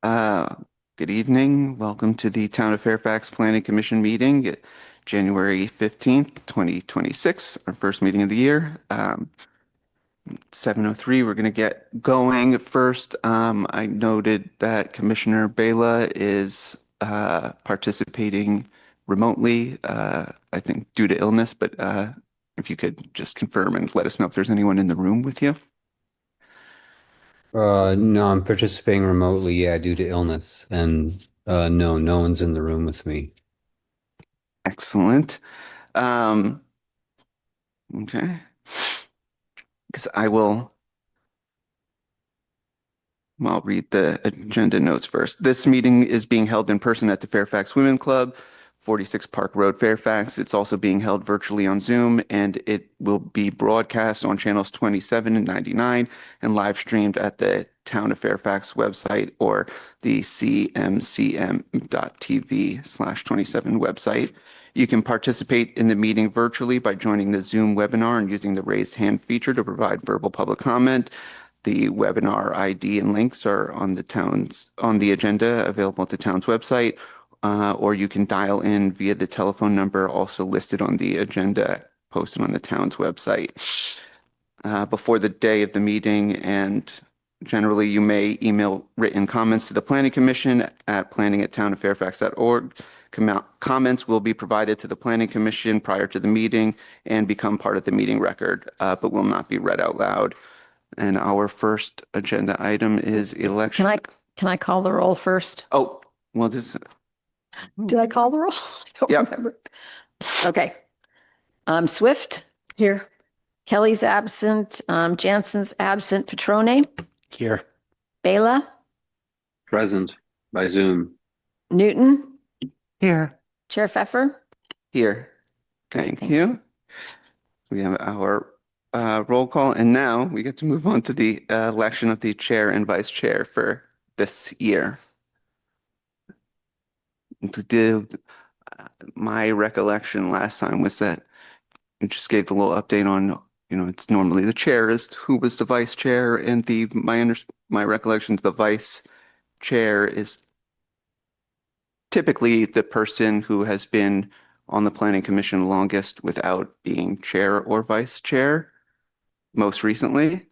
Uh, Good evening. Welcome to the Town of Fairfax Planning Commission meeting, January 15th, 2026, our first meeting of the year. 7:03, we're going to get going. First, I noted that Commissioner Bela is participating remotely, I think due to illness, but if you could just confirm and let us know if there's anyone in the room with you. No, I'm participating remotely, yeah, due to illness. And no one's in the room with me. Excellent. Um, okay. Because I'll read the agenda notes first. This meeting is being held in person at the Fairfax Women Club, 46 Park Road, Fairfax. It's also being held virtually on Zoom, and it will be broadcast on channels 27 and 99 and live streamed at the Town of Fairfax website or the cmcm.tv/27 website. You can participate in the meeting virtually by joining the Zoom webinar and using the raised hand feature to provide verbal public comment. The webinar ID and links are on the agenda available at the town's website, or you can dial in via the telephone number also listed on the agenda posted on the town's website. Before the day of the meeting, and generally you may email written comments to the Planning Commission at planning@townoffairfax.org. Comments will be provided to the Planning Commission prior to the meeting and become part of the meeting record, but will not be read out loud. And our first agenda item is election. Can I call the roll first? Oh, well, this, Did I call the roll? I don't Yep. remember. Okay. Swift, Here. Kelly's absent, Jansen's absent, Petrone, Here. Bela, Present by Zoom. Newton, Here. Chair Pfeffer. here. Thank you. We have our roll call, and now we get to move on to the election of the chair and vice chair for this year. My recollection last time was that we just gave the little update on, it's normally the chair is who was the vice chair, and my recollection is the vice chair is typically the person who has been on the planning commission longest without being chair or vice chair most recently.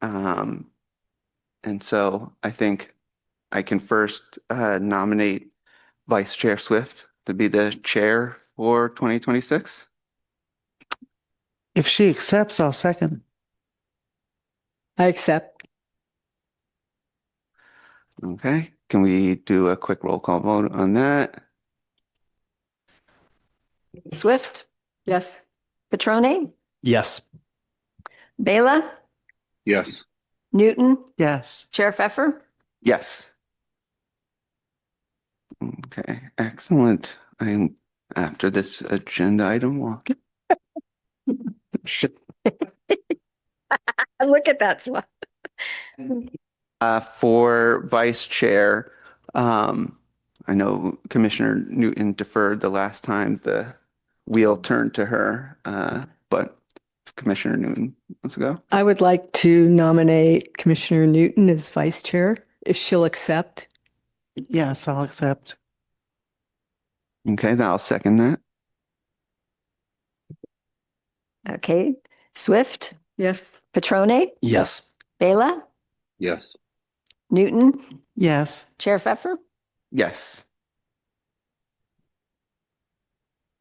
And so I think I can first nominate Vice Chair Swift to be the chair for 2026. If she accepts, I'll second. I accept. Okay, can we do a quick roll call vote on that? Swift, Yes. Petrone, Yes. Bela, Yes. Newton, Yes. Chair Pfeffer. Yes. Okay, excellent. After this agenda item, we'll Look at that. Swift. For vice chair, I know Commissioner Newton deferred the last time the wheel turned to her, but Commissioner Newton wants to go. I would like to nominate Commissioner Newton as vice chair, if she'll accept. Yes, I'll accept. Okay, then I'll second that. Okay. Swift, Yes. Petrone, Yes. Bela, Yes. Newton, Yes. Chair Pfeffer. Yes.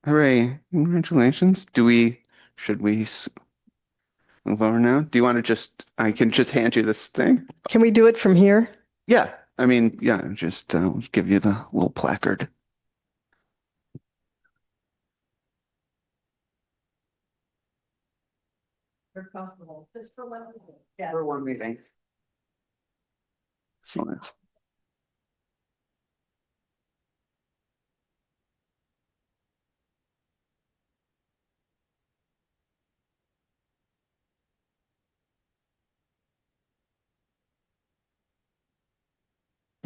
Hooray, congratulations. Should we move over now? Do you want to I can just hand you this thing? Can we do it from here? Yeah, I mean, yeah, just give you the little placard. You're comfortable. Just for one meeting. For one meeting. Excellent.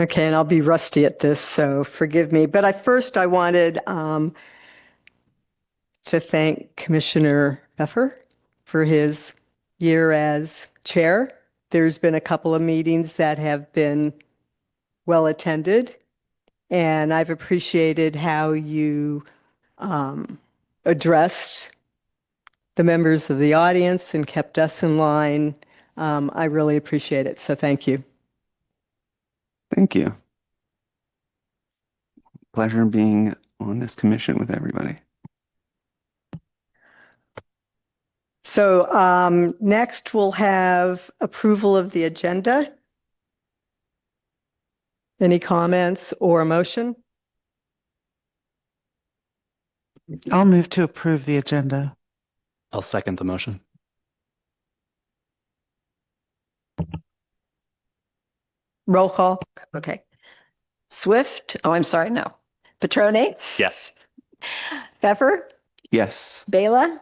Okay, and I'll be rusty at this, so forgive me. But I wanted to thank Commissioner Pfeffer for his year as chair. There's been a couple of meetings that have been well attended. And I've appreciated how you addressed the members of the audience and kept us in line. I really appreciate it. So thank you. Thank you. Pleasure being on this commission with everybody. So next we'll have approval of the agenda. Any comments or a motion? I'll move to approve the agenda. I'll second the motion. Roll call. Okay. Swift. Oh, I'm sorry. No. Petrone, Yes. Pfeffer, Yes. Bela,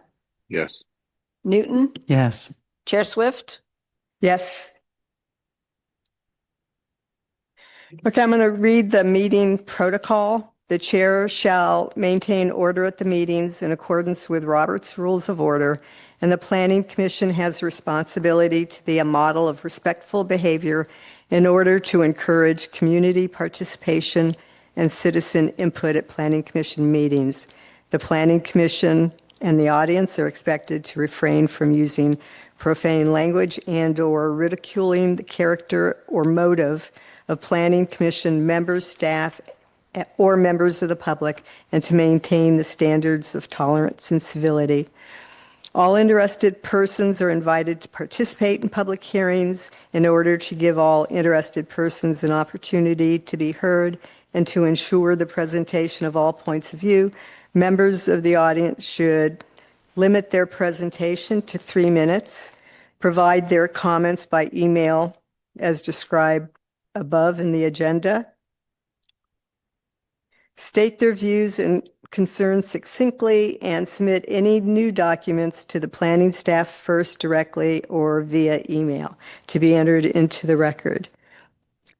Yes. Newton, Yes. Chair Swift. Yes. Okay, I'm going to read the meeting protocol. The chair shall maintain order at the meetings in accordance with Robert's Rules of Order, and the Planning Commission has responsibility to be a model of respectful behavior in order to encourage community participation and citizen input at Planning Commission meetings. The Planning Commission and the audience are expected to refrain from using profane language and/or ridiculing the character or motive of Planning Commission members, staff, or members of the public, and to maintain the standards of tolerance and civility. All interested persons are invited to participate in public hearings in order to give all interested persons an opportunity to be heard and to ensure the presentation of all points of view. Members of the audience should limit their presentation to 3 minutes, provide their comments by email as described above in the agenda, state their views and concerns succinctly, and submit any new documents to the planning staff first directly or via email to be entered into the record.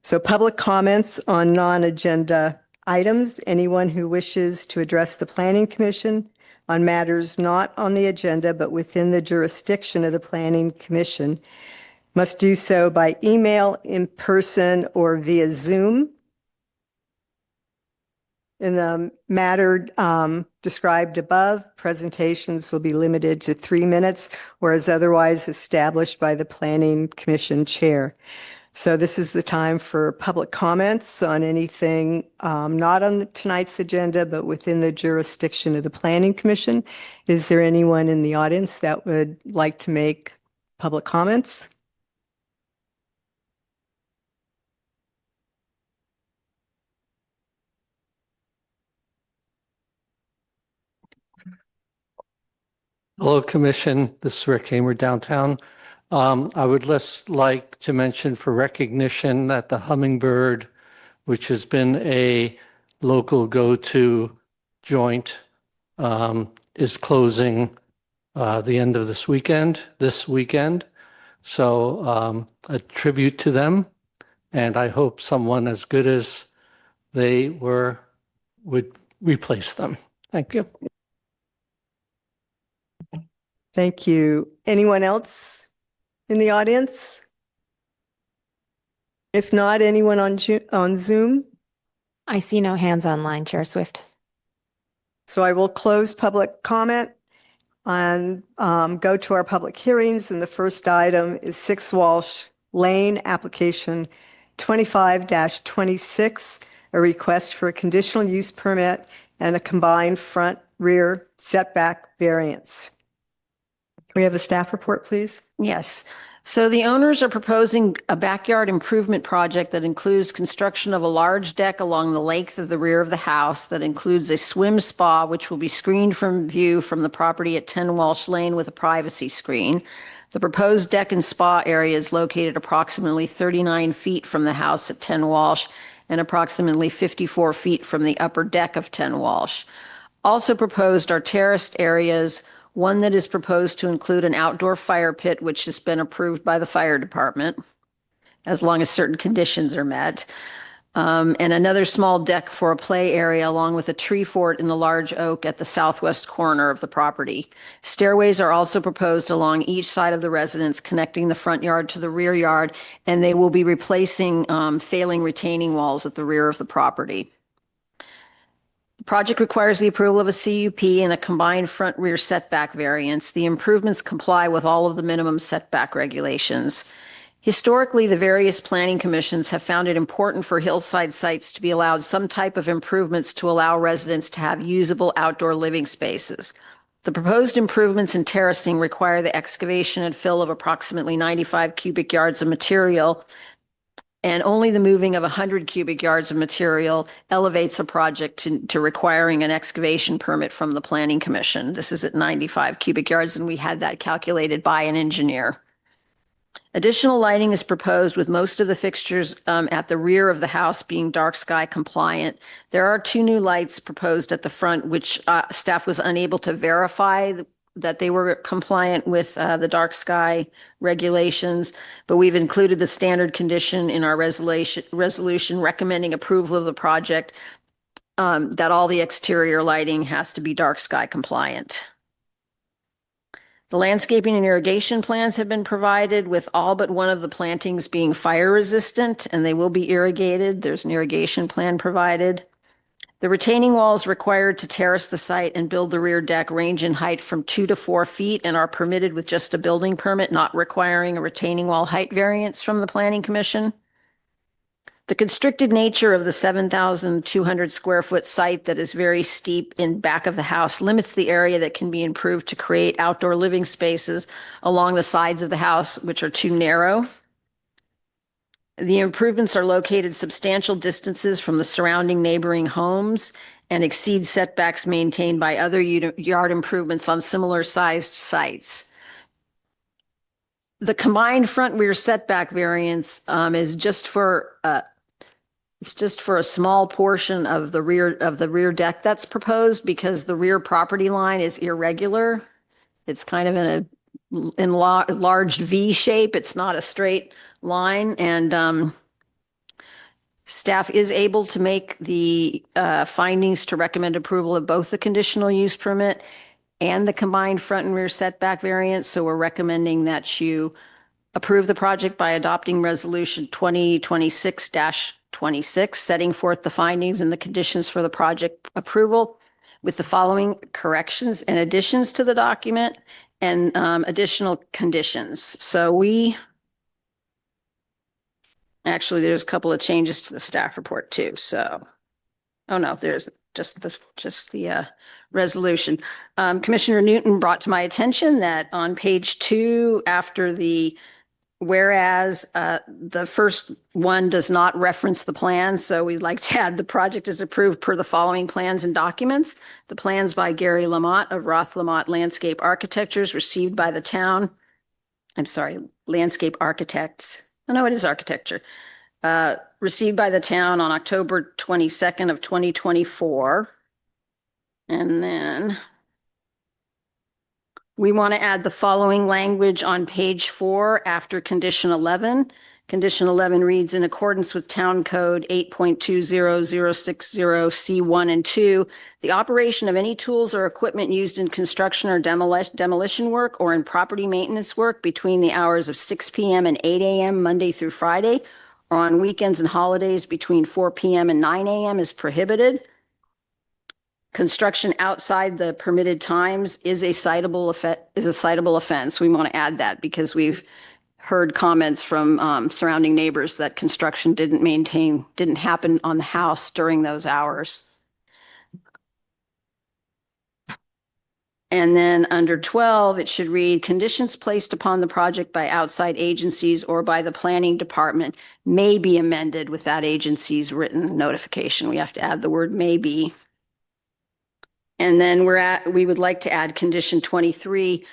So public comments on non-agenda items. Anyone who wishes to address the Planning Commission on matters not on the agenda but within the jurisdiction of the Planning Commission must do so by email, in person, or via Zoom. In the matter described above, presentations will be limited to 3 minutes, or as otherwise established by the Planning Commission Chair. So this is the time for public comments on anything not on tonight's agenda, but within the jurisdiction of the Planning Commission. Is there anyone in the audience that would like to make public comments? Hello, Commission. This is Rick Hamer downtown. I would just like to mention for recognition that the Hummingbird, which has been a local go-to joint, is closing the end of this weekend. So a tribute to them. And I hope someone as good as they were would replace them. Thank you. Thank you. Anyone else in the audience? If not, anyone on Zoom? I see no hands online, Chair Swift. So I will close public comment and go to our public hearings. And the first item is 6 Walsh Lane, application 25-26, a request for a conditional use permit and a combined front rear setback variance. Can we have the staff report, please? Yes. So the owners are proposing a backyard improvement project that includes construction of a large deck along the lakes of the rear of the house that includes a swim spa, which will be screened from view from the property at 10 Walsh Lane with a privacy screen. The proposed deck and spa area is located approximately 39 feet from the house at 10 Walsh and approximately 54 feet from the upper deck of 10 Walsh. Also proposed are terraced areas, one that is proposed to include an outdoor fire pit, which has been approved by the fire department, as long as certain conditions are met. and another small deck for a play area along with a tree fort in the large oak at the southwest corner of the property. Stairways are also proposed along each side of the residence, connecting the front yard to the rear yard, and they will be replacing failing retaining walls at the rear of the property. The project requires the approval of a CUP and a combined front-rear setback variance. The improvements comply with all of the minimum setback regulations. Historically, the various planning commissions have found it important for hillside sites to be allowed some type of improvements to allow residents to have usable outdoor living spaces. The proposed improvements in terracing require the excavation and fill of approximately 95 cubic yards of material, and only the moving of 100 cubic yards of material elevates a project to requiring an excavation permit from the Planning Commission. This is at 95 cubic yards, and we had that calculated by an engineer. Additional lighting is proposed with most of the fixtures at the rear of the house being dark sky compliant. There are 2 new lights proposed at the front, which staff was unable to verify that they were compliant with the dark sky regulations, but we've included the standard condition in our resolution recommending approval of the project, that all the exterior lighting has to be dark sky compliant. The landscaping and irrigation plans have been provided with all but one of the plantings being fire resistant, and they will be irrigated. There's an irrigation plan provided. The retaining walls required to terrace the site and build the rear deck range in height from 2 to 4 feet and are permitted with just a building permit, not requiring a retaining wall height variance from the Planning Commission. The constricted nature of the 7,200 square foot site that is very steep in back of the house limits the area that can be improved to create outdoor living spaces along the sides of the house, which are too narrow. The improvements are located substantial distances from the surrounding neighboring homes and exceed setbacks maintained by other yard improvements on similar sized sites. The combined front rear setback variance is just for it's just for a small portion of the rear deck that's proposed because the rear property line is irregular. It's kind of in a enlarged V shape. It's not a straight line, and staff is able to make the findings to recommend approval of both the conditional use permit and the combined front and rear setback variance. So we're recommending that you approve the project by adopting resolution 2026-26, setting forth the findings and the conditions for the project approval with the following corrections and additions to the document and additional conditions. So there's a couple of changes to the staff report too. So, oh no, there's just the resolution. Commissioner Newton brought to my attention that on page 2, after the whereas the first one does not reference the plan, so we'd like to add the project is approved per the following plans and documents. The plans by Gary Lamott of Roth Lamott Landscape Architectures received by the town. I'm sorry, landscape architects. Oh, no, it is architecture. Received by the town on October 22nd of 2024. And then we want to add the following language on page 4 after condition 11. Condition 11 reads, in accordance with Town Code 8.20060C1 and 2, the operation of any tools or equipment used in construction or demolition work or in property maintenance work between the hours of 6 p.m. and 8 a.m. Monday through Friday, or on weekends and holidays between 4 p.m. and 9 a.m. is prohibited. Construction outside the permitted times is a citable offense. We want to add that because we've heard comments from surrounding neighbors that construction didn't happen on the house during those hours. And then under 12, it should read, conditions placed upon the project by outside agencies or by the planning department may be amended with that agency's written notification. We have to add the word may be. And then we would like to add condition 23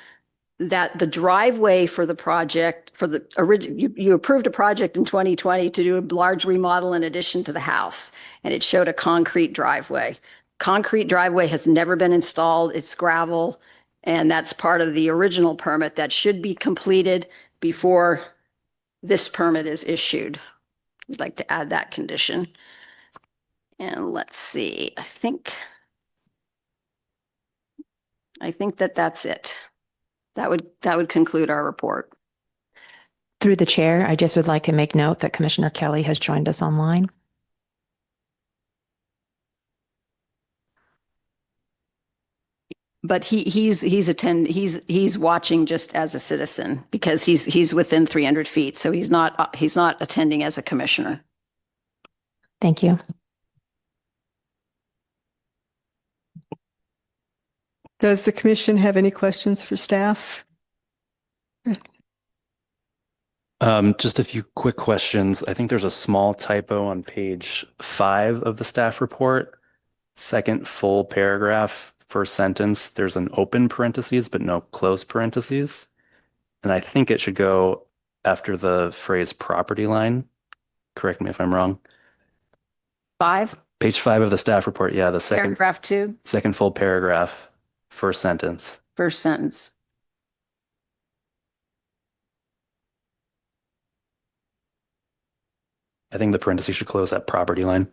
that the driveway for the project, you approved a project in 2020 to do a large remodel in addition to the house, and it showed a concrete driveway. Concrete driveway has never been installed. It's gravel, and that's part of the original permit that should be completed before this permit is issued. we'd like to add that condition. And let's see, I think that that's it. That would conclude our report. Through the chair, I just would like to make note that Commissioner Kelly has joined us online. But he's watching just as a citizen because he's within 300 feet. So he's not attending as a commissioner. Thank you. Does the commission have any questions for staff? Just a few quick questions. I think there's a small typo on page 5 of the staff report. Second full paragraph, first sentence, there's an open parentheses, but no close parentheses. And I think it should go after the phrase property line. Correct me if I'm wrong. 5, Page 5 of the staff report. Yeah, the paragraph 2, second full paragraph, first sentence. first sentence. I think the parentheses should close at property line.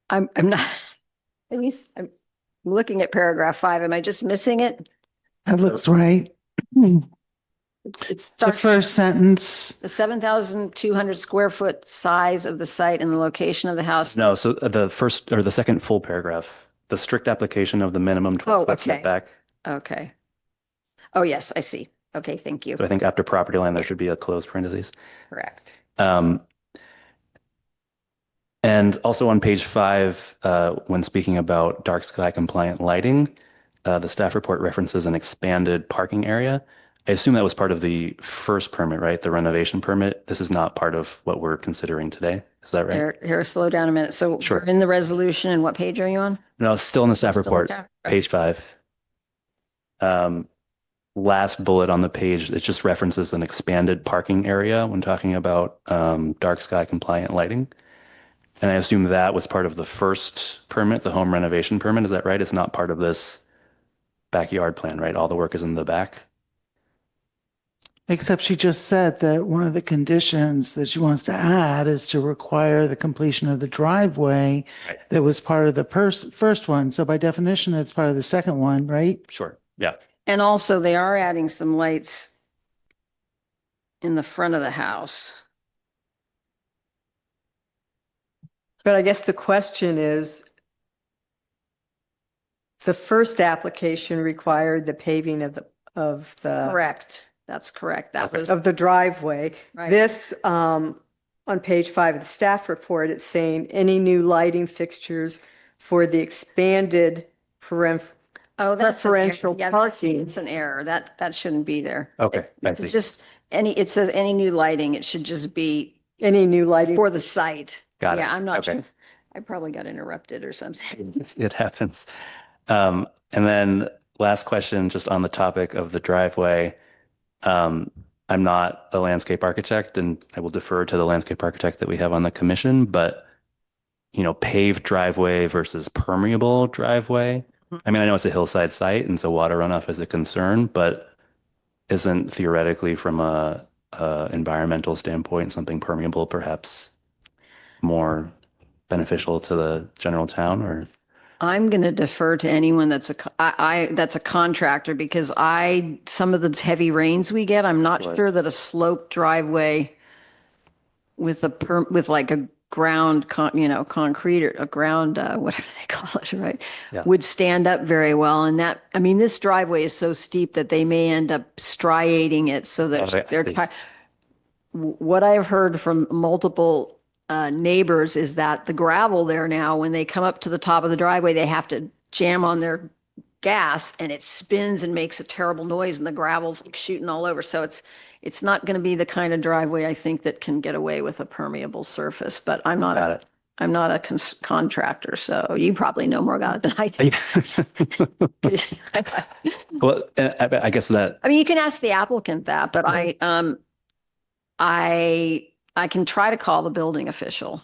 I'm not, at least I'm looking at paragraph 5. Am I just missing it? That looks right. It The starts first sentence, the 7,200 square foot size of the site and the location of the house. No, so the first or the second full paragraph, the strict application of the minimum 12 foot okay. setback. Okay. Oh, yes, I see. Okay, thank you. So I think after property line, there should be a closed parentheses. Correct. And also on page 5, when speaking about dark sky compliant lighting, the staff report references an expanded parking area. I assume that was part of the first permit, right? The renovation permit. This is not part of what we're considering today. Is that right? Here, slow down a minute. So Sure. we're in the resolution, and what page are you on? No, it's still in the staff Still report, okay. page 5. Last bullet on the page, it just references an expanded parking area when talking about dark sky compliant lighting. And I assume that was part of the first permit, the home renovation permit. Is that right? It's not part of this backyard plan, right? All the work is in the back. except she just said that one of the conditions that she wants to add is to require the completion of the driveway Right. that was part of the first one. So by definition, it's part of the second one, right? Sure. Yeah. And also, they are adding some lights in the front of the house. But I guess the question is, the first application required the paving of the Correct. That's correct. That was of the driveway. right. This, on page 5 of the staff report, it's saying any new lighting fixtures for the expanded Oh, that's an error. preferential Yeah, that's- parking. It's an error. That shouldn't be there. Okay, I It should see. just it says any new lighting. It should just be Any new lighting. for the site. Got it. Yeah, I'm not Okay. sure. I probably got interrupted or something. It happens. And then last question, just on the topic of the driveway. I'm not a landscape architect, and I will defer to the landscape architect that we have on the commission, but paved driveway versus permeable driveway. I mean, I know it's a hillside site, and so water runoff is a concern, but isn't theoretically from a environmental standpoint something permeable perhaps more beneficial to the general town? Or I'm going to defer to anyone that's a contractor because some of the heavy rains we get, I'm not Sure. sure that a sloped driveway with like a ground concrete or a ground whatever they call it, right, Yeah. would stand up very well. And this driveway is so steep that they may end up striating it so that I see. what I've heard from multiple neighbors is that the gravel there now, when they come up to the top of the driveway, they have to jam on their gas and it spins and makes a terrible noise and the gravel's like shooting all over. So it's not going to be the kind of driveway I think that can get away with a permeable surface, but I'm not Got it. I'm not a contractor, so you probably know more about it than I do. Well, I guess that I mean, you can ask the applicant that, but I can try to call the building official.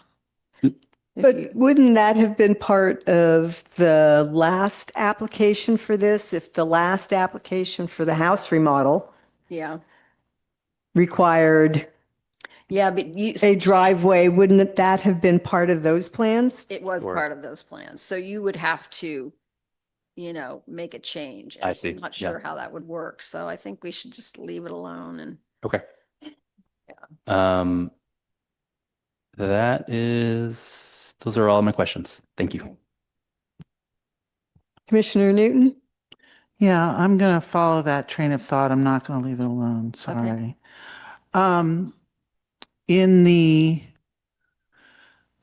But wouldn't that have been part of the last application for this? If the last application for the house remodel Yeah. required Yeah, but you, a driveway, wouldn't that have been part of those plans? it was Sure. part of those plans. So you would have to, make a change. And I see. I'm not Yeah. sure how that would work. So I think we should just leave it alone and. Okay. Um, those are all my questions. Thank you. Commissioner Newton? Yeah, I'm going to follow that train of thought. I'm not going to leave it alone. Sorry. In the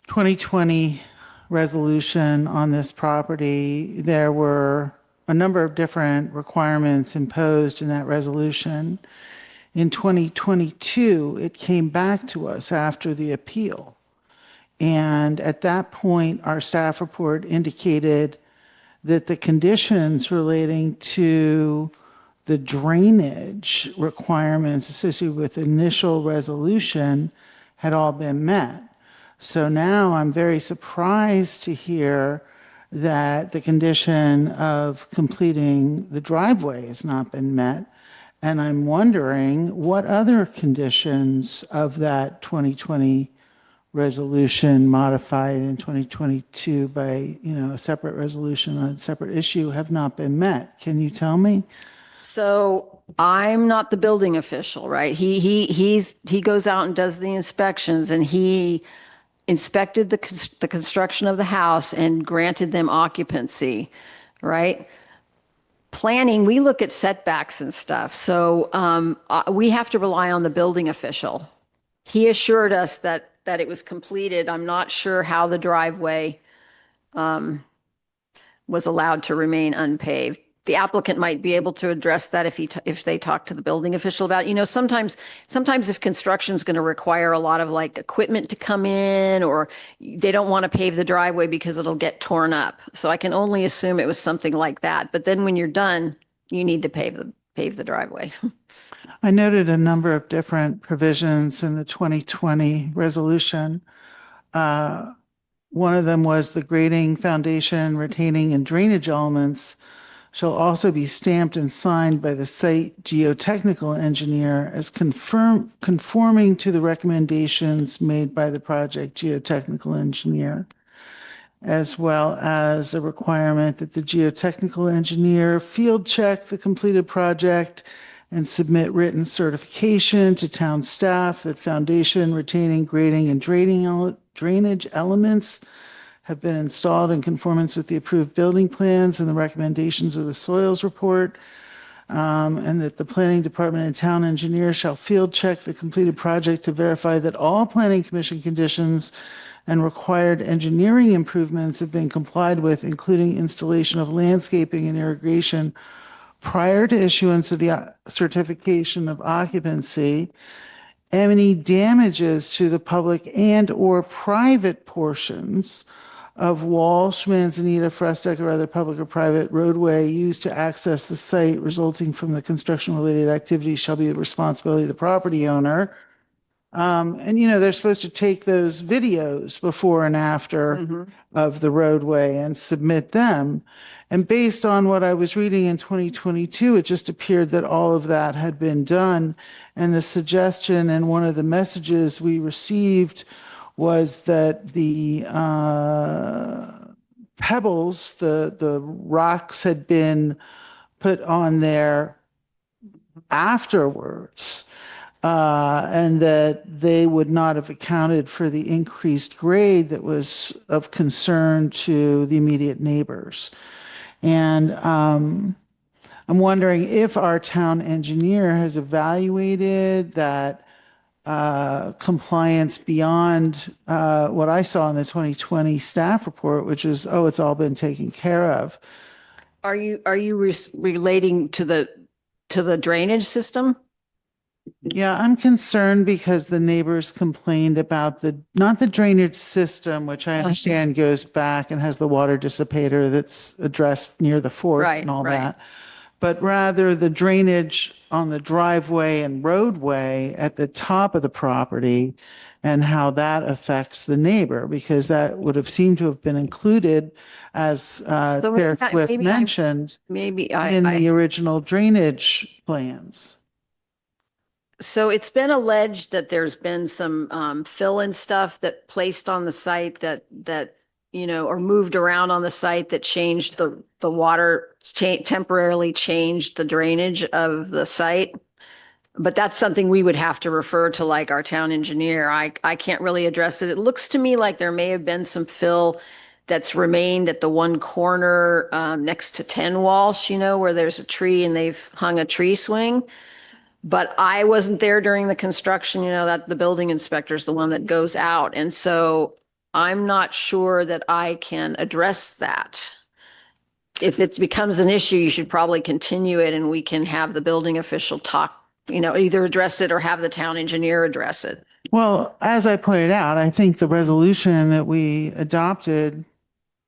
2020 resolution on this property, there were a number of different requirements imposed in that resolution. In 2022, it came back to us after the appeal. And at that point, our staff report indicated that the conditions relating to the drainage requirements associated with initial resolution had all been met. So now I'm very surprised to hear that the condition of completing the driveway has not been met. And I'm wondering what other conditions of that 2020 resolution modified in 2022 by, a separate resolution on a separate issue have not been met. Can you tell me? So I'm not the building official, right? He goes out and does the inspections, and he inspected the construction of the house and granted them occupancy, right? Planning, we look at setbacks and stuff. So we have to rely on the building official. He assured us that it was completed. I'm not sure how the driveway was allowed to remain unpaved. The applicant might be able to address that if they talk to the building official about, sometimes if construction is going to require a lot of like equipment to come in, or they don't want to pave the driveway because it'll get torn up. So I can only assume it was something like that. But then when you're done, you need to pave the driveway. I noted a number of different provisions in the 2020 resolution. One of them was the grading, foundation, retaining, and drainage elements shall also be stamped and signed by the site geotechnical engineer as conforming to the recommendations made by the project geotechnical engineer, as well as a requirement that the geotechnical engineer field check the completed project and submit written certification to town staff that foundation, retaining, grading, and drainage elements have been installed in conformance with the approved building plans and the recommendations of the soils report, and that the planning department and town engineer shall field check the completed project to verify that all planning commission conditions and required engineering improvements have been complied with, including installation of landscaping and irrigation prior to issuance of the certification of occupancy. Any damages to the public and or private portions of Walsh, Manzanita, Fresteck, or other public or private roadway used to access the site resulting from the construction-related activity shall be the responsibility of the property owner. And they're supposed to take those videos before and after of the roadway and submit them. And based on what I was reading in 2022, it just appeared that all of that had been done. And the suggestion and one of the messages we received was that the pebbles, the rocks had been put on there afterwards, and that they would not have accounted for the increased grade that was of concern to the immediate neighbors. And I'm wondering if our town engineer has evaluated that compliance beyond what I saw in the 2020 staff report, which is, it's all been taken care of. Are you relating to the drainage system? Yeah, I'm concerned because the neighbors complained about not the drainage system, which I understand goes back and has the water dissipator that's addressed near the fort and all that, but rather the drainage on the driveway and roadway at the top of the property. and how that affects the neighbor, because that would have seemed to have been included, as So Chair Swift maybe I- mentioned, Maybe in the original drainage plans. So it's been alleged that there's been some fill-in stuff that placed on the site that or moved around on the site that changed the water, temporarily changed the drainage of the site. But that's something we would have to refer to like our town engineer. I can't really address it. It looks to me like there may have been some fill that's remained at the one corner next to 10 Walsh, where there's a tree and they've hung a tree swing. But I wasn't there during the construction, that the building inspector is the one that goes out. And so I'm not sure that I can address that. If it becomes an issue, you should probably continue it and we can have the building official talk, either address it or have the town engineer address it. Well, as I pointed out, I think the resolution that we adopted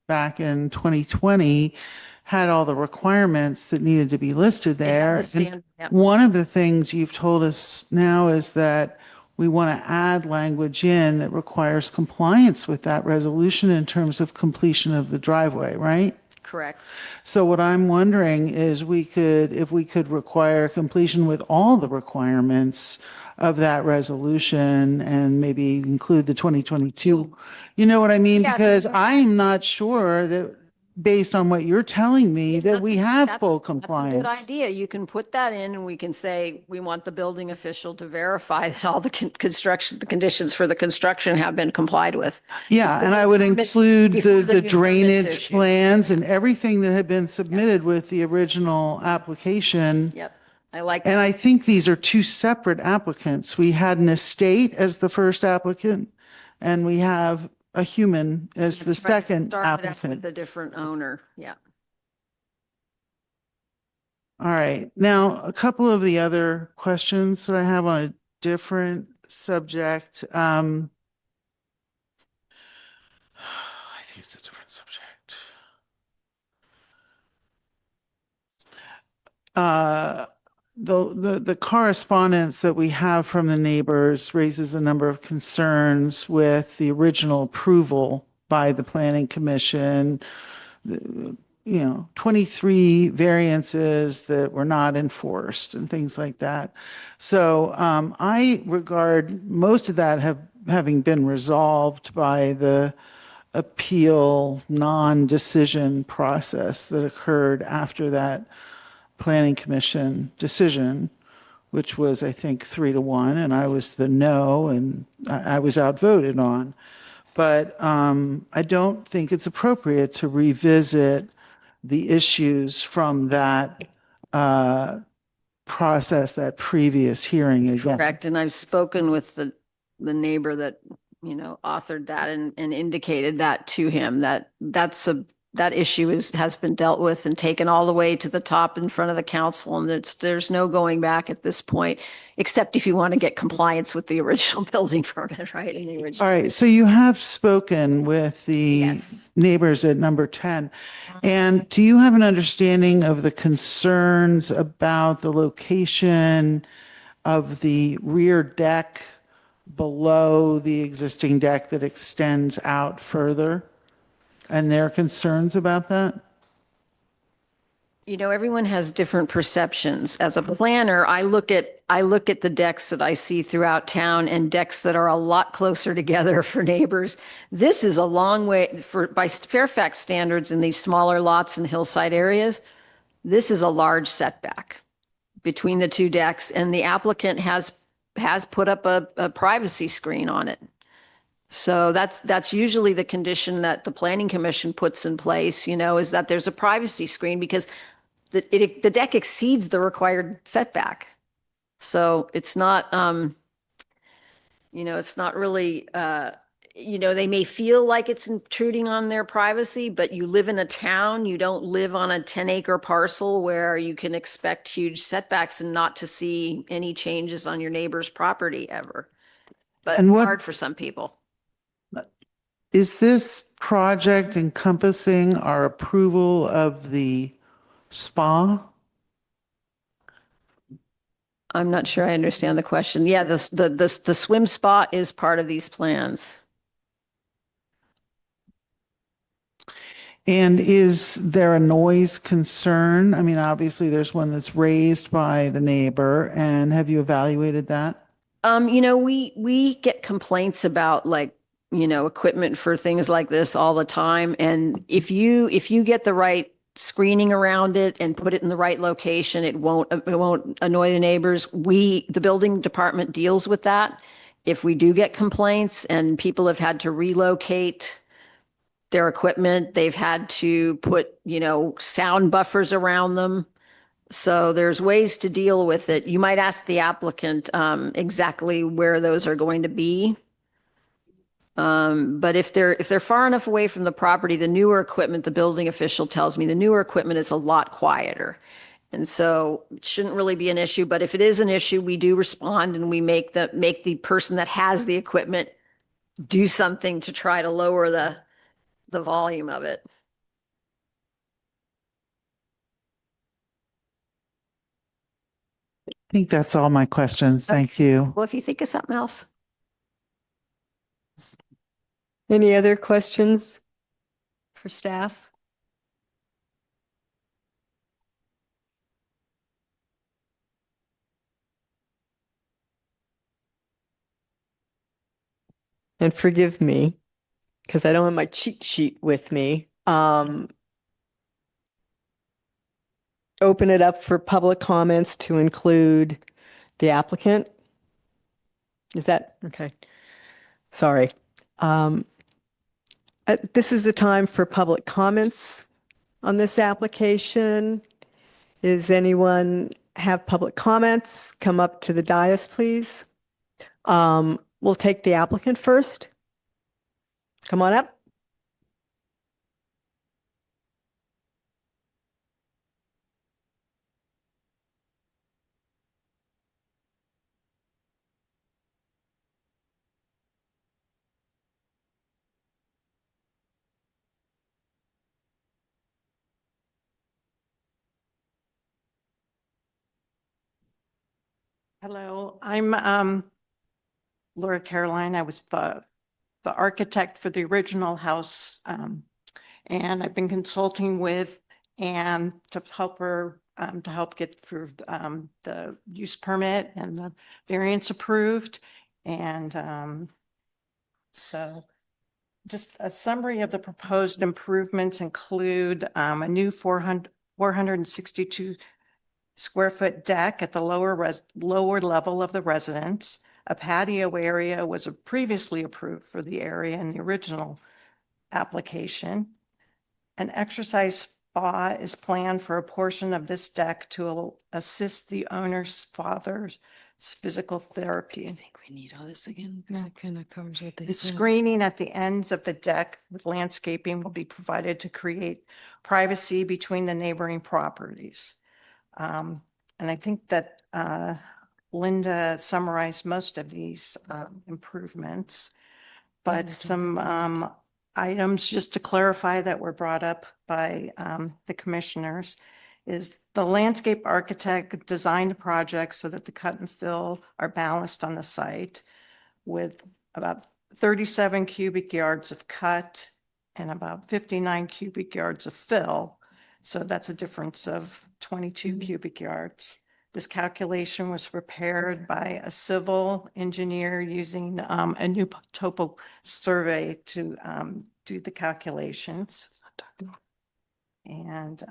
back in 2020 had all the requirements that needed to be listed there. And one of the things you've told us now is that we want to add language in that requires compliance with that resolution in terms of completion of the driveway, right? Correct. So what I'm wondering is if we could require completion with all the requirements of that resolution and maybe include the 2022. You know what I mean? Yeah, Because sure. I'm not sure that, based on what you're telling me, that we have full That's a good compliance. idea. You can put that in and we can say, we want the building official to verify that all the the conditions for the construction have been complied with. Yeah, and I would include before the the new permits drainage issue. plans and everything that had been submitted with the original application. Yep, I like And that. I think these are two separate applicants. We had an estate as the first applicant, and we have a human as the That's right. second Started out applicant. with a different owner, yeah. All right. Now, a couple of the other questions that I have on a different subject. I think it's a different subject. The correspondence that we have from the neighbors raises a number of concerns with the original approval by the planning commission. 23 variances that were not enforced and things like that. So I regard most of that having been resolved by the appeal non-decision process that occurred after that planning commission decision, which was, I think, 3-1, and I was the no, and I was outvoted on. But I don't think it's appropriate to revisit the issues from that process, that previous hearing again. Correct, and I've spoken with the neighbor that, authored that and indicated that to him, that issue has been dealt with and taken all the way to the top in front of the council, and there's no going back at this point, except if you want to get compliance with the original building permit, right? And the original. All right, so you have spoken with the Yes. neighbors at number 10. And do you have an understanding of the concerns about the location of the rear deck below the existing deck that extends out further? And their concerns about that? Everyone has different perceptions. As a planner, I look at the decks that I see throughout town and decks that are a lot closer together for neighbors. This is a long way by Fairfax standards in these smaller lots and hillside areas. This is a large setback between the two decks, and the applicant has put up a privacy screen on it. So that's usually the condition that the planning commission puts in place, is that there's a privacy screen because the deck exceeds the required setback. So it's not, it's not really, they may feel like it's intruding on their privacy, but you live in a town, you don't live on a 10-acre parcel where you can expect huge setbacks and not to see any changes on your neighbor's property ever. But And it's what- hard for some people. Is this project encompassing our approval of the spa? I'm not sure I understand the question. Yeah, the swim spot is part of these plans. And is there a noise concern? I mean, obviously there's one that's raised by the neighbor, and have you evaluated that? We get complaints about like, equipment for things like this all the time. And if you get the right screening around it and put it in the right location, it won't annoy the neighbors. The building department deals with that. If we do get complaints and people have had to relocate their equipment, they've had to put, sound buffers around them. So there's ways to deal with it. You might ask the applicant exactly where those are going to be. But if they're far enough away from the property, the newer equipment, the building official tells me the newer equipment is a lot quieter. And so it shouldn't really be an issue. But if it is an issue, we do respond and we make the person that has the equipment do something to try to lower the volume of it. I think that's all my questions. Thank you. Well, if you think of something else. Any other questions for staff? And forgive me, because I don't have my cheat sheet with me. Open it up for public comments to include the applicant. Is that okay? Sorry. This is the time for public comments on this application. Does anyone have public comments? Come up to the dais, please. We'll take the applicant first. Come on up. Hello, I'm Laura Caroline. I was the architect for the original house. And I've been consulting with Anne to help her to help get through the use permit and the variance approved. And so just a summary of the proposed improvements include a new 462 square foot deck at the lower level of the residence. A patio area was previously approved for the area in the original application. An exercise spa is planned for a portion of this deck to assist the owner's father's physical therapy. I think we need all this again because it kind of covers what they The said. screening at the ends of the deck with landscaping will be provided to create privacy between the neighboring properties. And I think that Linda summarized most of these improvements, but some items just to clarify that were brought up by the commissioners is the landscape architect designed the project so that the cut and fill are balanced on the site with about 37 cubic yards of cut and about 59 cubic yards of fill. So that's a difference of 22 cubic yards. This calculation was prepared by a civil engineer using a new topo survey to do the calculations. And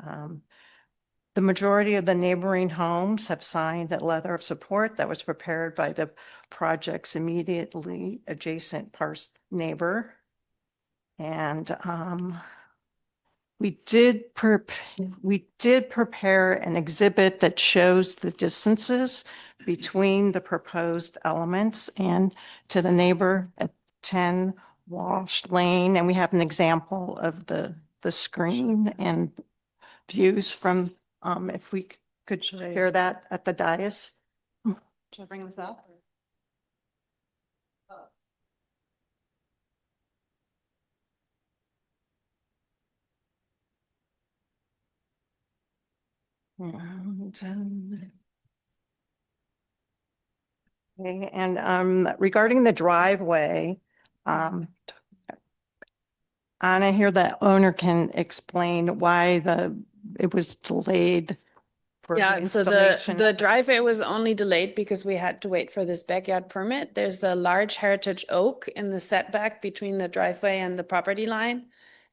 the majority of the neighboring homes have signed a letter of support that was prepared by the project's immediately adjacent neighbor. And we did prepare an exhibit that shows the distances between the proposed elements and to the neighbor at 10 Walsh Lane. And we have an example of the screen and views from, if we could share that at the dais. Should I bring this up? And, Okay, and regarding the driveway, Anna here, the owner can explain why it was delayed for the Yeah, so installation. the driveway was only delayed because we had to wait for this backyard permit. There's a large heritage oak in the setback between the driveway and the property line.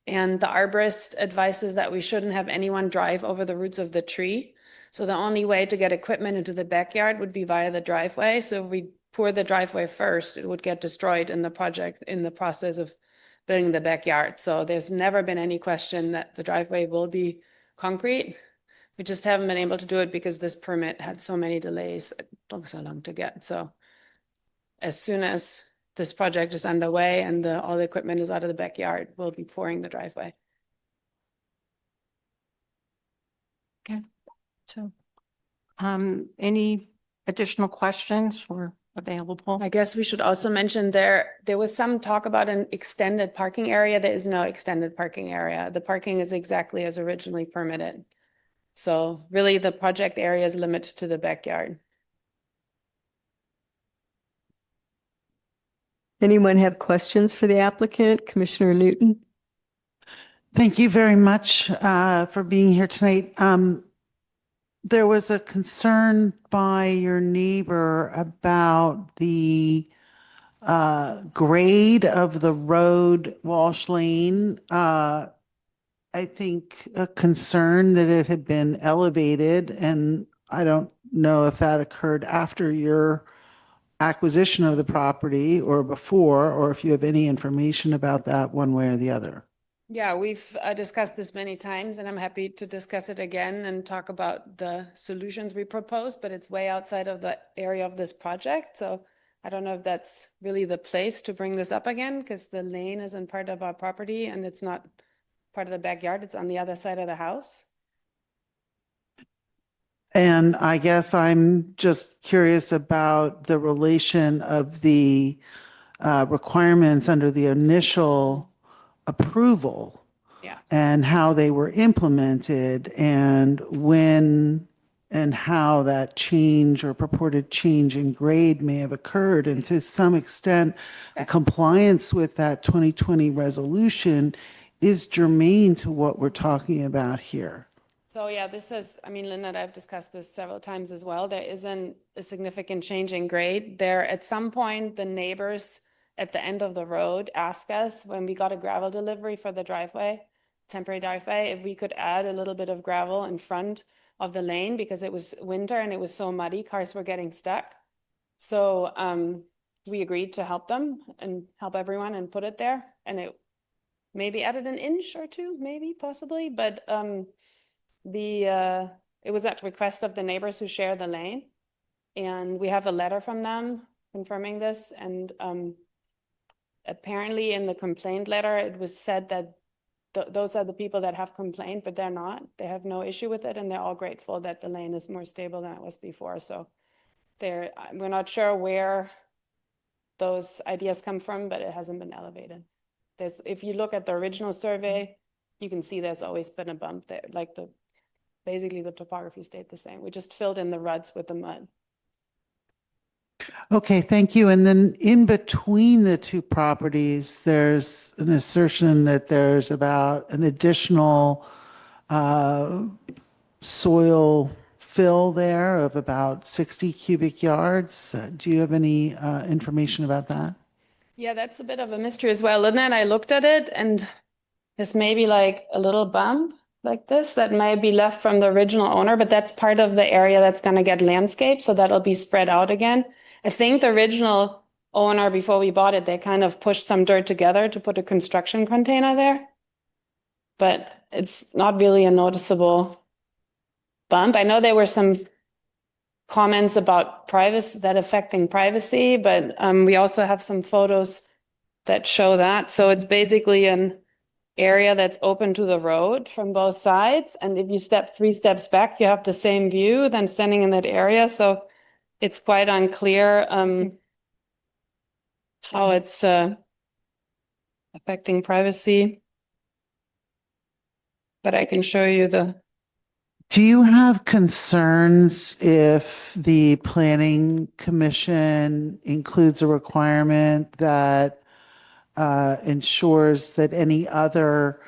And the arborist advises that we shouldn't have anyone drive over the roots of the tree. So the only way to get equipment into the backyard would be via the driveway. So if we pour the driveway first, it would get destroyed in the project, in the process of building the backyard. So there's never been any question that the driveway will be concrete. We just haven't been able to do it because this permit had so many delays. It took so long to get. So as soon as this project is underway and all the equipment is out of the backyard, we'll be pouring the driveway. So, any additional questions were available? I guess we should also mention there was some talk about an extended parking area. There is no extended parking area. The parking is exactly as originally permitted. So really the project area is limited to the backyard. Anyone have questions for the applicant? Commissioner Newton? Thank you very much for being here tonight. There was a concern by your neighbor about the grade of the road, Walsh Lane. I think a concern that it had been elevated, and I don't know if that occurred after your acquisition of the property or before, or if you have any information about that one way or the other. Yeah, we've discussed this many times, and I'm happy to discuss it again and talk about the solutions we propose, but it's way outside of the area of this project. So I don't know if that's really the place to bring this up again, because the lane isn't part of our property and it's not part of the backyard. It's on the other side of the house. And I guess I'm just curious about the relation of the requirements under the initial approval. Yeah. And how they were implemented and when and how that change or purported change in grade may have occurred. And to some extent, the compliance with that 2020 resolution is germane to what we're talking about here. So yeah, Linda and I have discussed this several times as well. There isn't a significant change in grade. There, at some point, the neighbors at the end of the road asked us when we got a gravel delivery for the driveway, temporary driveway, if we could add a little bit of gravel in front of the lane because it was winter and it was so muddy, cars were getting stuck. So we agreed to help them and help everyone and put it there. And it maybe added an inch or two, maybe, possibly, but it was at request of the neighbors who share the lane, and we have a letter from them confirming this. And apparently in the complaint letter, it was said that those are the people that have complained, but they're not. They have no issue with it, and they're all grateful that the lane is more stable than it was before. So we're not sure where those ideas come from, but it hasn't been elevated. If you look at the original survey, you can see there's always been a bump there, like basically the topography stayed the same. We just filled in the ruts with the mud. Okay, thank you. And then in between the two properties, there's an assertion that there's about an additional soil fill there of about 60 cubic yards. Do you have any information about that? Yeah, that's a bit of a mystery as well. Linda and I looked at it, and there's maybe like a little bump like this that may be left from the original owner, but that's part of the area that's going to get landscaped, so that'll be spread out again. I think the original owner, before we bought it, they kind of pushed some dirt together to put a construction container there, but it's not really a noticeable bump. I know there were some comments about privacy, that affecting privacy, but we also have some photos that show that. So it's basically an area that's open to the road from both sides. And if you step 3 steps back, you have the same view than standing in that area. So it's quite unclear how it's affecting privacy. But I can show you the Do you have concerns if the planning commission includes a requirement that ensures that any other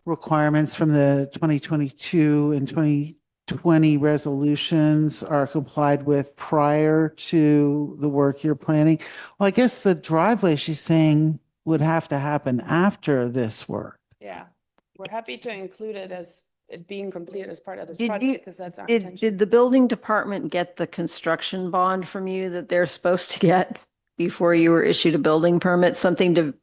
requirements from the 2022 and 2020 resolutions are complied with prior to the work you're planning? Well, I guess the driveway, she's saying, would have to happen after this work. Yeah, we're happy to include it as it being completed as part of this Did project you- because that's our Did intention. the building department get the construction bond from you that they're supposed to get before you were issued a building permit? Something that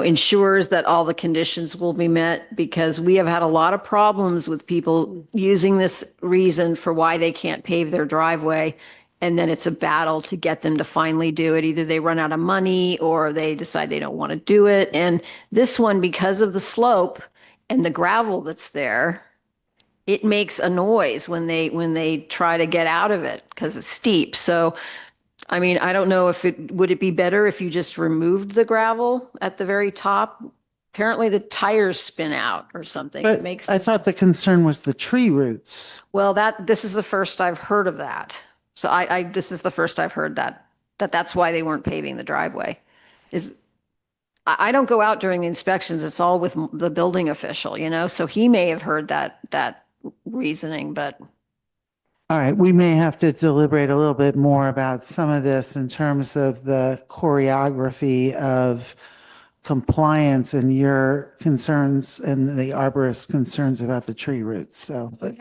ensures that all the conditions will be met, because we have had a lot of problems with people using this reason for why they can't pave their driveway. And then it's a battle to get them to finally do it. Either they run out of money or they decide they don't want to do it. And this one, because of the slope and the gravel that's there, it makes a noise when they try to get out of it because it's steep. So I mean, I don't know if would it be better if you just removed the gravel at the very top? Apparently the tires spin out or something. It But makes, I thought the concern was the tree roots. well, this is the first I've heard of that. So this is the first I've heard that's why they weren't paving the driveway. I don't go out during the inspections. It's all with the building official, so he may have heard that reasoning, but. All right, we may have to deliberate a little bit more about some of this in terms of the choreography of compliance and your concerns and the arborist's concerns about the tree roots. So, but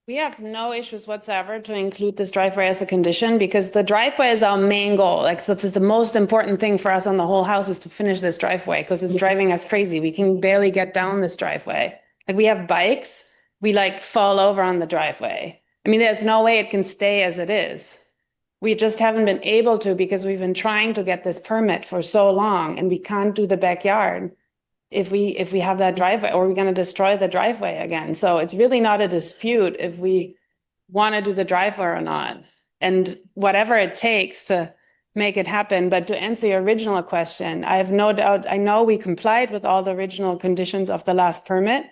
We have no issues whatsoever to include this driveway as a condition because the driveway is our main goal. Like, so this is the most important thing for us on the whole house is to finish this driveway because it's driving us crazy. We can barely get down this driveway. Like, we have bikes, we like fall over on the driveway. I mean, there's no way it can stay as it is. We just haven't been able to because we've been trying to get this permit for so long and we can't do the backyard if we have that driveway, or we're going to destroy the driveway again. So it's really not a dispute if we want to do the driveway or not, and whatever it takes to make it happen. But to answer your original question, I have no doubt, I know we complied with all the original conditions of the last permit,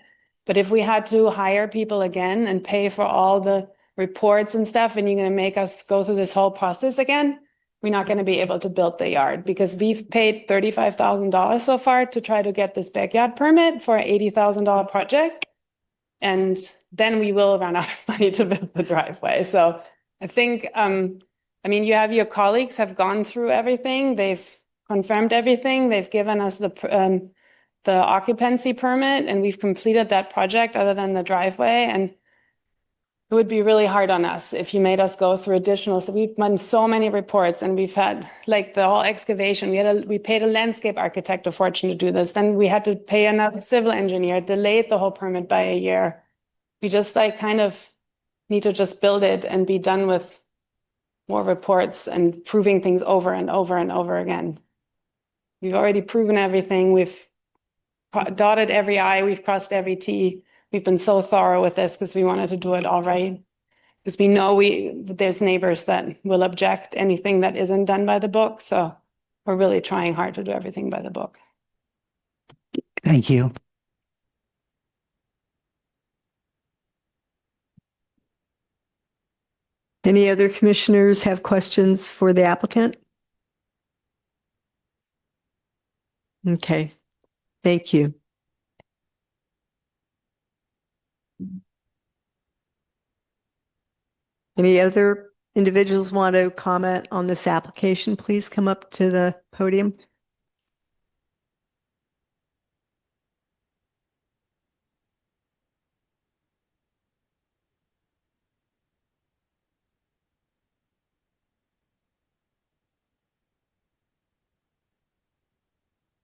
but if we had to hire people again and pay for all the reports and stuff, and you're going to make us go through this whole process again, we're not going to be able to build the yard because we've paid $35,000 so far to try to get this backyard permit for an $80,000 project. And then we will run out of money to build the driveway. So I think, I mean, you have your colleagues have gone through everything. They've confirmed everything. They've given us the occupancy permit and we've completed that project other than the driveway. And it would be really hard on us if you made us go through additional. So we've done so many reports and we've had like the whole excavation. We paid a landscape architect a fortune to do this. Then we had to pay another civil engineer, delayed the whole permit by a year. We just like kind of need to just build it and be done with more reports and proving things over and over and over again. We've already proven everything. We've dotted every I, we've crossed every T. We've been so thorough with this because we wanted to do it all right. Because we know there's neighbors that will object anything that isn't done by the book. So we're really trying hard to do everything by the book. thank you. Any other commissioners have questions for the applicant? Okay, thank you. Any other individuals want to comment on this application? Please come up to the podium.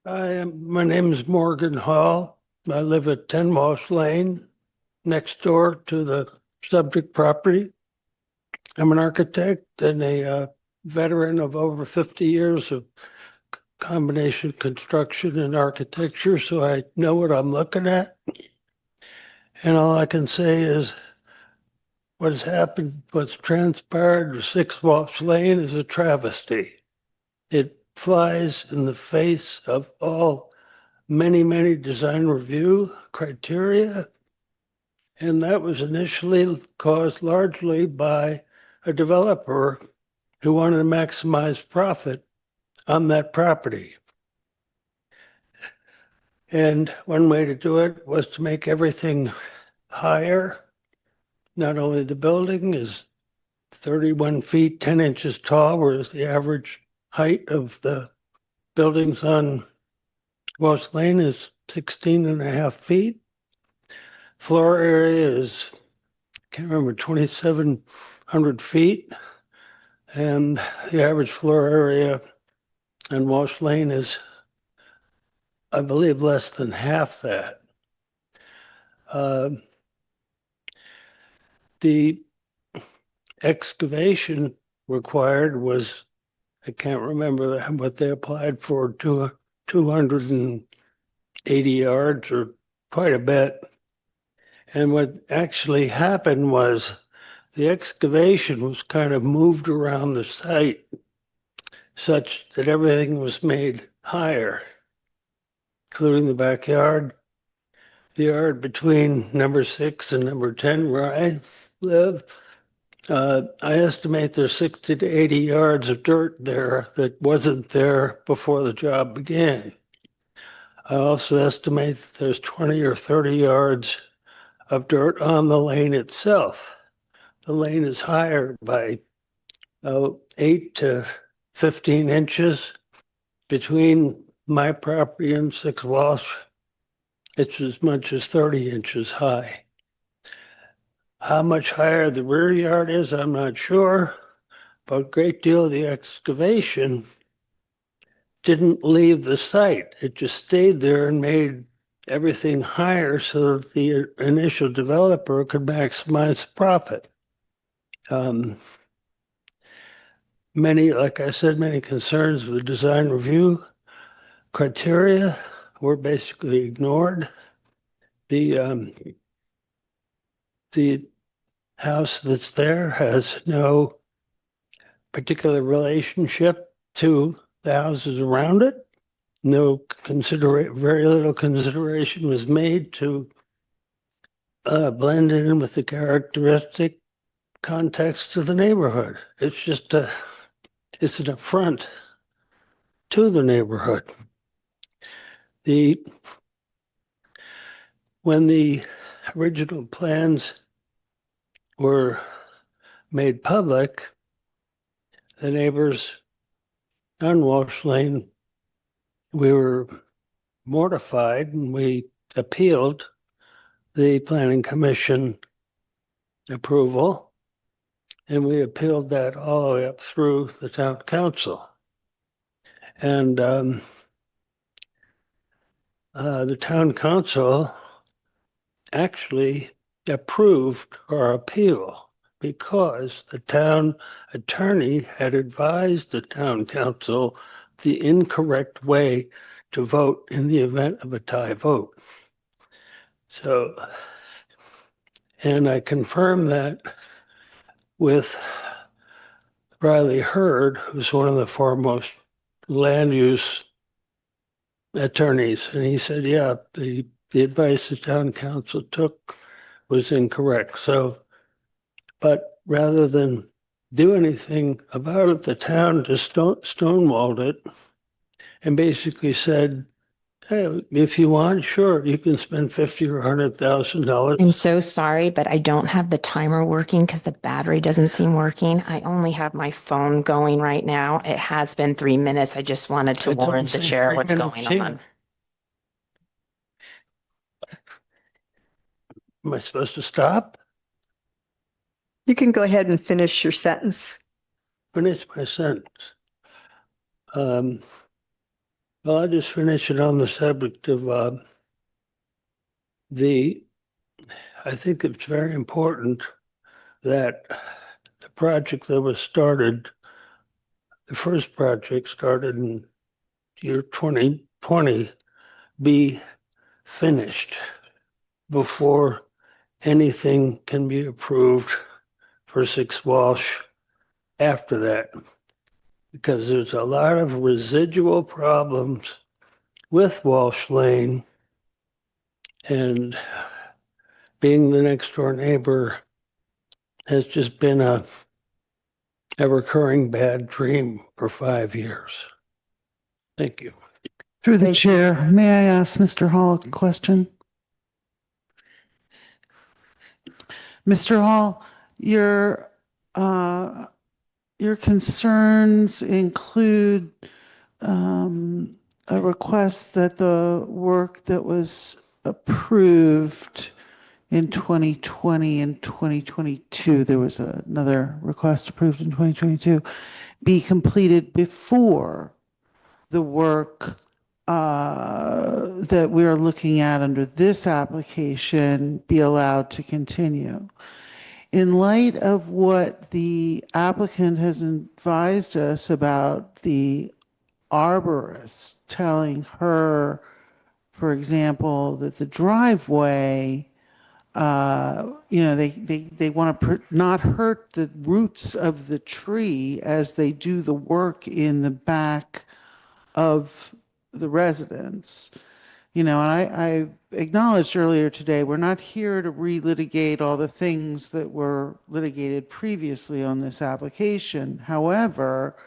My name is Morgan Hall. I live at 10 Walsh Lane, next door to the subject property. I'm an architect and a veteran of over 50 years of combination construction and architecture, so I know what I'm looking at. And all I can say is what has happened, what's transpired with 6 Walsh Lane is a travesty. It flies in the face of all many design review criteria. And that was initially caused largely by a developer who wanted to maximize profit on that property. And one way to do it was to make everything higher. Not only the building is 31 feet, 10 inches tall, whereas the average height of the buildings on Walsh Lane is 16 and a half feet. Floor area is, can't remember, 2,700 feet. And the average floor area on Walsh Lane is, I believe, less than half that. The excavation required was, I can't remember what they applied for, 280 yards or quite a bit. And what actually happened was the excavation was kind of moved around the site such that everything was made higher, including the backyard, the yard between number 6 and number 10 where I live. I estimate there's 60 to 80 yards of dirt there that wasn't there before the job began. I also estimate that there's 20 or 30 yards of dirt on the lane itself. The lane is higher by 8 to 15 inches between my property and 6 Walsh. It's as much as 30 inches high. How much higher the rear yard is, I'm not sure, but a great deal of the excavation didn't leave the site. It just stayed there and made everything higher so that the initial developer could maximize profit. Many, like I said, many concerns with the design review criteria were basically ignored. The house that's there has no particular relationship to the houses around it. Very little consideration was made to blend in with the characteristic context of the neighborhood. It's just it's an affront to the neighborhood. When the original plans were made public, the neighbors on Walsh Lane, we were mortified and we appealed the Planning Commission approval, and we appealed that all the way up through the town council. And the town council actually approved our appeal because the town attorney had advised the town council the incorrect way to vote in the event of a tie vote. So, and I confirmed that with Riley Hurd, who's one of the foremost land use attorneys, and he said, yeah, the advice the town council took was incorrect. So, but rather than do anything about it, the town just stonewalled it and basically said, hey, if you want, sure, you can spend $50,000 or $100,000. I'm so sorry, but I don't have the timer working because the battery doesn't seem working. I only have my phone going right now. It has been 3 minutes. I just wanted to It doesn't warn the say chair 3 what's minutes going here. on. Am I supposed to stop? You can go ahead and finish your sentence. Finish my sentence. Well, I'll just finish it on the subject of I think it's very important that the project that was started, the first project started in year 2020, be finished before anything can be approved for 6 Walsh after that, because there's a lot of residual problems with Walsh Lane, and being the next door neighbor has just been a recurring bad dream for 5 years. Thank you. Through the chair, may I ask Mr. Hall a question? Mr. Hall, your concerns include a request that the work that was approved in 2020 and 2022, there was another request approved in 2022, be completed before the work that we're looking at under this application be allowed to continue. In light of what the applicant has advised us about the arborist telling her, for example, that the driveway, they want to not hurt the roots of the tree as they do the work in the back of the residence. And I acknowledged earlier today, we're not here to relitigate all the things that were litigated previously on this application. However,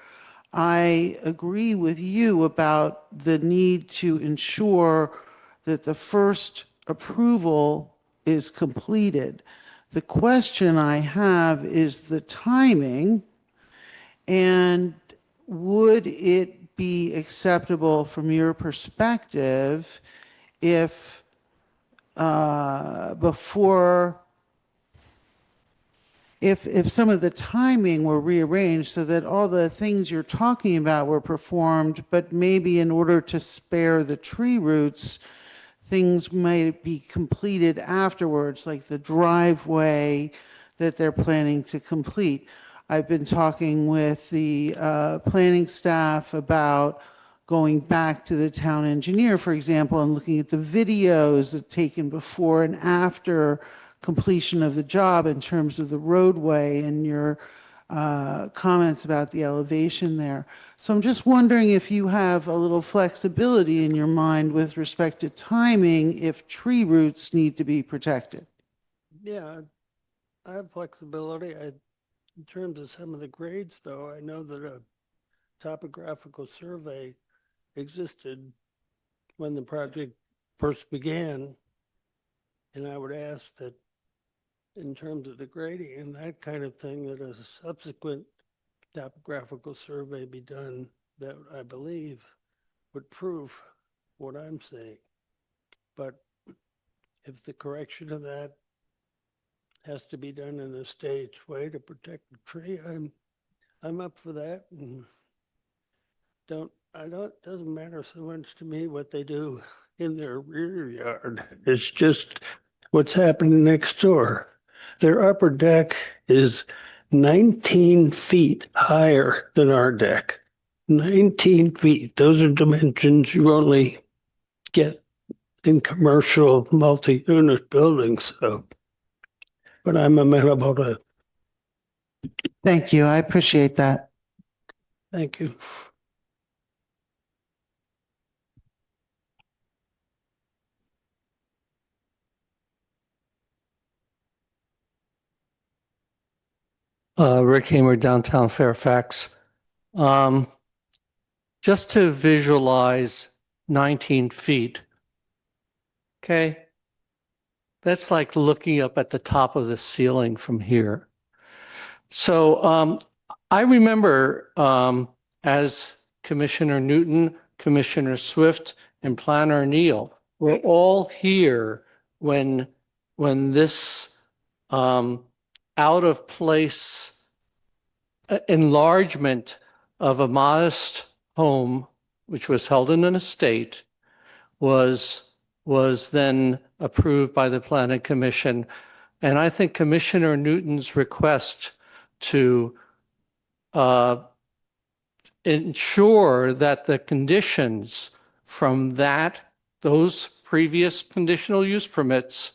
I agree with you about the need to ensure that the first approval is completed. The question I have is the timing, and would it be acceptable from your perspective if if some of the timing were rearranged so that all the things you're talking about were performed, but maybe in order to spare the tree roots, things might be completed afterwards, like the driveway that they're planning to complete. I've been talking with the planning staff about going back to the town engineer, for example, and looking at the videos that taken before and after completion of the job in terms of the roadway and your comments about the elevation there. So I'm just wondering if you have a little flexibility in your mind with respect to timing if tree roots need to be protected. Yeah, I have flexibility. In terms of some of the grades, though, I know that a topographical survey existed when the project first began. And I would ask that in terms of the grading and that kind of thing, that a subsequent topographical survey be done that I believe would prove what I'm saying. But if the correction of that has to be done in a staged way to protect the tree, I'm up for that. And it doesn't matter so much to me what they do in their rear yard. It's just what's happening next door. Their upper deck is 19 feet higher than our deck. 19 feet. Those are dimensions you only get in commercial multi-unit buildings. So, but I'm amenable to. Thank you. I appreciate that. Thank you. Rick Hamer, downtown Fairfax. Just to visualize 19 feet, okay? That's like looking up at the top of the ceiling from here. So I remember as Commissioner Newton, Commissioner Swift, and Planner Neal were all here when this out of place enlargement of a modest home, which was held in an estate, was then approved by the Planning Commission. And I think Commissioner Newton's request to ensure that the conditions from those previous conditional use permits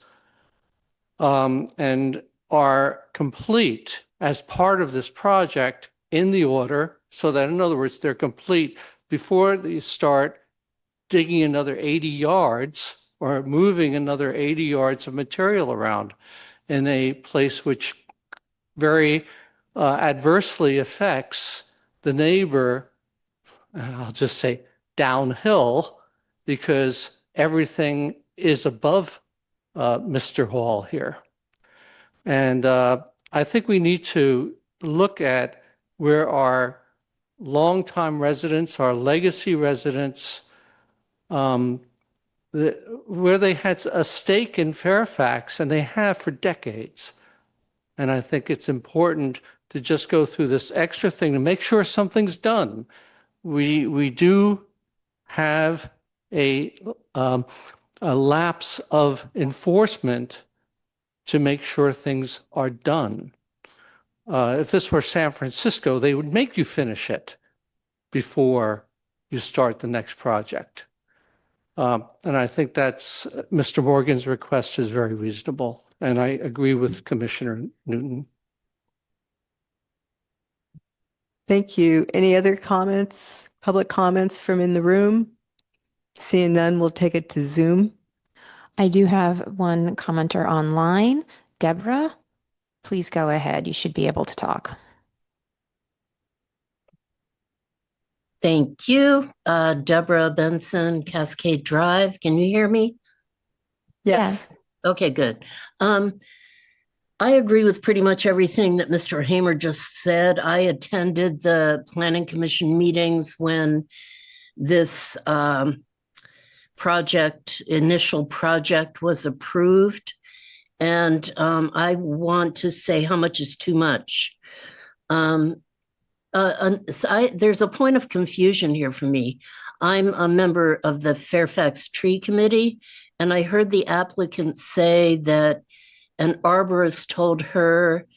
and are complete as part of this project in the order, so that in other words, they're complete before you start digging another 80 yards or moving another 80 yards of material around in a place which very adversely affects the neighbor, I'll just say downhill, because everything is above Mr. Hall here. And I think we need to look at where our longtime residents, our legacy residents, where they had a stake in Fairfax, and they have for decades. And I think it's important to just go through this extra thing to make sure something's done. We do have a lapse of enforcement to make sure things are done. If this were San Francisco, they would make you finish it before you start the next project. And I think that's Mr. Morgan's request is very reasonable. And I agree with Commissioner Newton. Thank you. Any other comments, public comments from in the room? Seeing none, we'll take it to Zoom. I do have one commenter online. Deborah, please go ahead. You should be able to talk. Thank you. Deborah Benson, Cascade Drive. Can you hear me? Yes. Okay, good. I agree with pretty much everything that Mr. Hamer just said. I attended the Planning Commission meetings when this initial project was approved. And I want to say how much is too much. There's a point of confusion here for me. I'm a member of the Fairfax Tree Committee, and I heard the applicant say that an arborist told her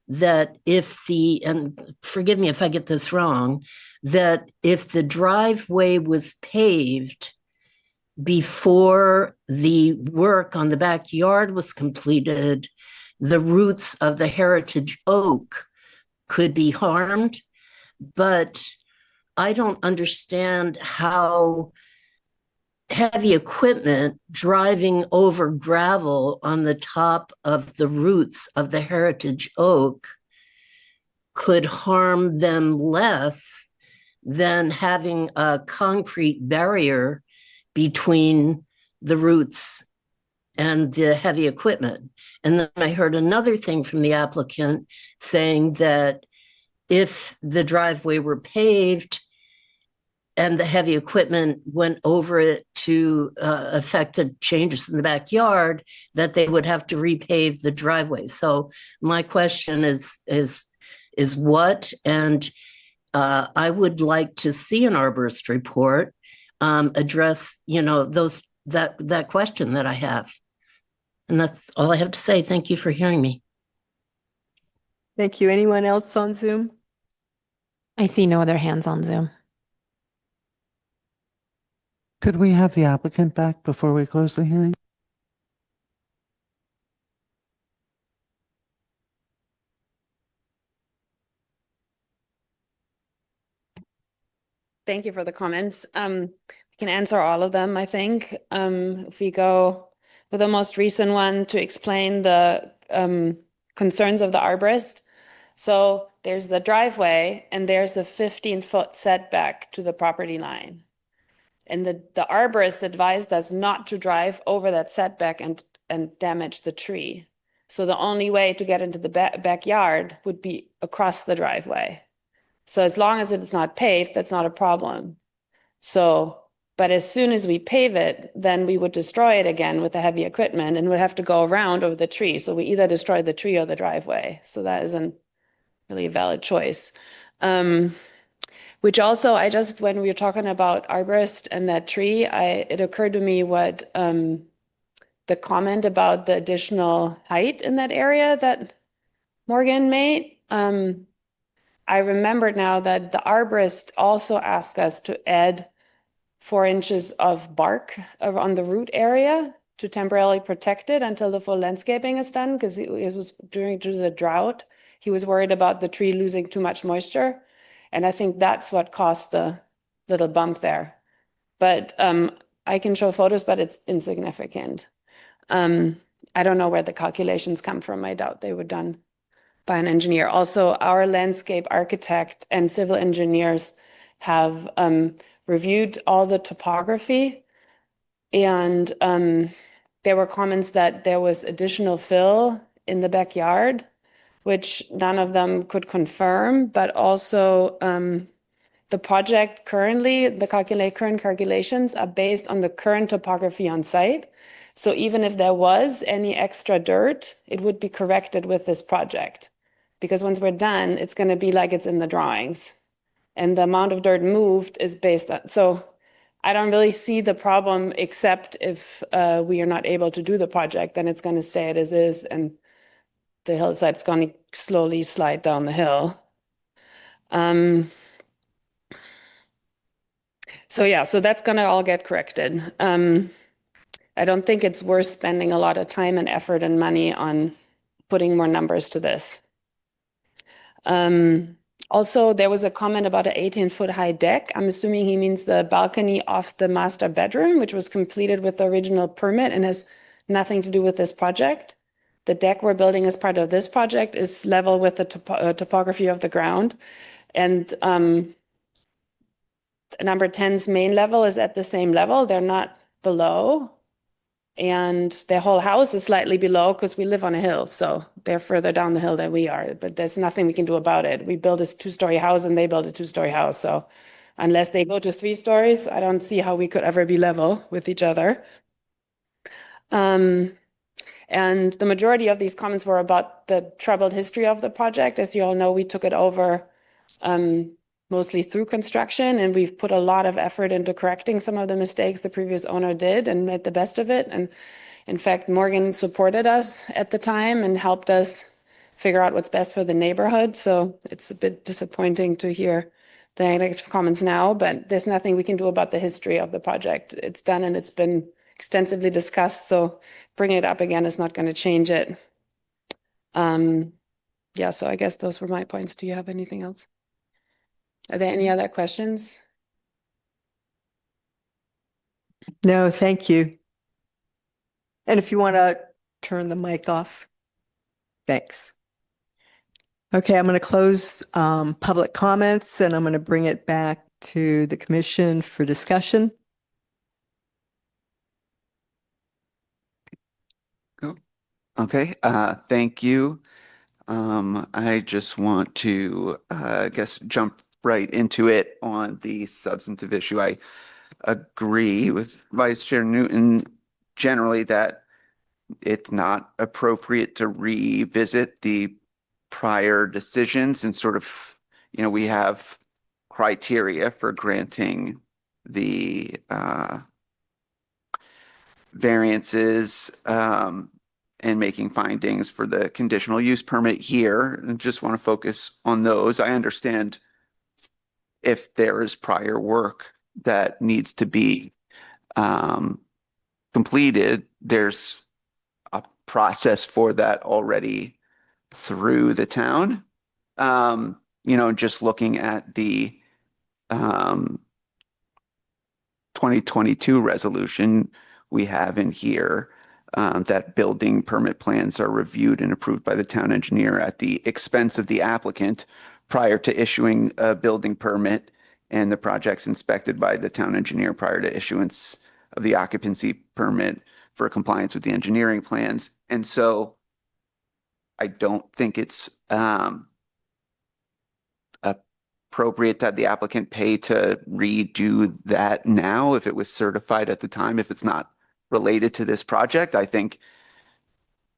that and forgive me if I get this wrong, that if the driveway was paved before the work on the backyard was completed, the roots of the heritage oak could be harmed. But I don't understand how heavy equipment driving over gravel on the top of the roots of the heritage oak could harm them less than having a concrete barrier between the roots and the heavy equipment. And then I heard another thing from the applicant saying that if the driveway were paved and the heavy equipment went over it to affect the changes in the backyard, that they would have to repave the driveway. So my question is what? And I would like to see an arborist report address, that question that I have. And that's all I have to say. Thank you for hearing me. Thank you. Anyone else on Zoom? I see no other hands on Zoom. Could we have the applicant back before we close the hearing? Thank you for the comments. We can answer all of them, I think. If we go with the most recent one to explain the concerns of the arborist. So there's the driveway and there's a 15-foot setback to the property line. And the arborist advised us not to drive over that setback and damage the tree. So the only way to get into the backyard would be across the driveway. So as long as it's not paved, that's not a problem. So, but as soon as we pave it, then we would destroy it again with the heavy equipment and would have to go around over the tree. So we either destroy the tree or the driveway. So that isn't really a valid choice. Which also, when we were talking about arborist and that tree, it occurred to me what the comment about the additional height in that area that Morgan made. I remembered now that the arborist also asked us to add 4 inches of bark on the root area to temporarily protect it until the full landscaping is done, because it was due to the drought. He was worried about the tree losing too much moisture. And I think that's what caused the little bump there. But I can show photos, but it's insignificant. I don't know where the calculations come from. I doubt they were done by an engineer. Also, our landscape architect and civil engineers have reviewed all the topography, and there were comments that there was additional fill in the backyard, which none of them could confirm, but also the project currently, the current calculations are based on the current topography on site. So even if there was any extra dirt, it would be corrected with this project. Because once we're done, it's going to be like it's in the drawings. And the amount of dirt moved is based on, so I don't really see the problem, except if we are not able to do the project, then it's going to stay as is, and the hillside's going to slowly slide down the hill. So yeah, so that's going to all get corrected. I don't think it's worth spending a lot of time and effort and money on putting more numbers to this. Also, there was a comment about an 18-foot high deck. I'm assuming he means the balcony off the master bedroom, which was completed with the original permit and has nothing to do with this project. The deck we're building as part of this project is level with the topography of the ground. And number 10's main level is at the same level. They're not below. And their whole house is slightly below because we live on a hill. So they're further down the hill than we are. But there's nothing we can do about it. We build a 2-story house and they build a 2-story house. So unless they go to 3 stories, I don't see how we could ever be level with each other. And the majority of these comments were about the troubled history of the project. As you all know, we took it over mostly through construction, and we've put a lot of effort into correcting some of the mistakes the previous owner did and made the best of it. And in fact, Morgan supported us at the time and helped us figure out what's best for the neighborhood. So it's a bit disappointing to hear the negative comments now, but there's nothing we can do about the history of the project. It's done and it's been extensively discussed. So bringing it up again is not going to change it. Yeah, so I guess those were my points. Do you have anything else? Are there any other questions? No, thank you. And if you want to turn the mic off, thanks. Okay, I'm going to close public comments and I'm going to bring it back to the commission for discussion. Okay, thank you. I just want to, I guess, jump right into it on the substantive issue. I agree with Vice Chair Newton generally that it's not appropriate to revisit the prior decisions and sort of, we have criteria for granting the variances and making findings for the conditional use permit here, and just want to focus on those. I understand if there is prior work that needs to be completed, there's a process for that already through the town. Just looking at the 2022 resolution we have in here, that building permit plans are reviewed and approved by the town engineer at the expense of the applicant prior to issuing a building permit, and the project's inspected by the town engineer prior to issuance of the occupancy permit for compliance with the engineering plans. And so I don't think it's appropriate to have the applicant pay to redo that now if it was certified at the time, if it's not related to this project. I think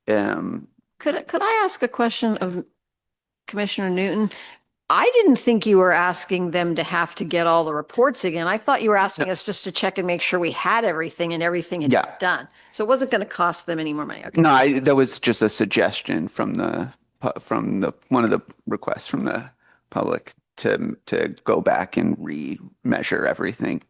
Could I ask a question of Commissioner Newton? I didn't think you were asking them to have to get all the reports again. I thought you were asking us just to check and make sure we had everything and everything had been done. So it wasn't going to cost them any more money. Okay. No, that was just a suggestion from the one of the requests from the public to go back and remeasure everything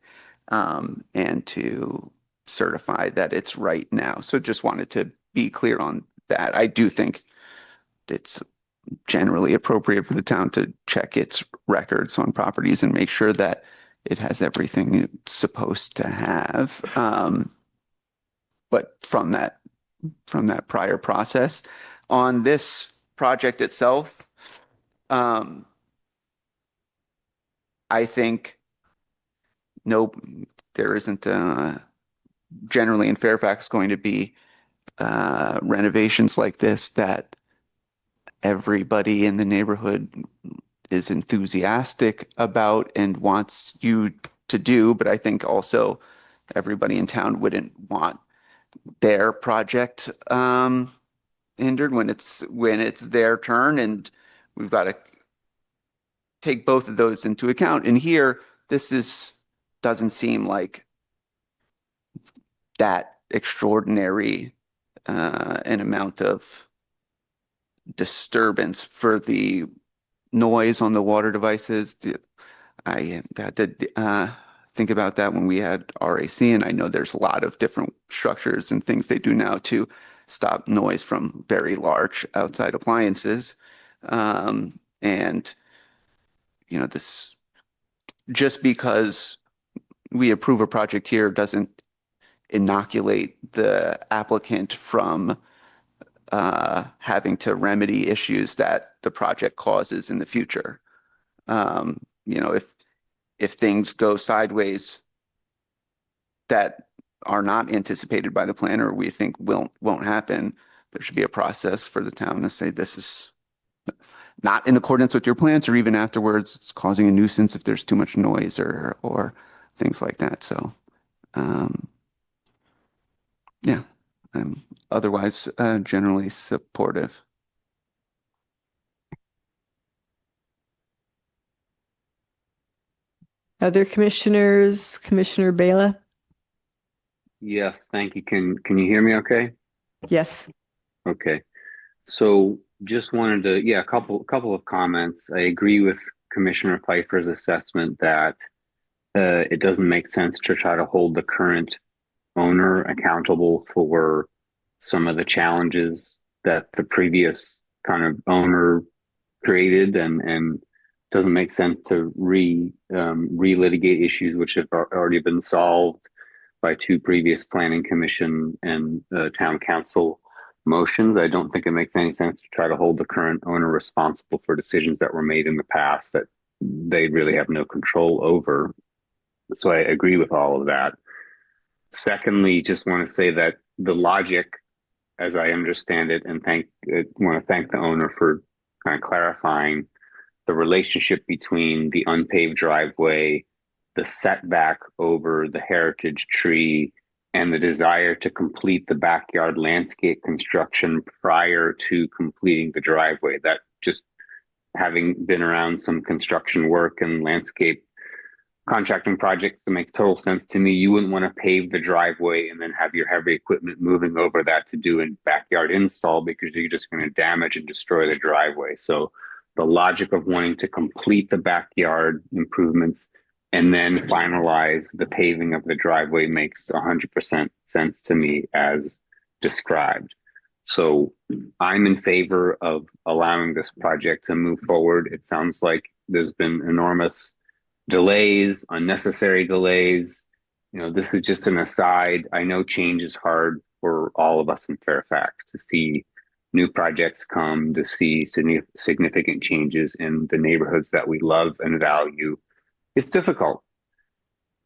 and to certify that it's right now. So just wanted to be clear on that. I do think it's generally appropriate for the town to check its records on properties and make sure that it has everything it's supposed to have. But from that prior process. On this project itself, I think nope, there isn't generally in Fairfax going to be renovations like this that everybody in the neighborhood is enthusiastic about and wants you to do. But I think also everybody in town wouldn't want their project hindered when it's their turn, and we've got to take both of those into account. And here, doesn't seem like that extraordinary an amount of disturbance for the noise on the water devices. I had to think about that when we had RAC, and I know there's a lot of different structures and things they do now to stop noise from very large outside appliances. And, you know, this just because we approve a project here doesn't inoculate the applicant from having to remedy issues that the project causes in the future. You know, if things go sideways that are not anticipated by the planner, we think won't happen, there should be a process for the town to say this is not in accordance with your plans, or even afterwards it's causing a nuisance if there's too much noise or things like that. So yeah, I'm otherwise generally supportive. Other commissioners, Commissioner Bela? Yes, thank you. Can you hear me okay? Yes. Okay. So just wanted to, yeah, a couple of comments. I agree with Commissioner Pfeiffer's assessment that it doesn't make sense to try to hold the current owner accountable for some of the challenges that the previous kind of owner created, and doesn't make sense to relitigate issues which have already been solved by two previous planning commission and town council motions. I don't think it makes any sense to try to hold the current owner responsible for decisions that were made in the past that they really have no control over. So I agree with all of that. Secondly, just want to say that the logic, as I understand it, and want to thank the owner for kind of clarifying the relationship between the unpaved driveway, the setback over the heritage tree, and the desire to complete the backyard landscape construction prior to completing the driveway. That, just having been around some construction work and landscape contracting projects, that makes total sense to me. You wouldn't want to pave the driveway and then have your heavy equipment moving over that to do a backyard install, because you're just going to damage and destroy the driveway. So the logic of wanting to complete the backyard improvements and then finalize the paving of the driveway makes 100% sense to me as described. So I'm in favor of allowing this project to move forward. It sounds like there's been enormous delays, unnecessary delays. You know, this is just an aside. I know change is hard for all of us in Fairfax, to see new projects come, to see significant changes in the neighborhoods that we love and value. It's difficult.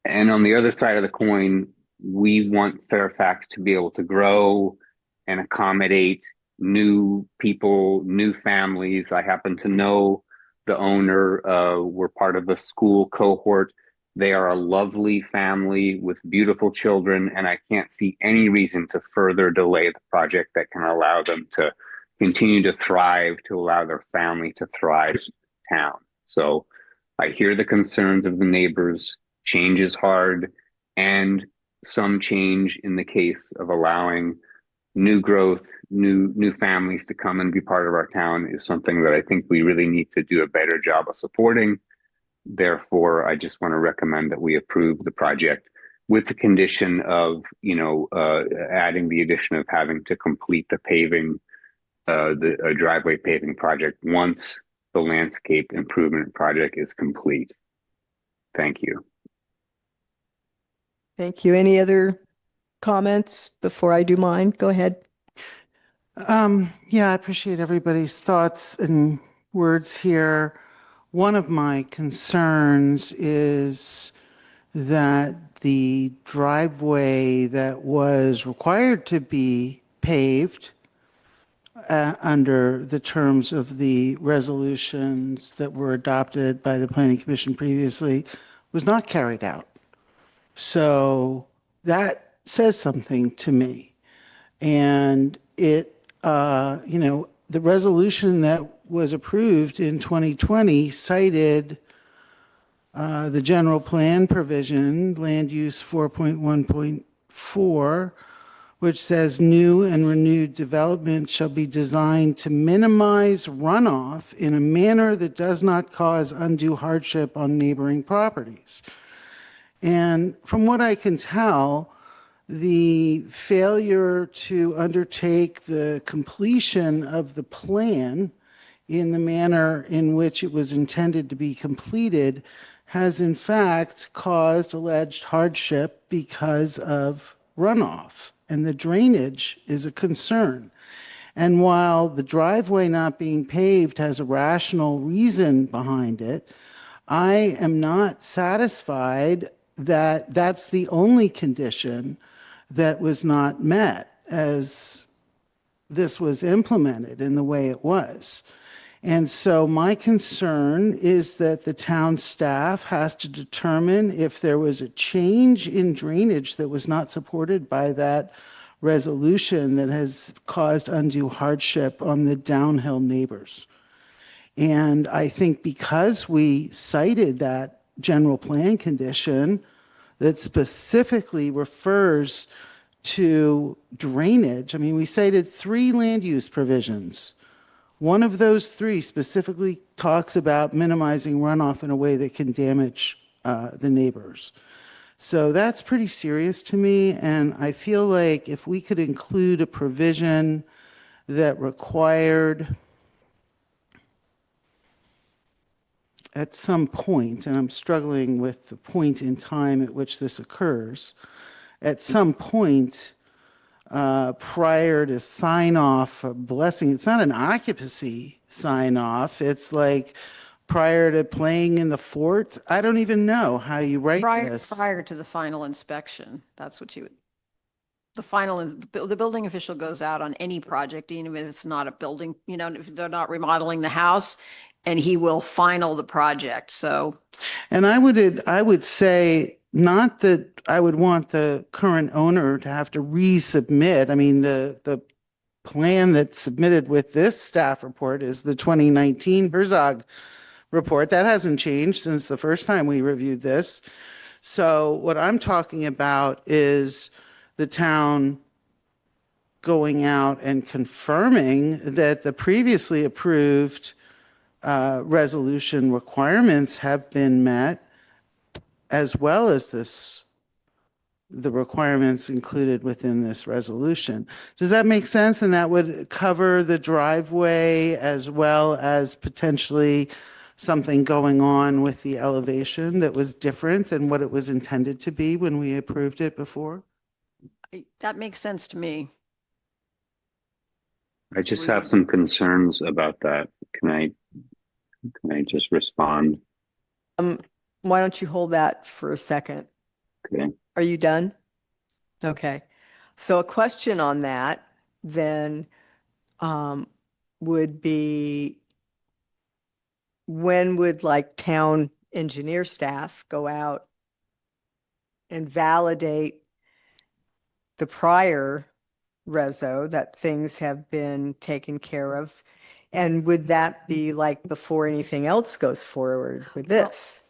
And on the other side of the coin, we want Fairfax to be able to grow and accommodate new people, new families. I happen to know the owner. We're part of the school cohort. They are a lovely family with beautiful children, and I can't see any reason to further delay the project that can allow them to continue to thrive, to allow their family to thrive in town. So I hear the concerns of the neighbors. Change is hard, and some change in the case of allowing new growth, new families to come and be part of our town is something that I think we really need to do a better job of supporting. Therefore, I just want to recommend that we approve the project with the condition of, adding the addition of having to complete the paving, the driveway paving project once the landscape improvement project is complete. Thank you. Thank you. Any other comments before I do mine? Go ahead. Yeah, I appreciate everybody's thoughts and words here. One of my concerns is that the driveway that was required to be paved under the terms of the resolutions that were adopted by the Planning Commission previously was not carried out. So that says something to me. And the resolution that was approved in 2020 cited the general plan provision, land use 4.1.4, which says new and renewed development shall be designed to minimize runoff in a manner that does not cause undue hardship on neighboring properties. And from what I can tell, the failure to undertake the completion of the plan in the manner in which it was intended to be completed has in fact caused alleged hardship because of runoff, and the drainage is a concern. And while the driveway not being paved has a rational reason behind it, I am not satisfied that that's the only condition that was not met as this was implemented in the way it was. And so my concern is that the town staff has to determine if there was a change in drainage that was not supported by that resolution that has caused undue hardship on the downhill neighbors. And I think because we cited that general plan condition that specifically refers to drainage, I mean, we cited 3 land use provisions. One of those 3 specifically talks about minimizing runoff in a way that can damage the neighbors. So that's pretty serious to me, and I feel like if we could include a provision that required at some point, and I'm struggling with the point in time at which this occurs, at some point prior to sign off, blessing, it's not an occupancy sign off, it's like prior to playing in the fort. I don't even know how you write this. Prior to the final inspection, that's what you would, the building official goes out on any project, even if it's not a building, if they're not remodeling the house, and he will final the project, so. And I would say, not that I would want the current owner to have to resubmit. I mean, the plan that's submitted with this staff report is the 2019 Herzog report. That hasn't changed since the first time we reviewed this. So what I'm talking about is the town going out and confirming that the previously approved resolution requirements have been met, as well as the requirements included within this resolution. Does that make sense? And that would cover the driveway as well as potentially something going on with the elevation that was different than what it was intended to be when we approved it before? That makes sense to me. I just have some concerns about that. Can I just respond? Why don't you hold that for a second? Okay. Are you done? Okay. So a question on that then would be, when would like town engineer staff go out and validate the prior reso that things have been taken care of? And would that be like before anything else goes forward with this?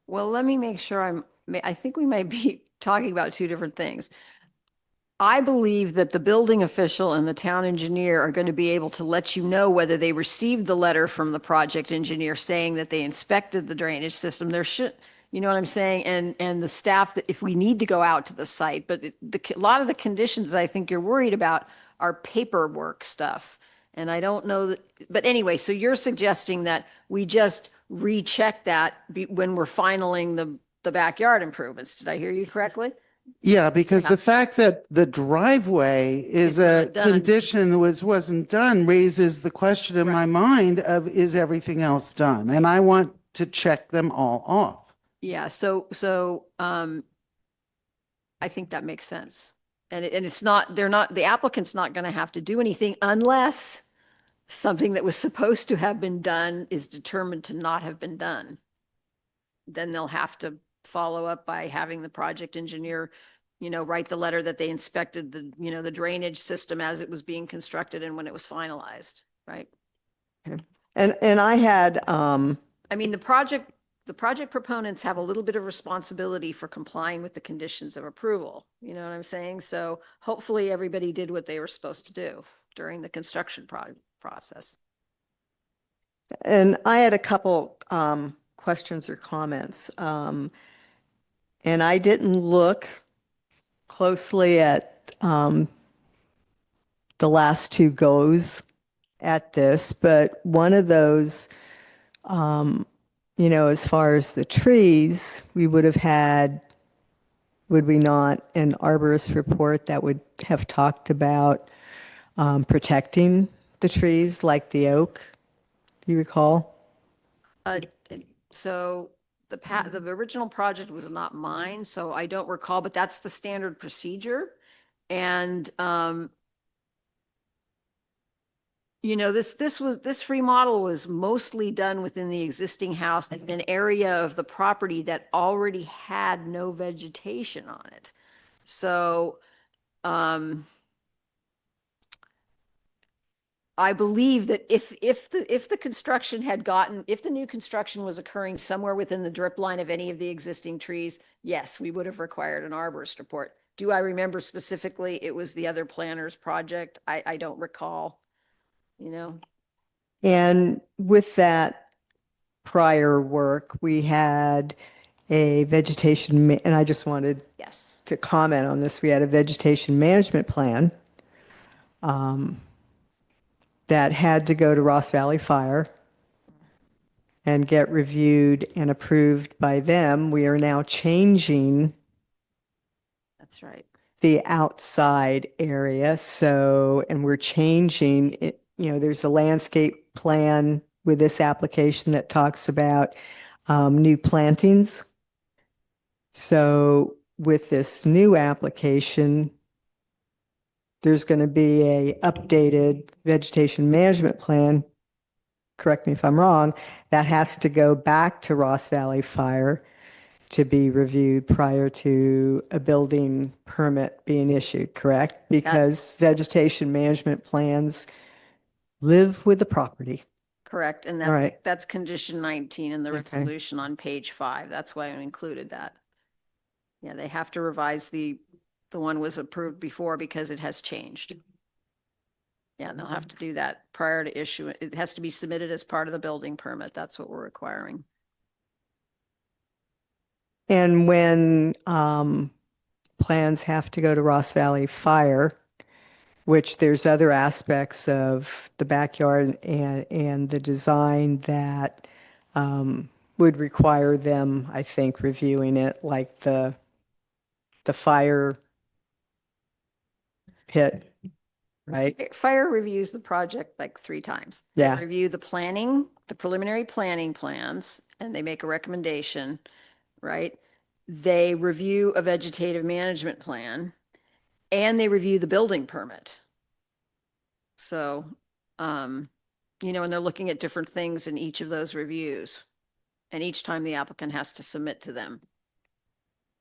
Well, let me make sure I think we might be talking about 2 different things. I believe that the building official and the town engineer are going to be able to let you know whether they received the letter from the project engineer saying that they inspected the drainage system. There should, you know what I'm saying? And the staff, that if we need to go out to the site, but a lot of the conditions that I think you're worried about are paperwork stuff. And I don't know that, but anyway, so you're suggesting that we just recheck that when we're finaling the backyard improvements. Did I hear you correctly? Yeah, because Yeah. the fact that the driveway is It's a not done. condition wasn't done raises the question in my mind of, is everything else done? And I want to check them all off. Yeah, so I think that makes sense. And it's not, the applicant's not going to have to do anything unless something that was supposed to have been done is determined to not have been done. Then they'll have to follow up by having the project engineer, write the letter that they inspected the drainage system as it was being constructed and when it was finalized, right? And I had, I mean, the project proponents have a little bit of responsibility for complying with the conditions of approval. You know what I'm saying? So hopefully everybody did what they were supposed to do during the construction process. And I had a couple questions or comments. And I didn't look closely at the last two goes at this, but one of those, as far as the trees, we would have had, would we not, an arborist report that would have talked about protecting the trees like the oak? Do you recall? So the original project was not mine, so I don't recall, but that's the standard procedure. And, this remodel was mostly done within the existing house in an area of the property that already had no vegetation on it. So, I believe that if the construction had if the new construction was occurring somewhere within the drip line of any of the existing trees, yes, we would have required an arborist report. Do I remember specifically it was the other planner's project? I don't recall, And with that prior work, we had a vegetation, and I just wanted Yes. to comment on this. We had a vegetation management plan that had to go to Ross Valley Fire and get reviewed and approved by them. We are now changing That's right. the outside area. So, and we're changing it, there's a landscape plan with this application that talks about new plantings. So with this new application, there's going to be a updated vegetation management plan, correct me if I'm wrong, that has to go back to Ross Valley Fire to be reviewed prior to a building permit being issued, correct? Because vegetation management plans live with the property. Correct. And All right. that's condition 19 in the Okay. resolution on page 5. That's why I included that. Yeah, they have to revise the one was approved before because it has changed. Yeah, and they'll have to do that prior to issue. It has to be submitted as part of the building permit. That's what we're requiring. And when plans have to go to Ross Valley Fire, which there's other aspects of the backyard and the design that would require them, I think, reviewing it, like the fire pit, right? Fire reviews the project like 3 times. They Yeah. review the planning, the preliminary planning plans, and they make a recommendation, right? They review a vegetative management plan and they review the building permit. So, and they're looking at different things in each of those reviews. And each time the applicant has to submit to them.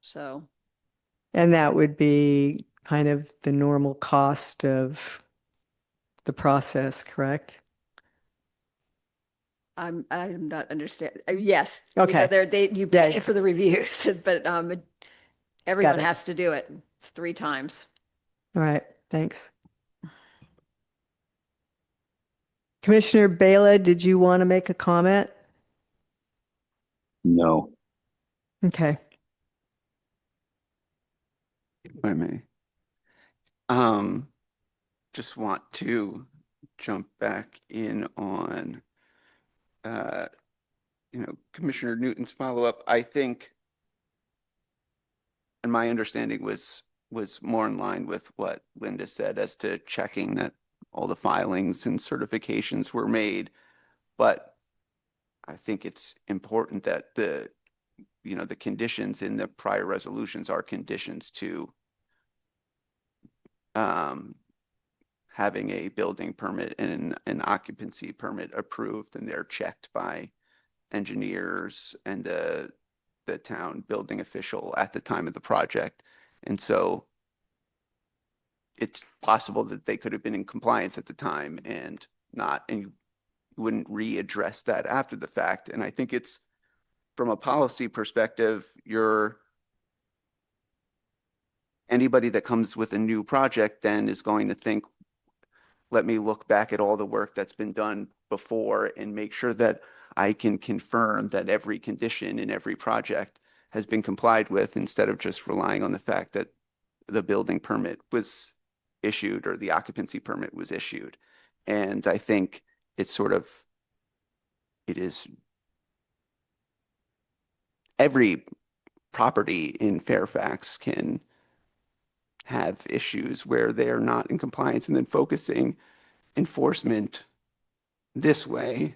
So, And that would be kind of the normal cost of the process, correct? I'm not understand. Yes. Okay. You pay for the reviews, but everyone it. has to do it. It's 3 times. All right, thanks. Commissioner Bela, did you want to make a comment? No. Okay. If I may. Just want to jump back in on, Commissioner Newton's follow-up. I think and my understanding was more in line with what Linda said as to checking that all the filings and certifications were made. But I think it's important that the conditions in the prior resolutions are conditions to having a building permit and an occupancy permit approved, and they're checked by engineers and the town building official at the time of the project. And so it's possible that they could have been in compliance at the time and not, and you wouldn't readdress that after the fact. And I think it's, from a policy perspective, anybody that comes with a new project then is going to think, let me look back at all the work that's been done before and make sure that I can confirm that every condition in every project has been complied with, instead of just relying on the fact that the building permit was issued or the occupancy permit was issued. And I think it is every property in Fairfax can have issues where they're not in compliance, and then focusing enforcement this way,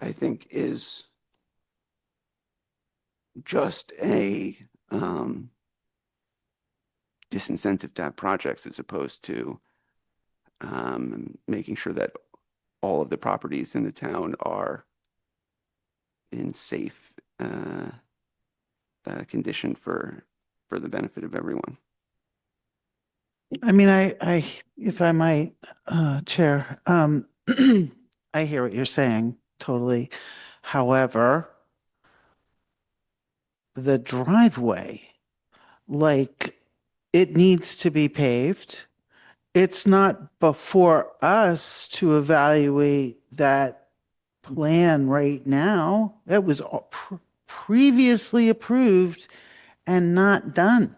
I think, is just a disincentive to have projects, as opposed to making sure that all of the properties in the town are in safe condition for the benefit of everyone. I mean, if I might, Chair, I hear what you're saying totally. However, the driveway, like, it needs to be paved. It's not before us to evaluate that plan right now. That was previously approved and not done.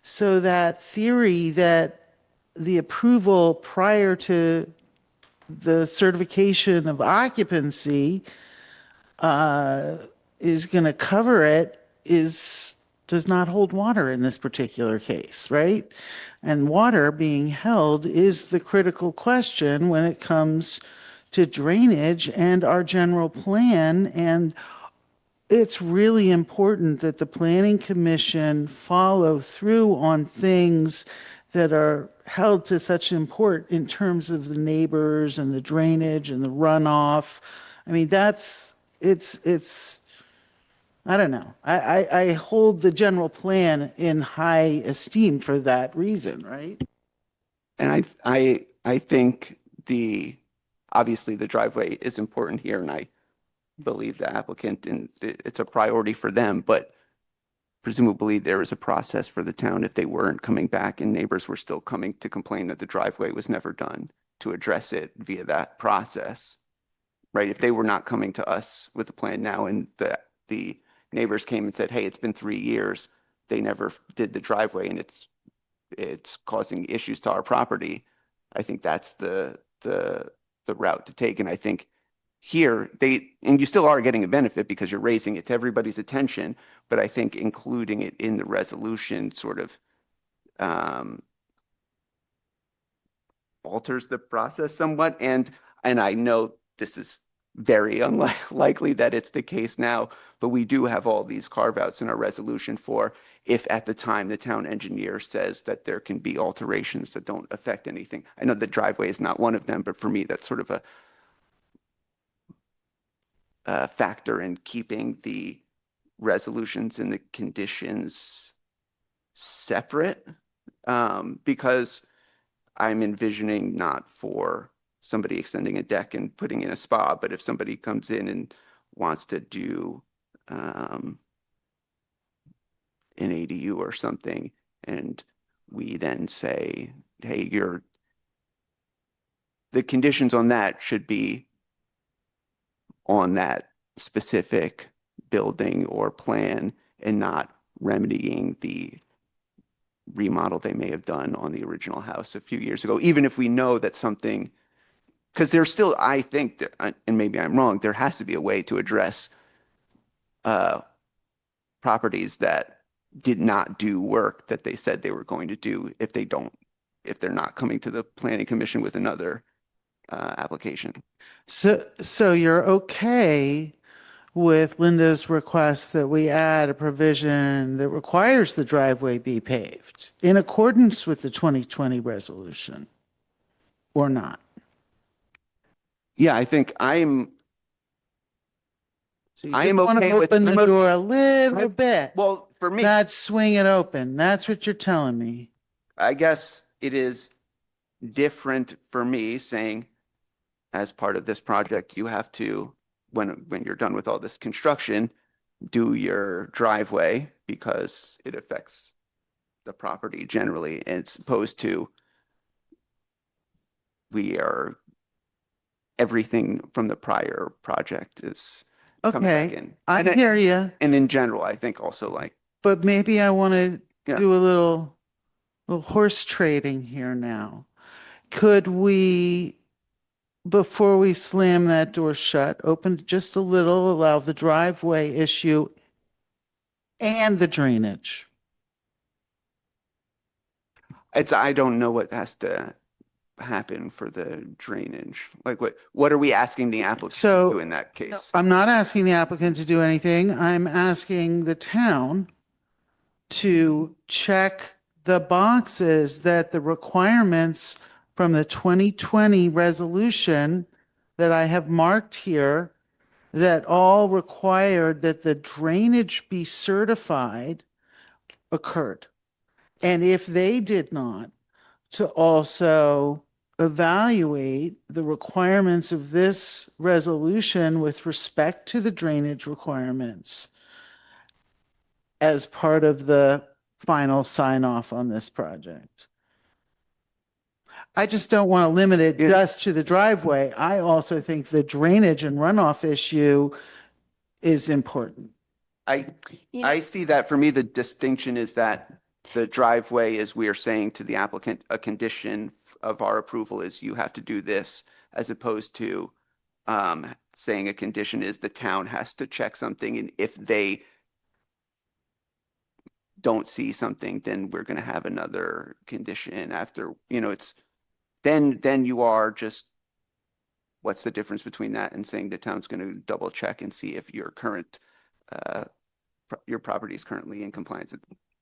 So that theory that the approval prior to the certification of occupancy is going to cover it does not hold water in this particular case, right? And water being held is the critical question when it comes to drainage and our general plan. And it's really important that the Planning Commission follow through on things that are held to such import in terms of the neighbors and the drainage and the runoff. I mean, it's I don't know. I hold the general plan in high esteem for that reason, right? And I think obviously the driveway is important here, and I believe the applicant, and it's a priority for them, but presumably there is a process for the town, if they weren't coming back and neighbors were still coming to complain that the driveway was never done, to address it via that process, right? If they were not coming to us with a plan now, and the neighbors came and said, hey, it's been 3 years, they never did the driveway, and it's causing issues to our property, I think that's the route to take. And I think here and you still are getting a benefit because you're raising it to everybody's attention, but I think including it in the resolution sort of alters the process somewhat. And I know this is very unlikely that it's the case now, but we do have all these carve outs in our resolution for if at the time the town engineer says that there can be alterations that don't affect anything. I know the driveway is not one of them, but for me, that's sort of a factor in keeping the resolutions and the conditions separate, because I'm envisioning not for somebody extending a deck and putting in a spa, but if somebody comes in and wants to do an ADU or something, and we then say, hey, the conditions on that should be on that specific building or plan, and not remedying the remodel they may have done on the original house a few years ago, even if we know that something, because there's still, I think, and maybe I'm wrong, there has to be a way to address properties that did not do work that they said they were going to do if they're not coming to the planning commission with another application. So you're okay with Linda's request that we add a provision that requires the driveway be paved in accordance with the 2020 resolution, or not? Yeah, I think So you I just am want to okay with- open the I'm o- door a little bit, well, for me, not swing it open. That's what you're telling me. I guess it is different for me saying, as part of this project, you have to, when you're done with all this construction, do your driveway because it affects the property generally, as opposed to everything from the prior project is coming back Okay, in. I And it- hear you, And in general, I think also like, but maybe I want to Yeah. do a little horse trading here now. Could we, before we slam that door shut, open just a little, allow the driveway issue and the drainage? I don't know what has to happen for the drainage. Like what are we asking the applicant to So- do in that case? I'm not asking the applicant to do anything. I'm asking the town to check the boxes that the requirements from the 2020 resolution that I have marked here that all required that the drainage be certified occurred. And if they did not, to also evaluate the requirements of this resolution with respect to the drainage requirements as part of the final sign off on this project. I just don't want to limit it Yeah. just to the driveway. I also think the drainage and runoff issue is important. I see that. For me, the distinction is that the driveway, as we are saying to the applicant, a condition of our approval is you have to do this, as opposed to saying a condition is the town has to check something, and if they don't see something, then we're going to have another condition after, it's then you are just, what's the difference between that and saying the town's going to double check and see if your current your property is currently in compliance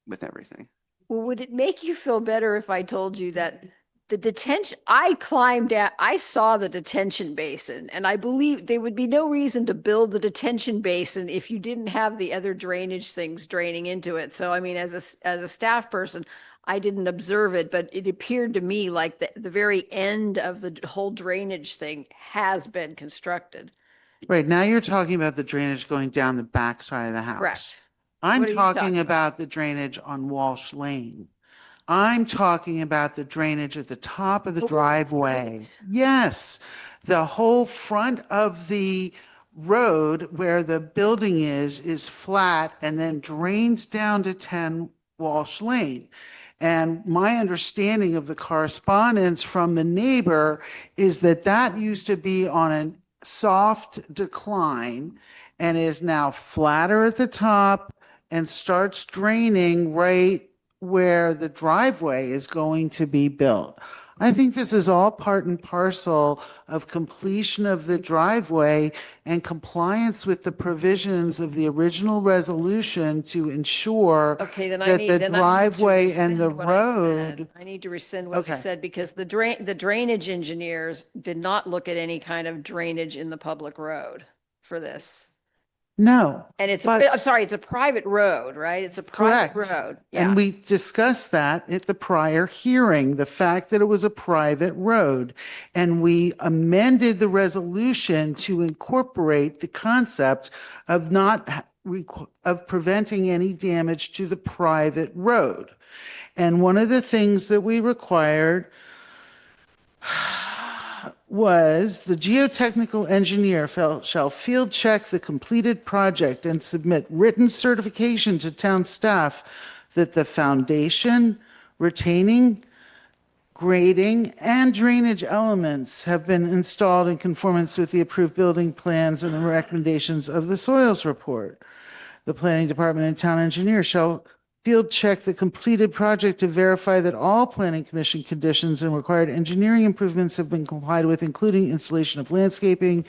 with everything? Well, would it make you feel better if I told you that the detention, I climbed out, I saw the detention basin, and I believe there would be no reason to build the detention basin if you didn't have the other drainage things draining into it. So, I mean, as a staff person, I didn't observe it, but it appeared to me like the very end of the whole drainage thing has been constructed. Right, now you're talking about the drainage going down the back side of the house. Correct. I'm What are you talking talking about the drainage on Walsh Lane. I'm talking about the drainage at the top of the Oh, driveway. right. Yes, the whole front of the road where the building is flat and then drains down to 10 Walsh Lane. And my understanding of the correspondence from the neighbor is that that used to be on a soft decline and is now flatter at the top and starts draining right where the driveway is going to be built. I think this is all part and parcel of completion of the driveway and compliance with the provisions of the original resolution to ensure Okay, then I that need, the then I need to driveway and the rescind what I said. road. I need to rescind what I Okay. said because the drainage engineers did not look at any kind of drainage in the public road for this. No. And it's, But- I'm sorry, it's a private road, right? It's a private Correct. road. And Yeah. we discussed that at the prior hearing, the fact that it was a private road. And we amended the resolution to incorporate the concept of of preventing any damage to the private road. And one of the things that we required was the geotechnical engineer shall field check the completed project and submit written certification to town staff that the foundation, retaining, grading, and drainage elements have been installed in conformance with the approved building plans and the recommendations of the soils report. The planning department and town engineer shall field check the completed project to verify that all planning commission conditions and required engineering improvements have been complied with, including installation of landscaping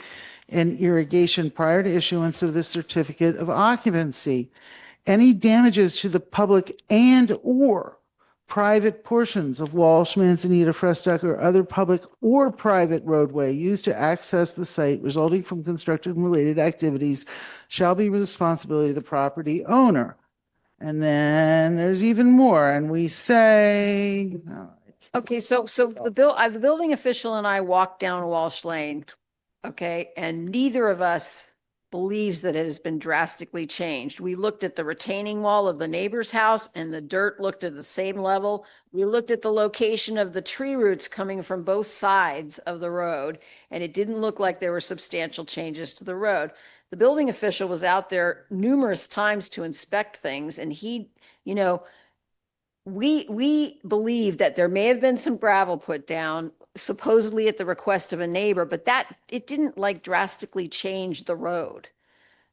and irrigation prior to issuance of the certificate of occupancy. Any damages to the public and/or private portions of Walsh, Manzanita, Frestuck, or other public or private roadway used to access the site resulting from construction-related activities shall be the responsibility of the property owner. And then there's even more, and we say, Okay, so the building official and I walked down Walsh Lane, okay, and neither of us believes that it has been drastically changed. We looked at the retaining wall of the neighbor's house and the dirt looked at the same level. We looked at the location of the tree roots coming from both sides of the road, and it didn't look like there were substantial changes to the road. The building official was out there numerous times to inspect things, and he, you know, we believe that there may have been some gravel put down supposedly at the request of a neighbor, but that it didn't like drastically change the road.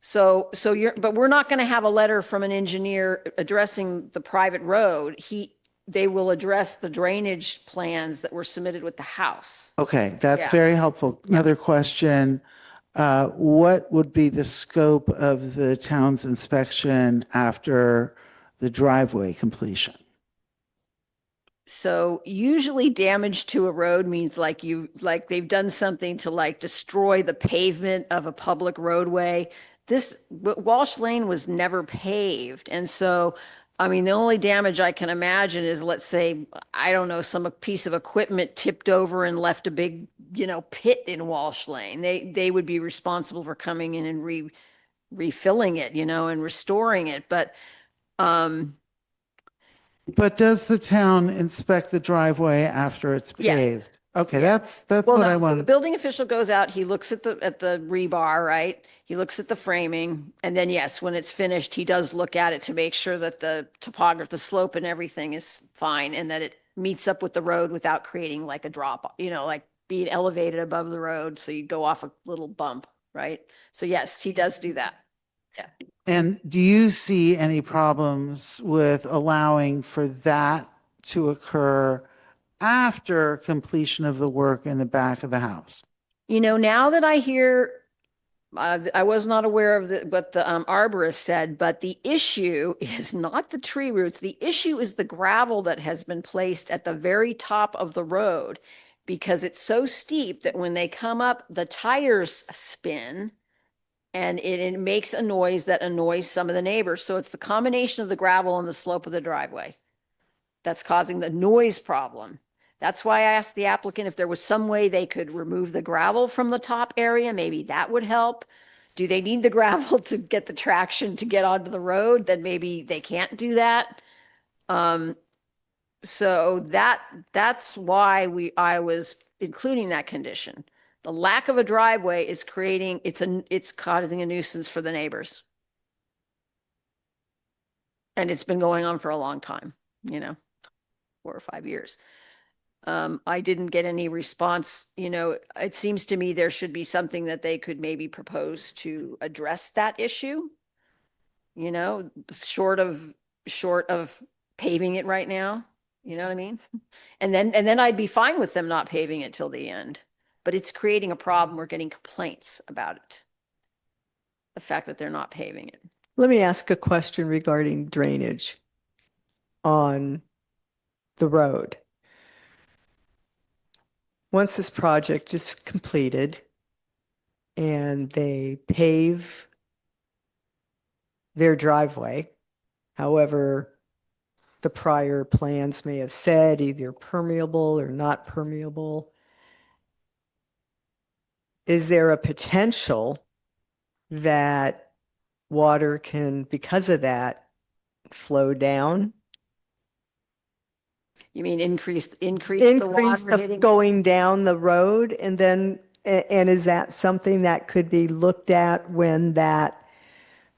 So but we're not going to have a letter from an engineer addressing the private road. They will address the drainage plans that were submitted with the house. okay, that's Yeah. very helpful. Another question. What would be the scope of the town's inspection after the driveway completion? So usually damage to a road means like they've done something to like destroy the pavement of a public roadway. Walsh Lane was never paved. And so, I mean, the only damage I can imagine is, let's say, I don't know, some piece of equipment tipped over and left a big, pit in Walsh Lane. They would be responsible for coming in and refilling it, and restoring it. But, But does the town inspect the driveway after it's Yeah. paved? Okay, Yeah. that's well, what no, I the want. building official goes out, he looks at the rebar, right? He looks at the framing, and then yes, when it's finished, he does look at it to make sure that the topography, the slope and everything is fine, and that it meets up with the road without creating like a drop, like being elevated above the road, so you go off a little bump, right? So yes, he does do that. And do you see any problems with allowing for that to occur after completion of the work in the back of the house? Now that I hear, I was not aware of what the arborist said, but the issue is not the tree roots. The issue is the gravel that has been placed at the very top of the road, because it's so steep that when they come up, the tires spin and it makes a noise that annoys some of the neighbors. So it's the combination of the gravel and the slope of the driveway that's causing the noise problem. That's why I asked the applicant if there was some way they could remove the gravel from the top area. Maybe that would help. Do they need the gravel to get the traction to get onto the road? Then maybe they can't do that. So that's why I was including that condition. The lack of a driveway is it's causing a nuisance for the neighbors. And it's been going on for a long time, 4 or 5 years. I didn't get any response. It seems to me there should be something that they could maybe propose to address that issue. Short of paving it right now. You know what I mean? And then I'd be fine with them not paving it till the end. But it's creating a problem. We're getting complaints about it. The fact that they're not paving it. Let me ask a question regarding drainage on the road. Once this project is completed and they pave their driveway, however, the prior plans may have said either permeable or not permeable, is there a potential that water can, because of that, flow down? You mean increase the water hitting? Going down the road, and is that something that could be looked at when that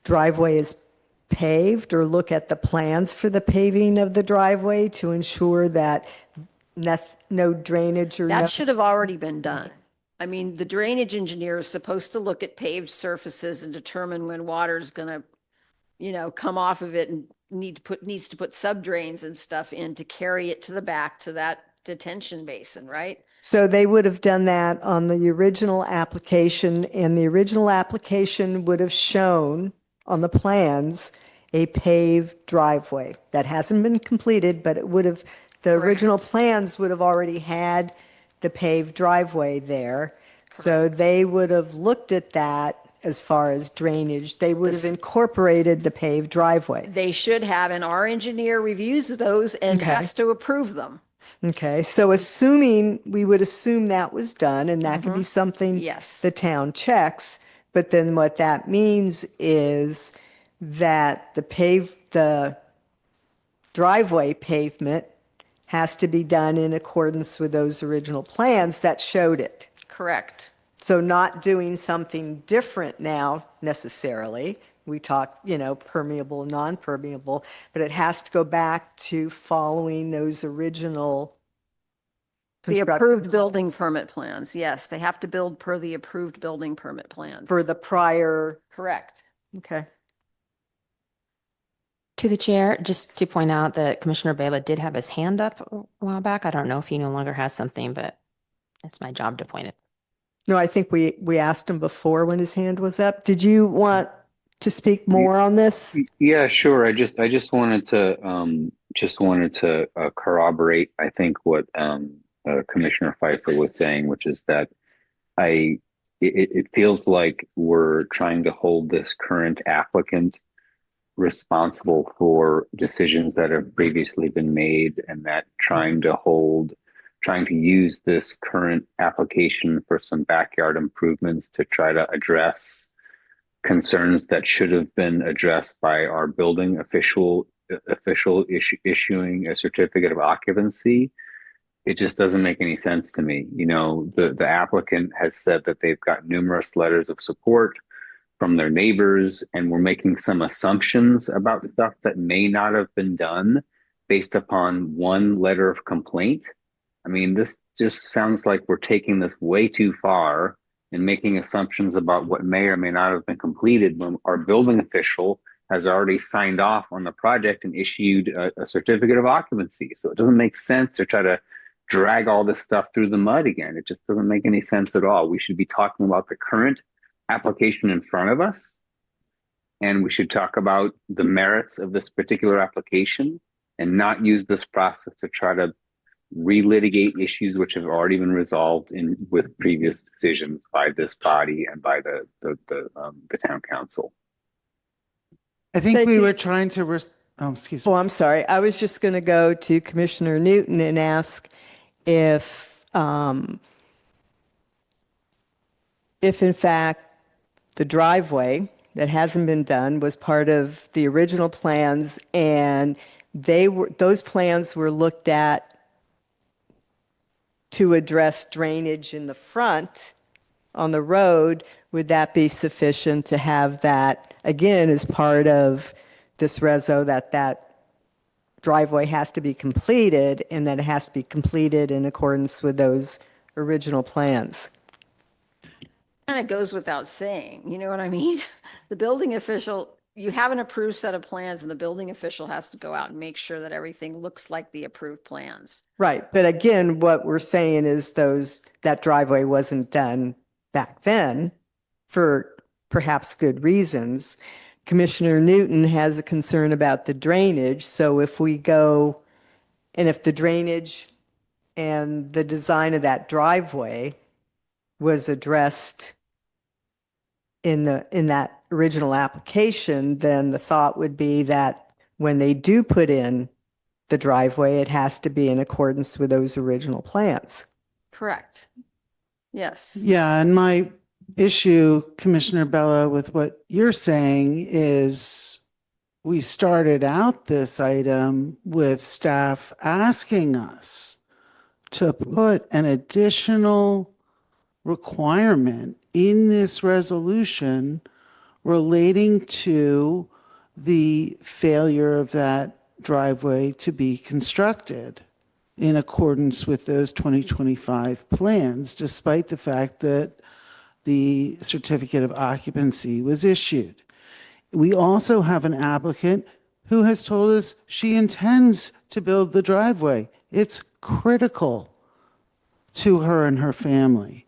driveway is paved, or look at the plans for the paving of the driveway to ensure that no drainage or That should have already been done. I mean, the drainage engineer is supposed to look at paved surfaces and determine when water is going to, come off of it and needs to put sub drains and stuff in to carry it to the back to that detention basin, right? So they would have done that on the original application, and the original application would have shown on the plans a paved driveway. That hasn't been completed, but it would have, the original plans would have already had the paved driveway there. So they would have looked at that as far as drainage. They would have incorporated the paved driveway. They should have, and our engineer reviews those and Okay. has to approve them. Okay, so we would assume that was done, and that could be something Yes. the town checks. But then what that means is that the driveway pavement has to be done in accordance with those original plans that showed it. Correct. So not doing something different now necessarily. We talk, permeable, non-permeable, but it has to go back to following those original The construction approved building permit plans, yes, they have to build per the approved building permit plan. for the prior. Correct. Okay. To the chair, just to point out that Commissioner Bela did have his hand up a while back. I don't know if he no longer has something, but it's my job to point it. No, I think we asked him before when his hand was up. Did you want to speak more on this? Yeah, sure. I just wanted to corroborate, I think, what Commissioner Pfeiffer was saying, which is that it feels like we're trying to hold this current applicant responsible for decisions that have previously been made, and that trying to use this current application for some backyard improvements to try to address concerns that should have been addressed by our building official issuing a certificate of occupancy. It just doesn't make any sense to me. The applicant has said that they've got numerous letters of support from their neighbors, and we're making some assumptions about stuff that may not have been done based upon one letter of complaint. I mean, this just sounds like we're taking this way too far and making assumptions about what may or may not have been completed when our building official has already signed off on the project and issued a certificate of occupancy. So it doesn't make sense to try to drag all this stuff through the mud again. It just doesn't make any sense at all. We should be talking about the current application in front of us, and we should talk about the merits of this particular application and not use this process to try to relitigate issues which have already been resolved with previous decisions by this body and by the town council. I think Thank we you. were trying to, excuse me. Oh, I'm sorry. I was just going to go to Commissioner Newton and ask if in fact the driveway that hasn't been done was part of the original plans, and those plans were looked at to address drainage in the front on the road. Would that be sufficient to have that again as part of this reso, that driveway has to be completed, and that it has to be completed in accordance with those original plans? And it goes without saying, you know what I mean? The building official, you have an approved set of plans, and the building official has to go out and make sure that everything looks like the approved plans. Right. But again, what we're saying is that driveway wasn't done back then for perhaps good reasons. Commissioner Newton has a concern about the drainage. So if we go, and if the drainage and the design of that driveway was addressed in that original application, then the thought would be that when they do put in the driveway, it has to be in accordance with those original plans. Correct. Yes. Yeah, and my issue, Commissioner Bella, with what you're saying is we started out this item with staff asking us to put an additional requirement in this resolution relating to the failure of that driveway to be constructed in accordance with those 2025 plans, despite the fact that the certificate of occupancy was issued. We also have an applicant who has told us she intends to build the driveway. It's critical to her and her family.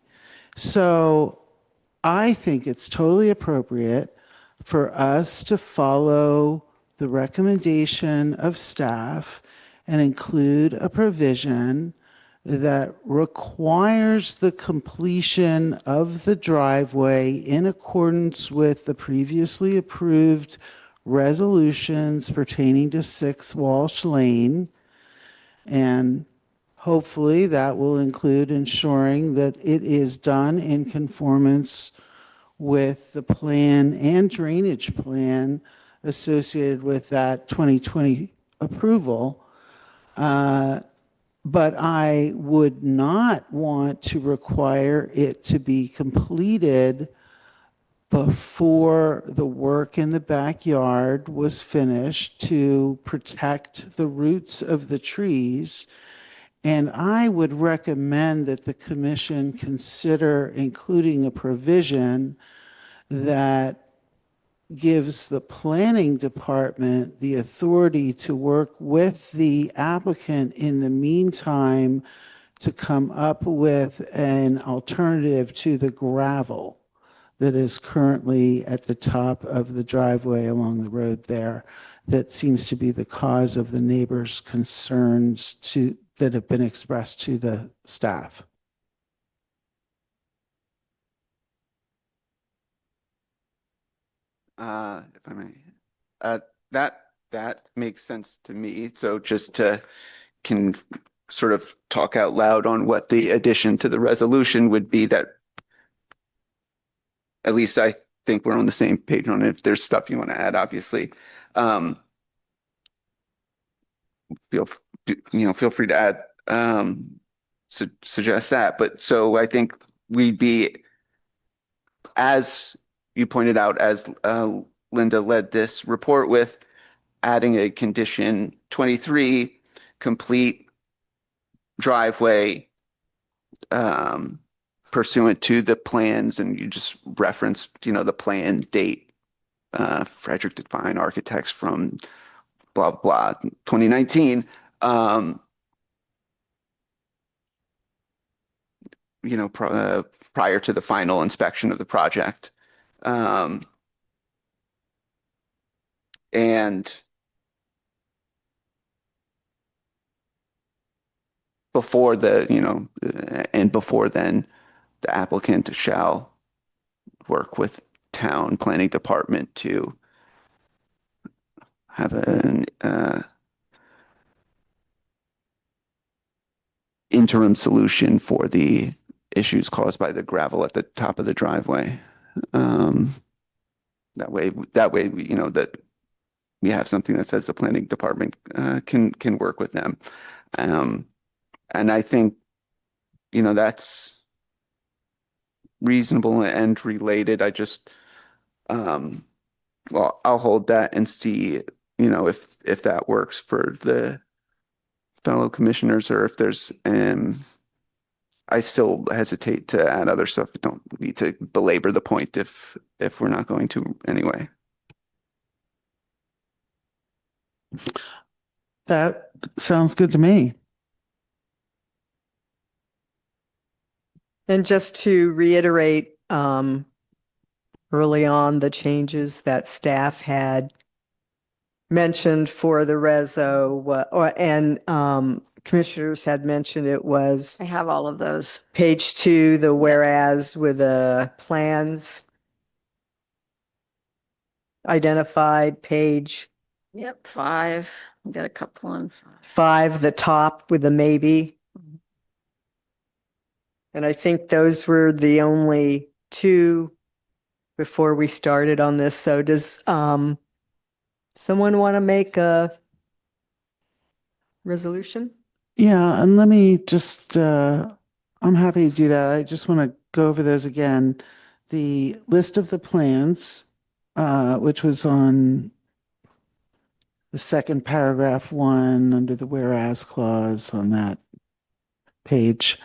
So I think it's totally appropriate for us to follow the recommendation of staff and include a provision that requires the completion of the driveway in accordance with the previously approved resolutions pertaining to 6 Walsh Lane. And hopefully that will include ensuring that it is done in conformance with the plan and drainage plan associated with that 2020 approval. But I would not want to require it to be completed before the work in the backyard was finished to protect the roots of the trees. And I would recommend that the commission consider including a provision that gives the planning department the authority to work with the applicant in the meantime to come up with an alternative to the gravel that is currently at the top of the driveway along the road there that seems to be the cause of the neighbors' concerns that have been expressed to the staff. If I may, that makes sense to me. So just to can sort of talk out loud on what the addition to the resolution would be, that at least I think we're on the same page on it. If there's stuff you want to add, obviously, feel free to add, suggest that. But so I think we'd be, as you pointed out, as Linda led this report with, adding a condition 23, complete driveway pursuant to the plans, and you just referenced, the plan date, Frederick Define Architects from blah, blah, 2019. Prior to the final inspection of the project. And before before then, the applicant shall work with town planning department to have an interim solution for the issues caused by the gravel at the top of the driveway. That way, that we have something that says the planning department can work with them. And I think, that's reasonable and related. I just, well, I'll hold that and see, if that works for the fellow commissioners, or if there's, I still hesitate to add other stuff, but don't need to belabor the point if we're not going to anyway. That sounds good to me. And just to reiterate, early on, the changes that staff had mentioned for the reso, and commissioners had mentioned, it was I have all of those. page 2, the whereas with the plans identified, page Yep, 5. We got a couple on 5, the top with the maybe. And I think those were the only 2 before we started on this. So does someone want to make a resolution? Yeah, and let me just, I'm happy to do that. I just want to go over those again. The list of the plans, which was on the second paragraph 1 under the whereas clause on that page.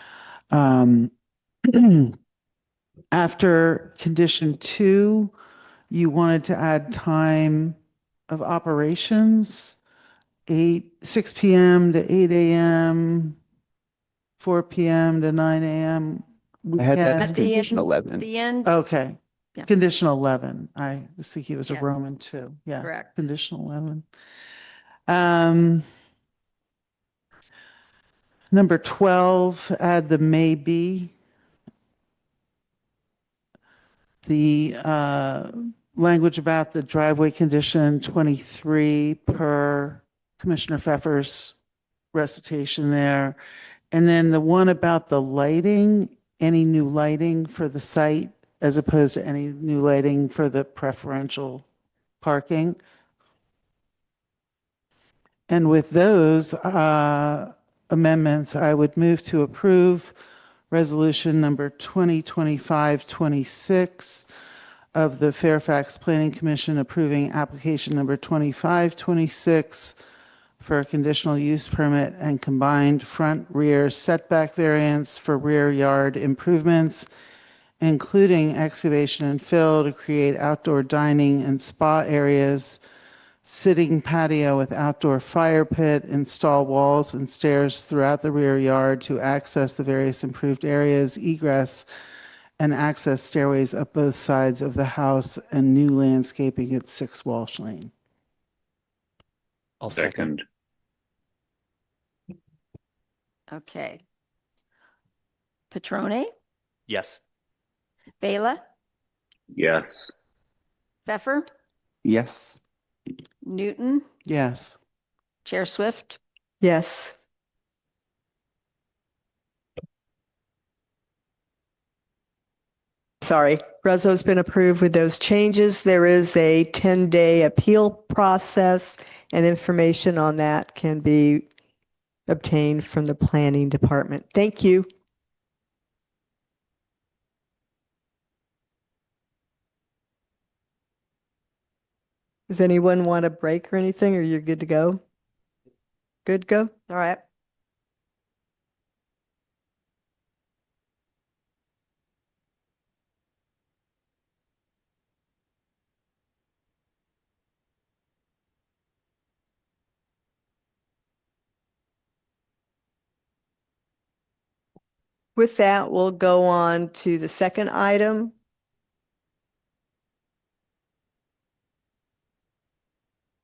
After condition 2, you wanted to add time of operations, 6 p.m. to 8 a.m., 4 p.m. to 9 a.m. I had that as At the end- condition 11. The end, Okay. Yeah. Conditional 11. I was thinking it was a Yeah. Roman 2. Yeah. Correct. Conditional 11. Number 12, add the may be. The language about the driveway condition 23 per Commissioner Pfeffer's recitation there. And then the one about the lighting, any new lighting for the site as opposed to any new lighting for the preferential parking. And with those amendments, I would move to approve resolution number 2025-26 of the Fairfax Planning Commission approving application number 2526 for a conditional use permit and combined front rear setback variance for rear yard improvements, including excavation and fill to create outdoor dining and spa areas, sitting patio with outdoor fire pit, install walls and stairs throughout the rear yard to access the various improved areas, egress and access stairways up both sides of the house, and new landscaping at 6 Walsh Lane. I'll second. okay. Petrone, Yes. Bela, Yes. Pfeffer, Yes. Newton, Yes. Chair Swift. Yes. Sorry, Rezo's been approved with those changes. There is a 10-day appeal process, and information on that can be obtained from the planning department. Thank you. Does anyone want a break or anything, or you're good to go? Good to go? All right. With that, we'll go on to the second item.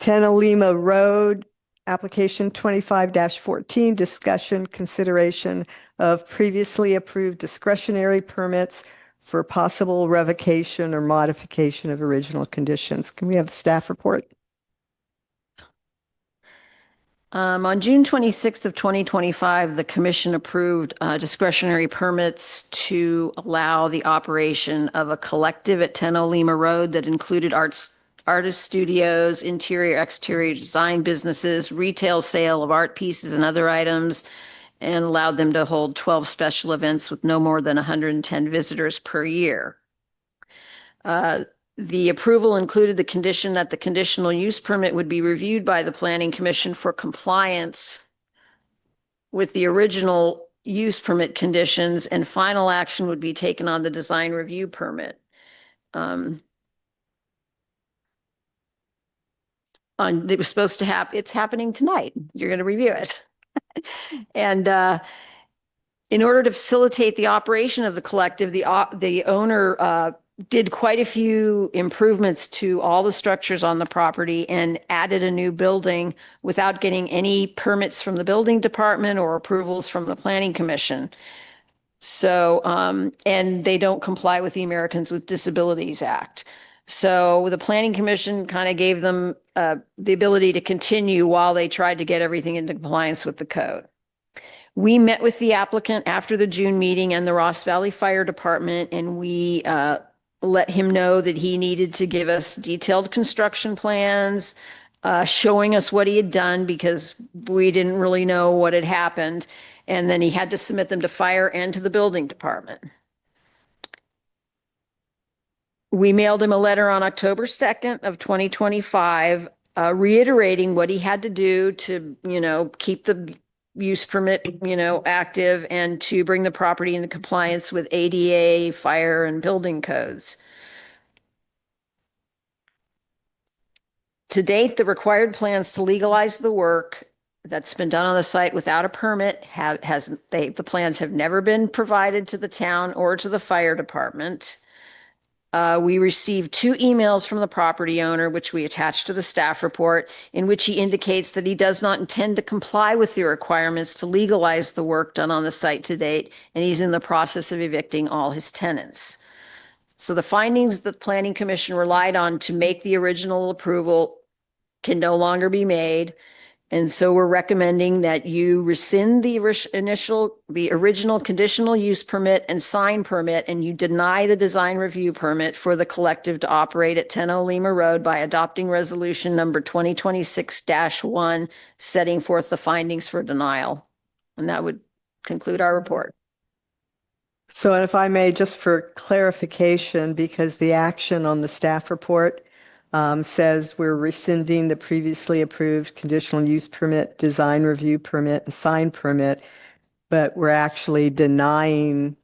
Tenalima Road, application 25-14, discussion, consideration of previously approved discretionary permits for possible revocation or modification of original conditions. Can we have a staff report? On June 26th of 2025, the commission approved discretionary permits to allow the operation of a collective at 10 Olima Road that included artist studios, interior, exterior design businesses, retail sale of art pieces and other items, and allowed them to hold 12 special events with no more than 110 visitors per year. The approval included the condition that the conditional use permit would be reviewed by the Planning Commission for compliance with the original use permit conditions, and final action would be taken on the design review permit. It was supposed to happen. It's happening tonight. You're going to review it. And in order to facilitate the operation of the collective, the owner did quite a few improvements to all the structures on the property and added a new building without getting any permits from the building department or approvals from the Planning Commission. So, and they don't comply with the Americans with Disabilities Act. So the Planning Commission kind of gave them the ability to continue while they tried to get everything into compliance with the code. We met with the applicant after the June meeting and the Ross Valley Fire Department, and we let him know that he needed to give us detailed construction plans, showing us what he had done because we didn't really know what had happened. And then he had to submit them to fire and to the building department. We mailed him a letter on October 2nd of 2025, reiterating what he had to do to, keep the use permit, active and to bring the property into compliance with ADA, fire and building codes. To date, the required plans to legalize the work that's been done on the site without a permit the plans have never been provided to the town or to the fire department. We received 2 emails from the property owner, which we attached to the staff report, in which he indicates that he does not intend to comply with the requirements to legalize the work done on the site to date, and he's in the process of evicting all his tenants. So the findings that the Planning Commission relied on to make the original approval can no longer be made. And so we're recommending that you rescind the original conditional use permit and sign permit, and you deny the design review permit for the collective to operate at 10 Lima Road by adopting resolution number 2026-1, setting forth the findings for denial. And that would conclude our report. So if I may, just for clarification, because the action on the staff report says we're rescinding the previously approved conditional use permit, design review permit, and sign permit, but we're actually denying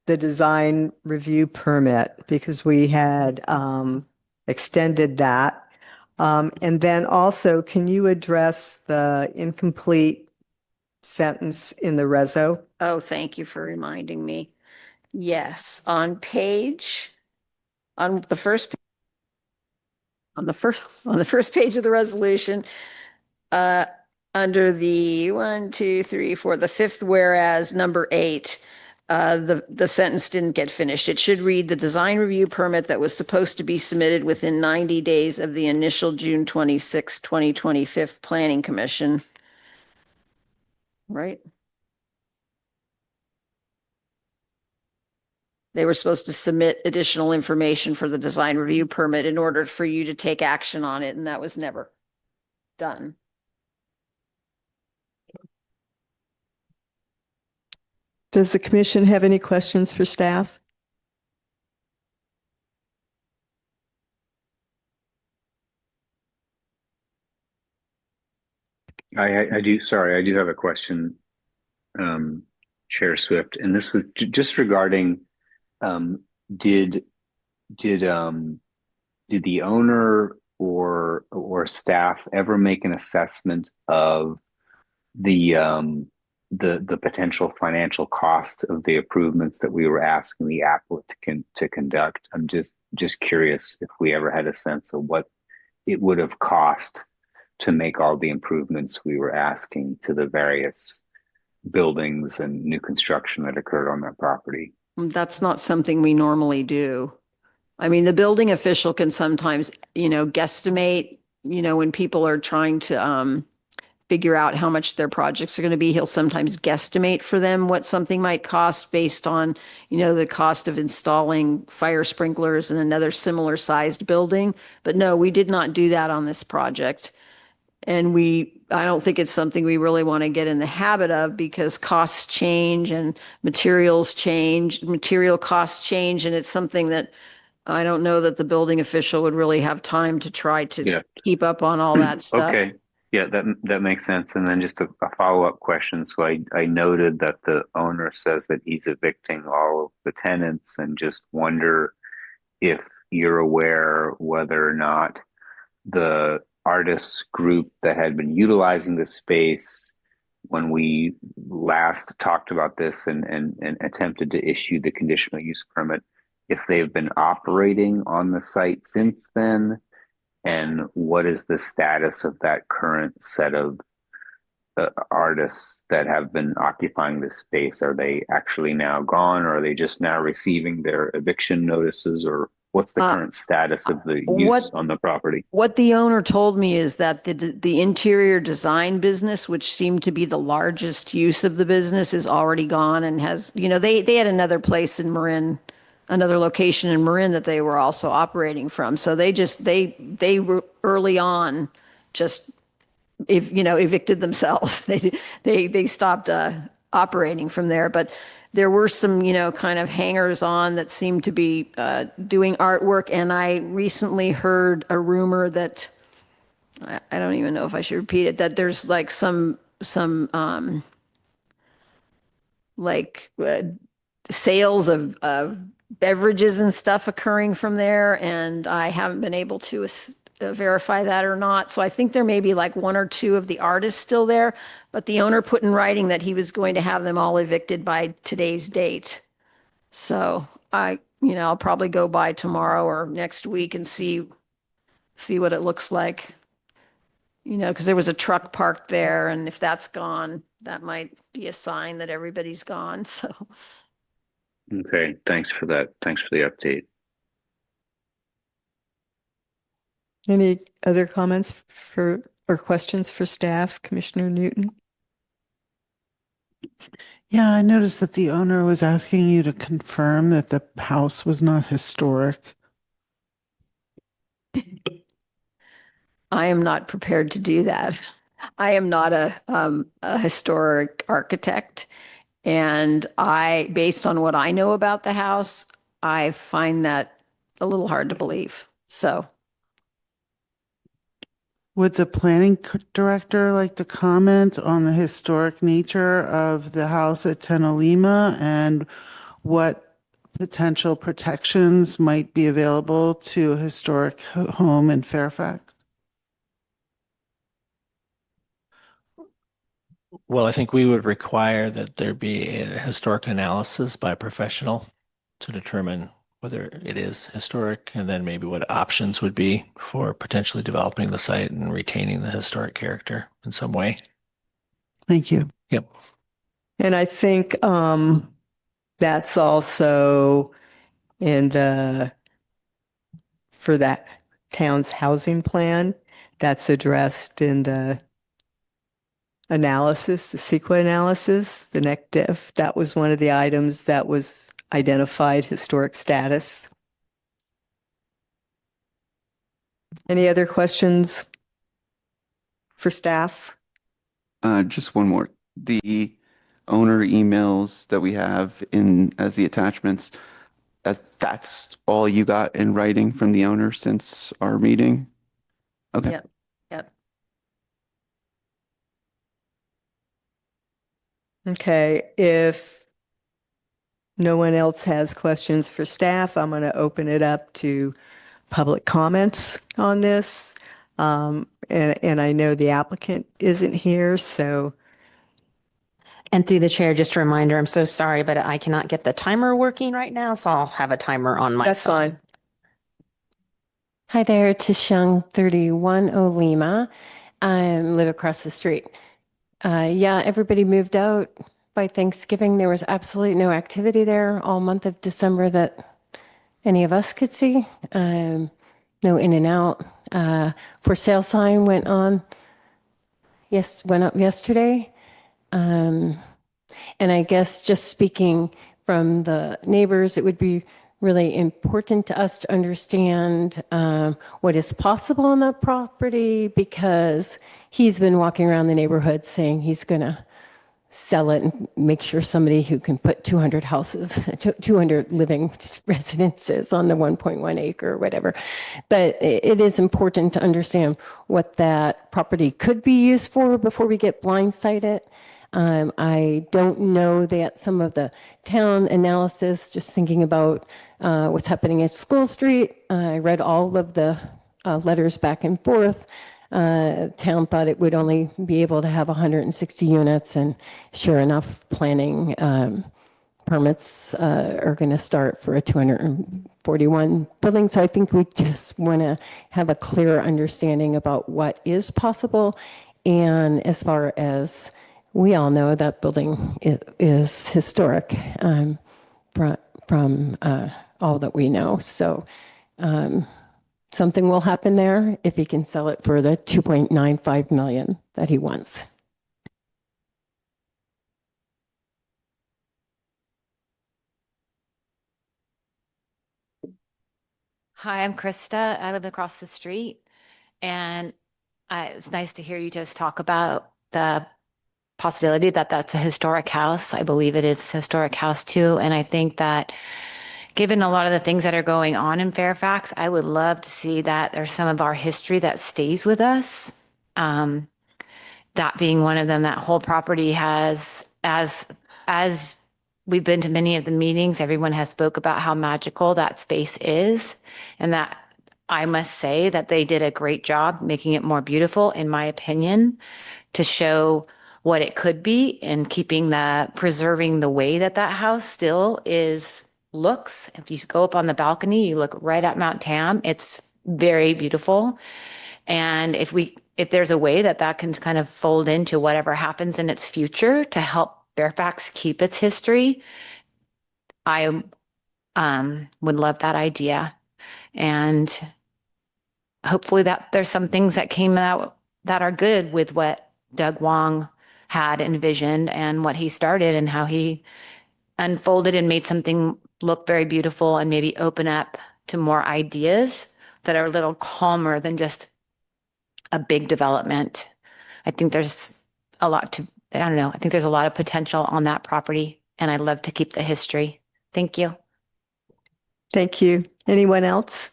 the design review permit because we had extended that. And then also, can you address the incomplete sentence in the reso? Oh, thank you for reminding me. Yes, on the first page of the resolution, under the 1, 2, 3, 4, the 5th whereas number 8, the sentence didn't get finished. It should read the design review permit that was supposed to be submitted within 90 days of the initial June 26, 2025 Planning Commission. Right? They were supposed to submit additional information for the design review permit in order for you to take action on it, and that was never done. Does the commission have any questions for staff? I do. Sorry, I do have a question, Chair Swift, and this was just regarding did the owner or staff ever make an assessment of the potential financial cost of the improvements that we were asking the applicant to conduct? I'm just curious if we ever had a sense of what it would have cost to make all the improvements we were asking to the various buildings and new construction that occurred on that property. That's not something we normally do. I mean, the building official can sometimes, guesstimate, when people are trying to figure out how much their projects are going to be. He'll sometimes guesstimate for them what something might cost based on, the cost of installing fire sprinklers in another similar sized building. But no, we did not do that on this project. And I don't think it's something we really want to get in the habit of, because costs change and materials change, material costs change. And it's something that I don't know that the building official would really have time to try to keep up on all that stuff. Okay. Yeah, that makes sense. And then just a follow-up question. So I noted that the owner says that he's evicting all of the tenants, and just wonder if you're aware whether or not the artists group that had been utilizing the space when we last talked about this and attempted to issue the conditional use permit, if they've been operating on the site since then, and what is the status of that current set of artists that have been occupying this space? Are they actually now gone, or are they just now receiving their eviction notices, or what's the current status of the use on the property? What the owner told me is that the interior design business, which seemed to be the largest use of the business, is already gone, and has, they had another place in Marin, another location in Marin that they were also operating from. So they were early on just, evicted themselves. They stopped operating from there. But there were some, kind of hangers on that seemed to be doing artwork. And I recently heard a rumor that, I don't even know if I should repeat it, that there's like some sales of beverages and stuff occurring from there. And I haven't been able to verify that or not. So I think there may be like one or two of the artists still there, but the owner put in writing that he was going to have them all evicted by today's date. So I'll probably go by tomorrow or next week and see what it looks like. Because there was a truck parked there, and if that's gone, that might be a sign that everybody's gone. So, Okay, thanks for that. Thanks for the update. Any other comments or questions for staff, Commissioner Newton? Yeah, I noticed that the owner was asking you to confirm that the house was not historic. I am not prepared to do that. I am not a historic architect, and based on what I know about the house, I find that a little hard to believe. So, Would the planning director like to comment on the historic nature of the house at Tenalima and what potential protections might be available to a historic home in Fairfax? Well, I think we would require that there be a historic analysis by a professional to determine whether it is historic and then maybe what options would be for potentially developing the site and retaining the historic character in some way. Thank you. Yep. And I think that's also for that town's housing plan, that's addressed in the analysis, the CEQA analysis, the NECDEF. That was one of the items that was identified, historic status. Any other questions for staff? Just one more. The owner emails that we have as the attachments, that's all you got in writing from the owner since our meeting? Okay. yep. Okay, if no one else has questions for staff, I'm going to open it up to public comments on this. And I know the applicant isn't here, so. And through the chair, just a reminder, I'm so sorry, but I cannot get the timer working right now, so I'll have a timer on my That's phone. fine. Hi there, Tishung 31 Olima. I live across the street. Yeah, everybody moved out by Thanksgiving. There was absolutely no activity there all month of December that any of us could see. No in and out. For sale sign went up yesterday. And I guess just speaking from the neighbors, it would be really important to us to understand what is possible on that property, because he's been walking around the neighborhood saying he's going to sell it and make sure somebody who can put 200 living residences on the 1.1 acre or whatever. But it is important to understand what that property could be used for before we get blindsided. I don't know that some of the town analysis, just thinking about what's happening at School Street, I read all of the letters back and forth. Town thought it would only be able to have 160 units, and sure enough, planning permits are going to start for a 241 building. So I think we just want to have a clear understanding about what is possible. And as far as we all know, that building is historic from all that we know. So something will happen there if he can sell it for the 2.95 million that he wants. Hi, I'm Krista. I live across the street, and it's nice to hear you just talk about the possibility that that's a historic house. I believe it is a historic house too, and I think that given a lot of the things that are going on in Fairfax, I would love to see that there's some of our history that stays with us. That being one of them, that whole property has, as we've been to many of the meetings, everyone has spoke about how magical that space is, and that I must say that they did a great job making it more beautiful, in my opinion, to show what it could be and preserving the way that house still looks. If you go up on the balcony, you look right at Mount Tam. It's very beautiful. And if there's a way that can kind of fold into whatever happens in its future to help Fairfax keep its history, I would love that idea. And hopefully that there's some things that came out that are good with what Doug Wong had envisioned and what he started and how he unfolded and made something look very beautiful and maybe open up to more ideas that are a little calmer than just a big development. I think there's a lot I don't know. I think there's a lot of potential on that property, and I'd love to keep the history. Thank you. Thank you. Anyone else?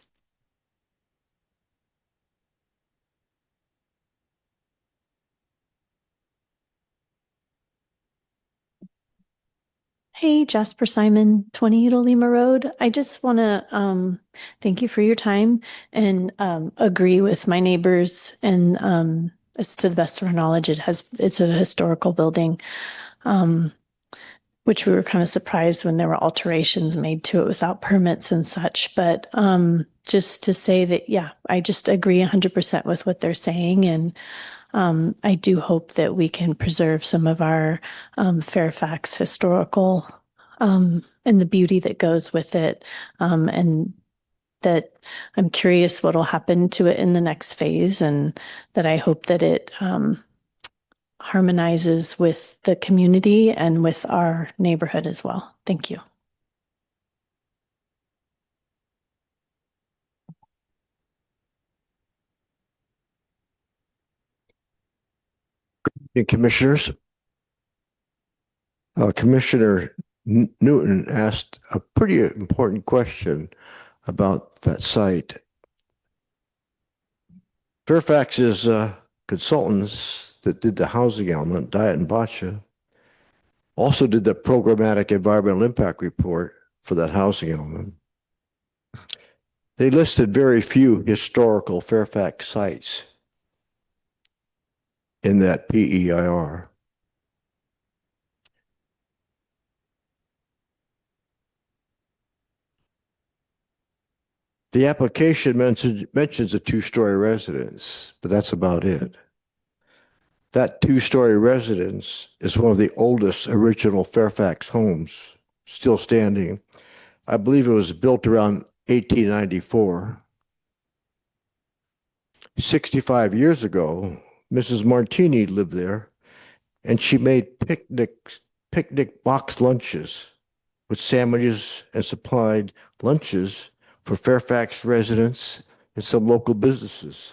Hey, Jasper Simon, 20 Lima Road. I just want to thank you for your time and agree with my neighbors. And it's to the best of our knowledge, it's a historical building, which we were kind of surprised when there were alterations made to it without permits and such. But just to say that, yeah, I just agree 100% with what they're saying. And I do hope that we can preserve some of our Fairfax historical and the beauty that goes with it. And that I'm curious what will happen to it in the next phase, and that I hope that it harmonizes with the community and with our neighborhood as well. Thank you. Commissioners, Commissioner Newton asked a pretty important question about that site. Fairfax's consultants that did the housing element, Diet and Boccia, also did the programmatic environmental impact report for that housing element. They listed very few historical Fairfax sites in that PEIR. The application mentions a two-story residence, but that's about it. That two-story residence is one of the oldest original Fairfax homes still standing. I believe it was built around 1894. 65 years ago, Mrs. Martini lived there, and she made picnic box lunches with sandwiches and supplied lunches for Fairfax residents and some local businesses.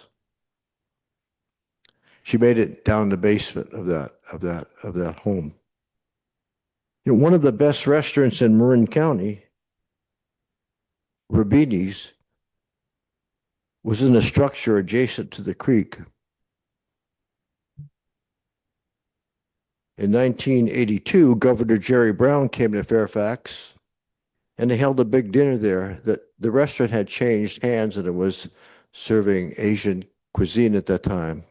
She made it down in the basement of that home. You know, one of the best restaurants in Marin County, Rabini's, was in a structure adjacent to the creek. In 1982, Governor Jerry Brown came to Fairfax, and they held a big dinner there. The restaurant had changed hands, and it was serving Asian cuisine at that time.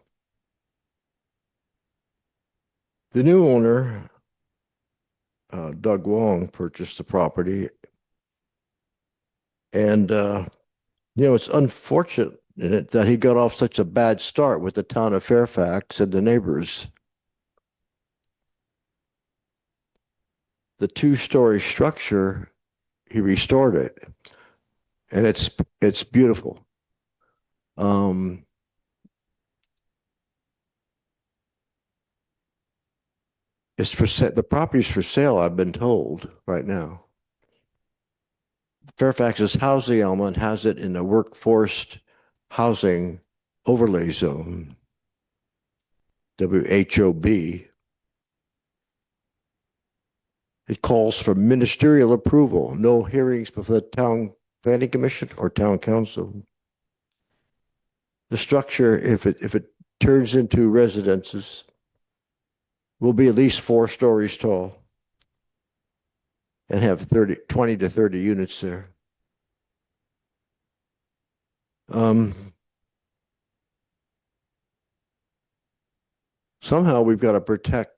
The new owner, Doug Wong, purchased the property, and it's unfortunate that he got off such a bad start with the town of Fairfax and the neighbors. The two-story structure, he restored it, and it's beautiful. It's for sale. The property's for sale, I've been told, right now. Fairfax's housing element has it in the workforce housing overlay zone, WHOB. It calls for ministerial approval, no hearings before the town planning commission or town council. The structure, if it turns into residences, will be at least 4 stories tall and have 20 to 30 units there. Somehow we've got to protect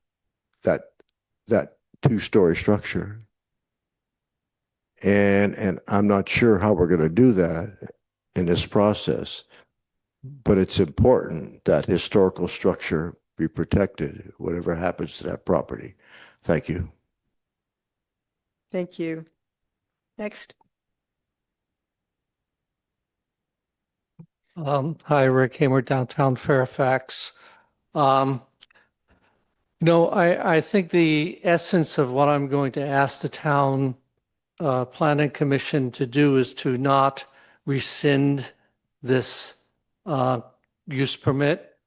that that two-story structure. And I'm not sure how we're going to do that in this process, but it's important that historical structure be protected, whatever happens to that property. Thank you. Thank you. Next. Hi, Rick Hamer, downtown Fairfax. No, I think the essence of what I'm going to ask the town planning commission to do is to not rescind this use permit,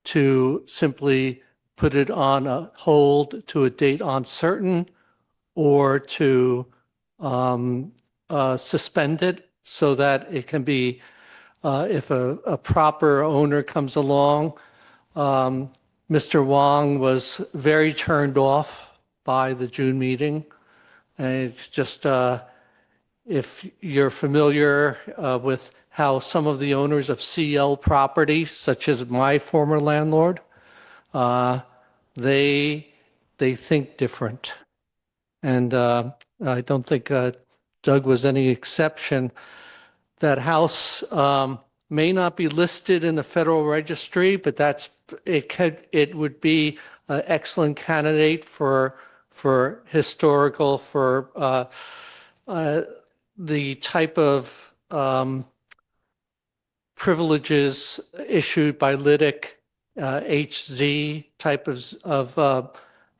to simply put it on a hold to a date uncertain, or to suspend it so that it can be, if a proper owner comes along. Mr. Wong was very turned off by the June meeting. And it's just, if you're familiar with how some of the owners of CL property, such as my former landlord, they think different. And I don't think Doug was any exception. That house may not be listed in the Federal Registry, but it would be an excellent candidate for historical, for the type of privileges issued by LIDIC, HZ type of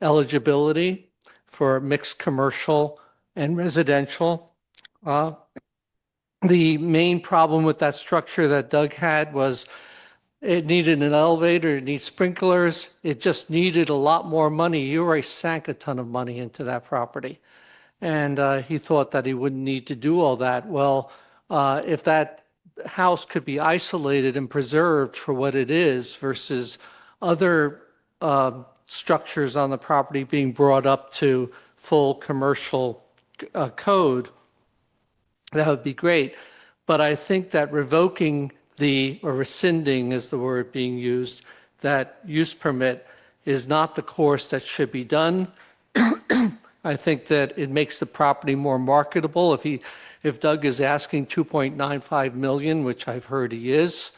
eligibility for mixed commercial and residential. The main problem with that structure that Doug had was it needed an elevator, it needs sprinklers. It just needed a lot more money. You already sank a ton of money into that property. And he thought that he wouldn't need to do all that. Well, if that house could be isolated and preserved for what it is versus other structures on the property being brought up to full commercial code, that would be great. But I think that revoking or rescinding is the word being used, that use permit is not the course that should be done. I think that it makes the property more marketable. If Doug is asking 2.95 million, which I've heard he is,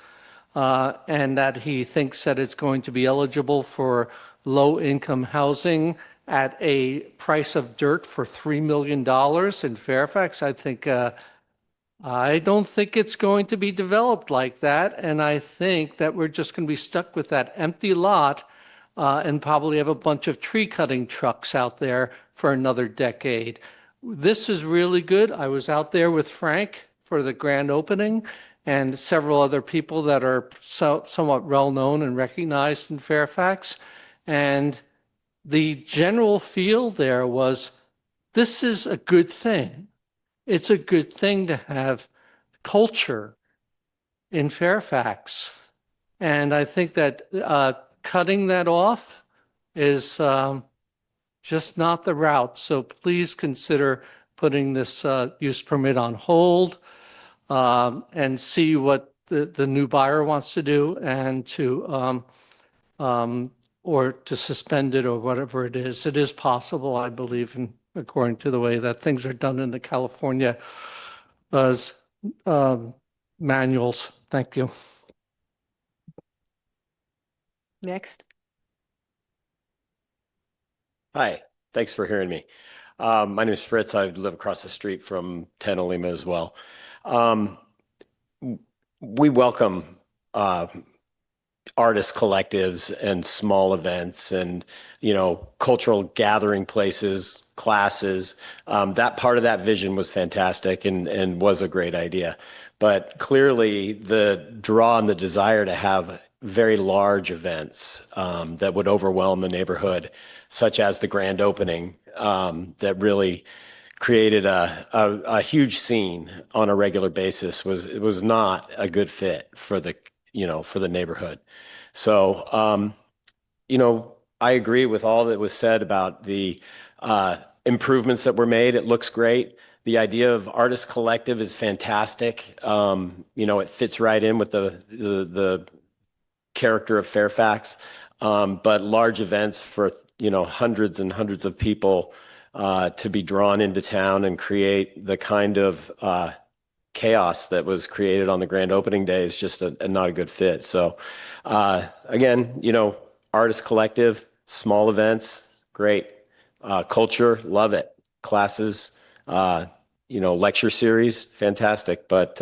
and that he thinks that it's going to be eligible for low-income housing at a price of dirt for $3 million in Fairfax, I don't think it's going to be developed like that. And I think that we're just going to be stuck with that empty lot and probably have a bunch of tree cutting trucks out there for another decade. This is really good. I was out there with Frank for the grand opening and several other people that are somewhat well known and recognized in Fairfax. And the general feel there was, this is a good thing. It's a good thing to have culture in Fairfax. And I think that cutting that off is just not the route. So please consider putting this use permit on hold and see what the new buyer wants to do, and or to suspend it or whatever it is. It is possible, I believe, according to the way that things are done in the California manuals. Thank you. Next. Hi, thanks for hearing me. My name is Fritz. I live across the street from 10 Olima as well. We welcome artist collectives and small events and, cultural gathering places, classes. That part of that vision was fantastic and was a great idea. But clearly the draw and the desire to have very large events that would overwhelm the neighborhood, such as the grand opening, that really created a huge scene on a regular basis, was not a good fit for the neighborhood. So, I agree with all that was said about the improvements that were made. It looks great. The idea of artist collective is fantastic. It fits right in with the character of Fairfax. But large events for hundreds and hundreds of people to be drawn into town and create the kind of chaos that was created on the grand opening day is just not a good fit. So again, artist collective, small events, great. Culture, love it. Classes, lecture series, fantastic. But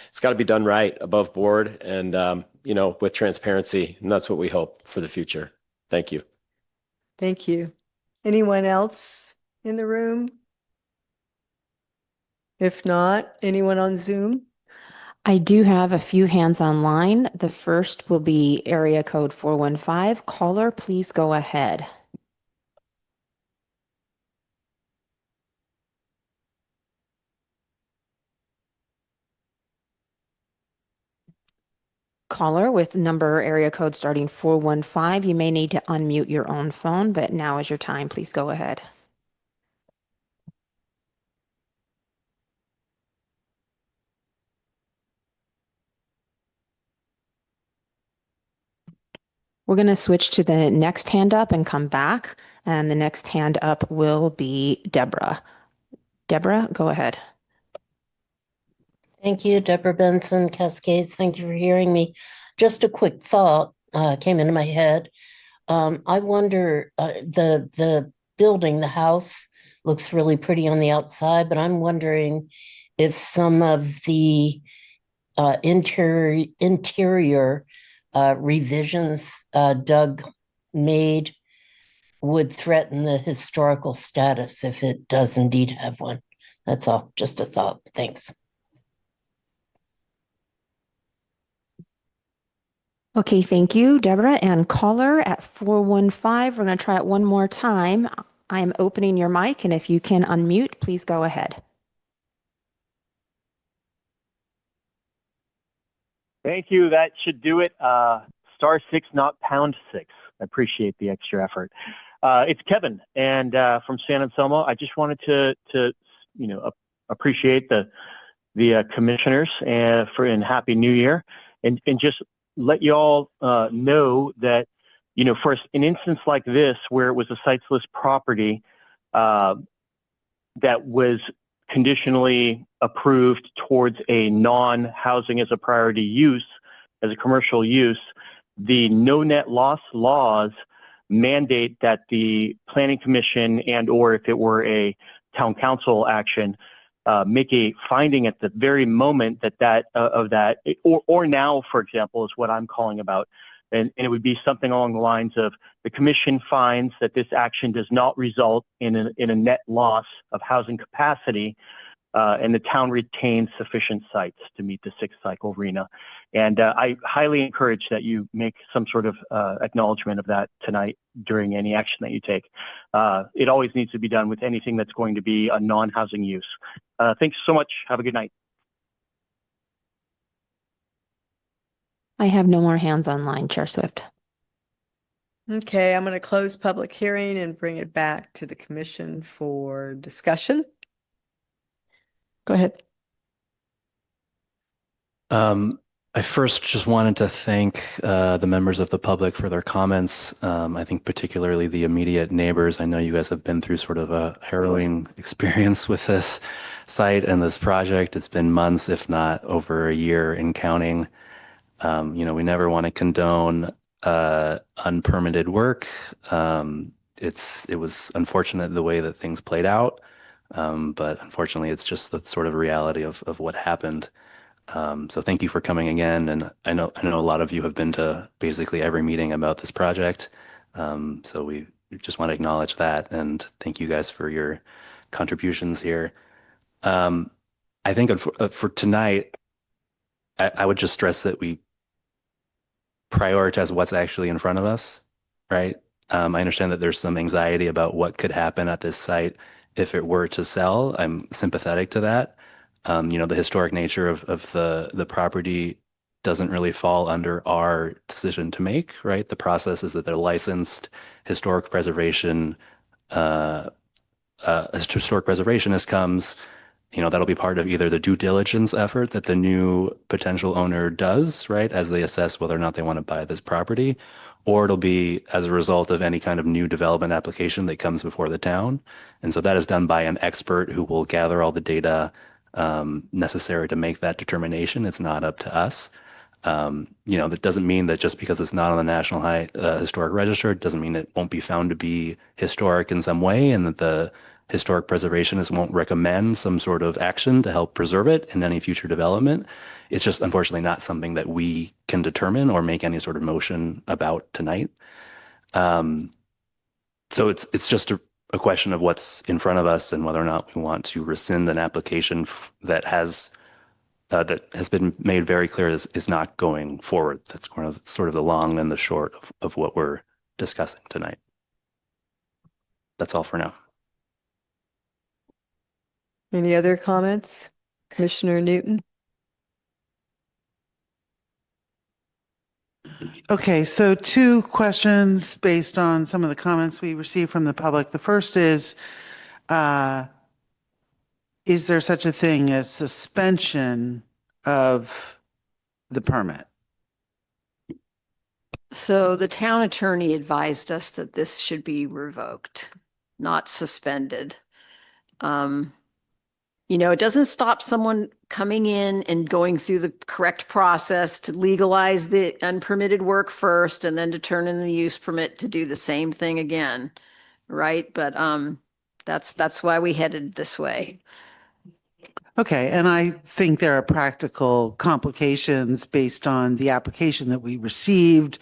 it's got to be done right, above board, and with transparency. And that's what we hope for the future. Thank you. Thank you. Anyone else in the room? If not, anyone on Zoom? I do have a few hands online. The first will be area code 415. Caller, please go ahead. Caller with number area code starting 415. You may need to unmute your own phone, but now is your time. Please go ahead. We're going to switch to the next hand up and come back. And the next hand up will be Deborah. Deborah, go ahead. Thank you, Deborah Benson, Cascades. Thank you for hearing me. Just a quick thought came into my head. I wonder, the building, the house looks really pretty on the outside, but I'm wondering if some of the interior revisions Doug made would threaten the historical status if it does indeed have one. That's all. Just a thought. Thanks. Okay, thank you, Deborah. And caller at 415, we're going to try it one more time. I'm opening your mic, and if you can unmute, please go ahead. Thank you. That should do it. *6, not #6. I appreciate the extra effort. It's Kevin, and from San Anselmo. I just wanted to appreciate the commissioners and Happy New Year, and just let you all know that for an instance like this where it was a sites list property that was conditionally approved towards a non-housing as a priority use, as a commercial use, the no net loss laws mandate that the planning commission and or if it were a town council action, make a finding at the very moment that or now, for example, is what I'm calling about. And it would be something along the lines of the commission finds that this action does not result in a net loss of housing capacity, and the town retains sufficient sites to meet the 6th cycle RENA. And I highly encourage that you make some sort of acknowledgement of that tonight during any action that you take. It always needs to be done with anything that's going to be a non-housing use. Thanks so much. Have a good night. I have no more hands online, Chair Swift. Okay, I'm going to close public hearing and bring it back to the commission for discussion. Go ahead. I first just wanted to thank the members of the public for their comments. I think particularly the immediate neighbors. I know you guys have been through sort of a harrowing experience with this site and this project. It's been months, if not over a year and counting. We never want to condone unpermitted work. It was unfortunate the way that things played out, but unfortunately, it's just the sort of reality of what happened. So thank you for coming again, and I know a lot of you have been to basically every meeting about this project. So we just want to acknowledge that and thank you guys for your contributions here. I think for tonight, I would just stress that we prioritize what's actually in front of us, right? I understand that there's some anxiety about what could happen at this site if it were to sell. I'm sympathetic to that. The historic nature of the property doesn't really fall under our decision to make, right? The process is that they're licensed historic preservation, historic preservationist comes that'll be part of either the due diligence effort that the new potential owner does, right, as they assess whether or not they want to buy this property, or it'll be as a result of any kind of new development application that comes before the town. And so that is done by an expert who will gather all the data necessary to make that determination. It's not up to us. That doesn't mean that just because it's not on the National Historic Register, it doesn't mean it won't be found to be historic in some way, and that the historic preservationists won't recommend some sort of action to help preserve it in any future development. It's just unfortunately not something that we can determine or make any sort of motion about tonight. So it's just a question of what's in front of us and whether or not we want to rescind an application that has been made very clear is not going forward. That's sort of the long and the short of what we're discussing tonight. That's all for now. Any other comments? Commissioner Newton? Okay, so two questions based on some of the comments we received from the public. The first is there such a thing as suspension of the permit? So the town attorney advised us that this should be revoked, not suspended. It doesn't stop someone coming in and going through the correct process to legalize the unpermitted work first and then to turn in the use permit to do the same thing again, right? But that's why we headed this way. Okay, and I think there are practical complications based on the application that we received,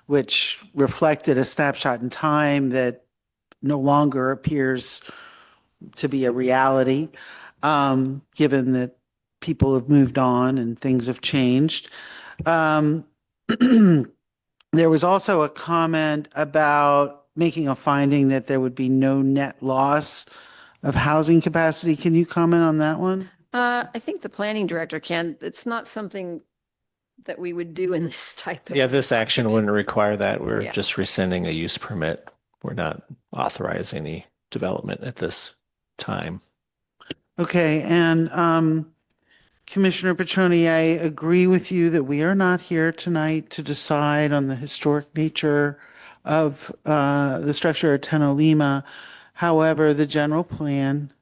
which reflected a snapshot in time that no longer appears to be a reality, given that people have moved on and things have changed. There was also a comment about making a finding that there would be no net loss of housing capacity. Can you comment on that one? I think the planning director can. It's not something that we would do in this type of. Yeah, this action wouldn't require that. We're Yeah. just rescinding a use permit. We're not authorizing any development at this time. Okay, and Commissioner Petroni, I agree with you that we are not here tonight to decide on the historic nature of the structure at 10 Lima. However, the general plan,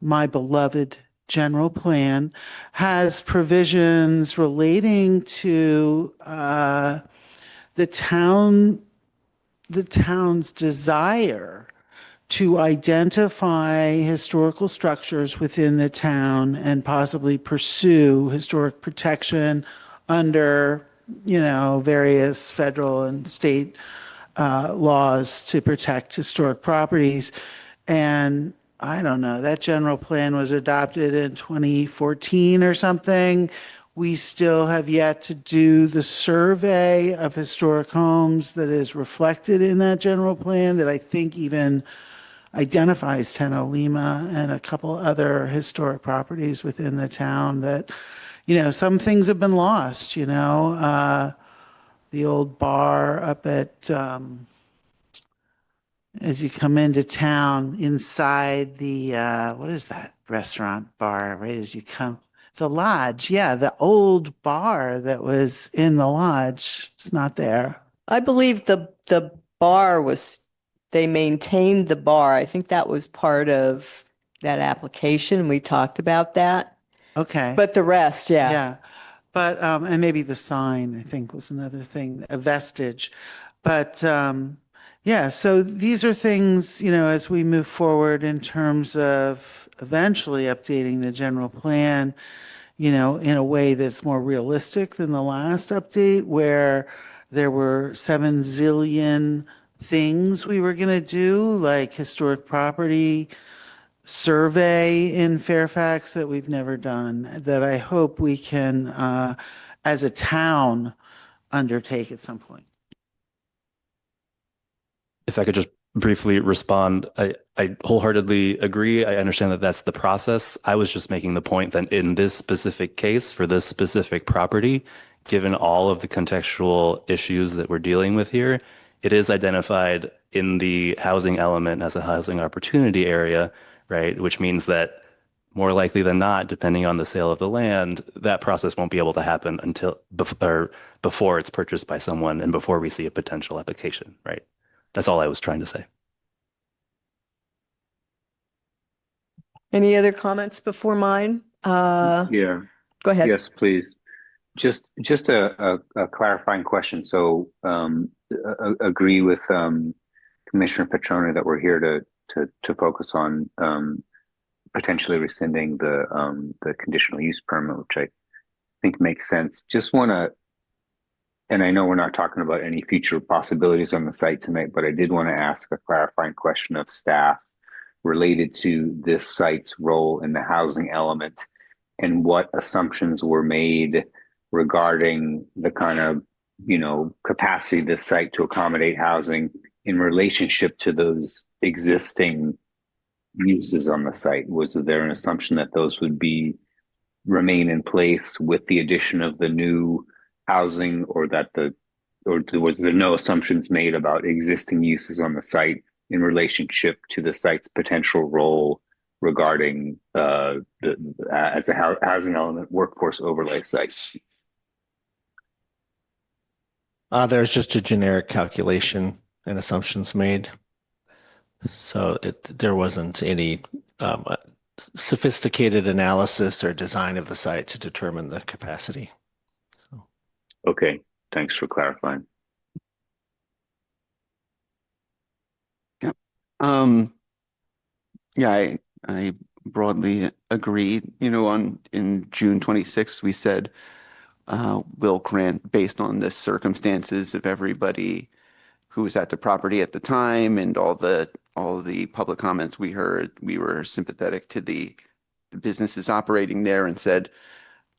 my beloved general plan, has provisions relating to the town's desire to identify historical structures within the town and possibly pursue historic protection under, various federal and state laws to protect historic properties. And I don't know, that general plan was adopted in 2014 or something. We still have yet to do the survey of historic homes that is reflected in that general plan that I think even identifies 10 Lima and a couple other historic properties within the town that, some things have been lost, the old bar up at, as you come into town inside the, what is that restaurant bar right as you come? The lodge. Yeah, the old bar that was in the lodge. It's not there. I believe the bar they maintained the bar. I think that was part of that application. We talked about that. Okay. But the rest, yeah. Yeah. But, and maybe the sign, I think, was another thing, a vestige. But, yeah, so these are things, as we move forward in terms of eventually updating the general plan, in a way that's more realistic than the last update, where there were 7 zillion things we were going to do, like historic property survey in Fairfax that we've never done, that I hope we can, as a town, undertake at some point. If I could just briefly respond, I wholeheartedly agree. I understand that that's the process. I was just making the point that in this specific case, for this specific property, given all of the contextual issues that we're dealing with here, it is identified in the housing element as a housing opportunity area, right? Which means that more likely than not, depending on the sale of the land, that process won't be able to happen until before it's purchased by someone and before we see a potential application, right? That's all I was trying to say. Any other comments before mine? Yeah. Go ahead. Yes, please. Just a clarifying question. So agree with Commissioner Petroni that we're here to focus on potentially rescinding the conditional use permit, which I think makes sense. Just want to, and I know we're not talking about any future possibilities on the site tonight, but I did want to ask a clarifying question of staff related to this site's role in the housing element and what assumptions were made regarding the kind of, capacity of this site to accommodate housing in relationship to those existing uses on the site. Was there an assumption that those would remain in place with the addition of the new housing, or was there no assumptions made about existing uses on the site in relationship to the site's potential role regarding as a housing element workforce overlay site? There's just a generic calculation and assumptions made. So there wasn't any sophisticated analysis or design of the site to determine the capacity. So. Okay, thanks for clarifying. Yeah. Yeah, I broadly agree. In June 26th, we said we'll grant based on the circumstances of everybody who was at the property at the time and all the public comments we heard. We were sympathetic to the businesses operating there and said,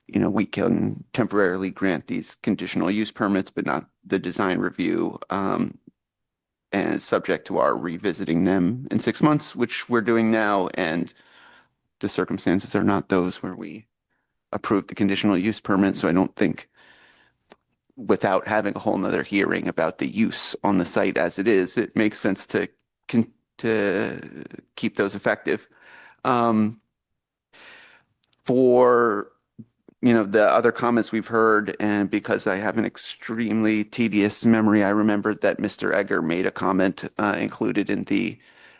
we can temporarily grant these conditional use permits, but not the design review. And subject to our revisiting them in 6 months, which we're doing now. And the circumstances are not those where we approved the conditional use permit. So I don't think, without having a whole nother hearing about the use on the site as it is, it makes sense to keep those effective. For the other comments we've heard, and because I have an extremely tedious memory, I remembered that Mr. Egger made a comment included in the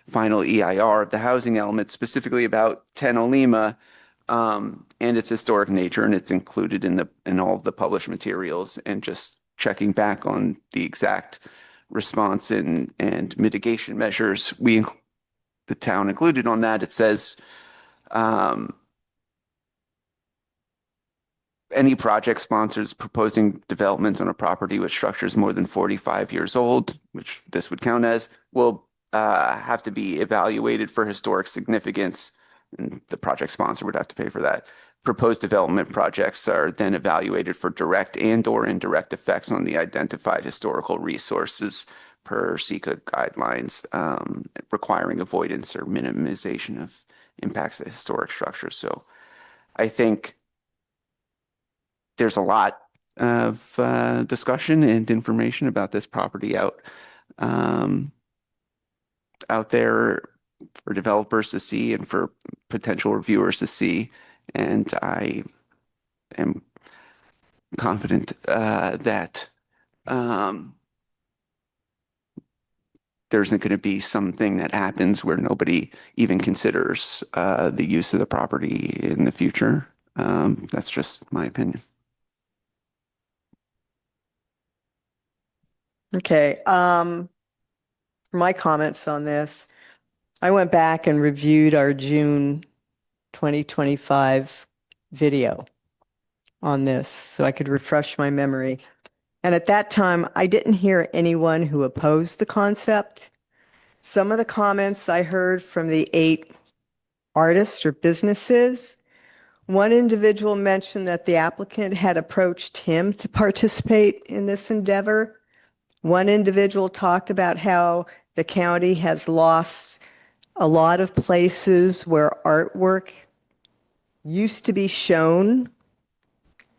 final EIR of the housing element, specifically about 10 Olima and its historic nature, and it's included in all of the published materials. And just checking back on the exact response and mitigation measures the town included on that, it says. Any project sponsors proposing development on a property with structures more than 45 years old, which this would count as, will have to be evaluated for historic significance, and the project sponsor would have to pay for that. Proposed development projects are then evaluated for direct and/or indirect effects on the identified historical resources per SECA guidelines, requiring avoidance or minimization of impacts to historic structures. So I think there's a lot of discussion and information about this property out there for developers to see and for potential reviewers to see. And I am confident that there isn't going to be something that happens where nobody even considers the use of the property in the future. That's just my opinion. Okay. For my comments on this, I went back and reviewed our June 2025 video on this so I could refresh my memory. And at that time, I didn't hear anyone who opposed the concept. Some of the comments I heard from the 8 artists or businesses, one individual mentioned that the applicant had approached him to participate in this endeavor. One individual talked about how the county has lost a lot of places where artwork used to be shown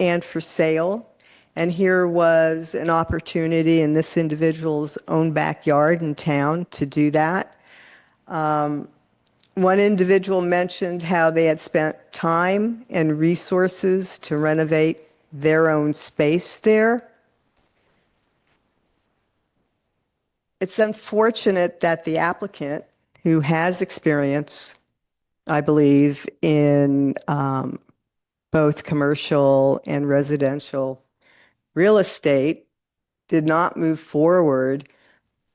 and for sale. And here was an opportunity in this individual's own backyard in town to do that. One individual mentioned how they had spent time and resources to renovate their own space there. It's unfortunate that the applicant, who has experience, I believe, in both commercial and residential real estate, did not move forward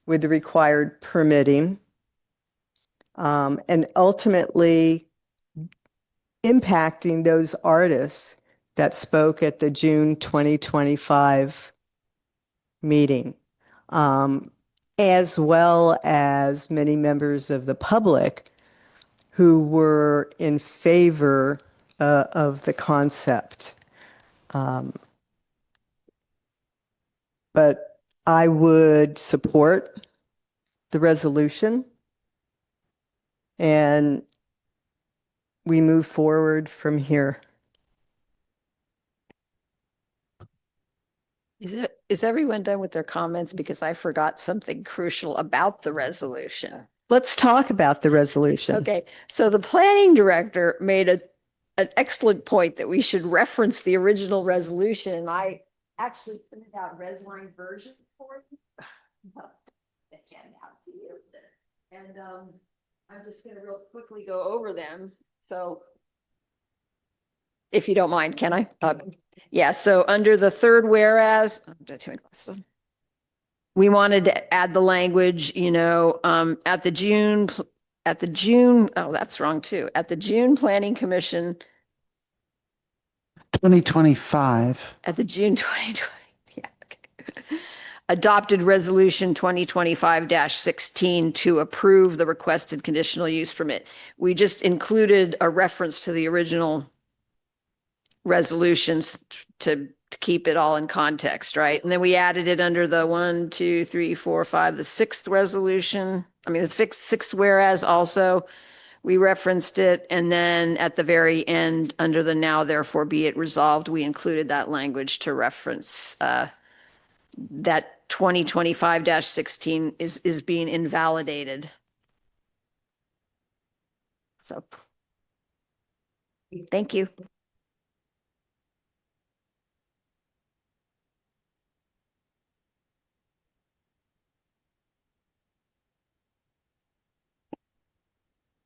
with the required permitting, and ultimately impacting those artists that spoke at the June 2025 meeting, as well as many members of the public who were in favor of the concept. But I would support the resolution, and we move forward from here. Is everyone done with their comments? Because I forgot something crucial about the resolution. Let's talk about the resolution. Okay, so the planning director made an excellent point that we should reference the original resolution. And I actually printed out red line version for you. Again, out to you. And I'm just going to real quickly go over them. So if you don't mind, can I? Yeah, so under the third whereas, we wanted to add the language, at the June, oh, that's wrong too. At the June Planning Commission, 2025. at the June 2020, yeah, okay. Adopted resolution 2025-16 to approve the requested conditional use permit. We just included a reference to the original resolutions to keep it all in context, right? And then we added it under the 1, 2, 3, 4, 5, the sixth resolution. I mean, the sixth whereas also, we referenced it. And then at the very end, under the now therefore be it resolved, we included that language to reference that 2025-16 is being invalidated. So, thank you.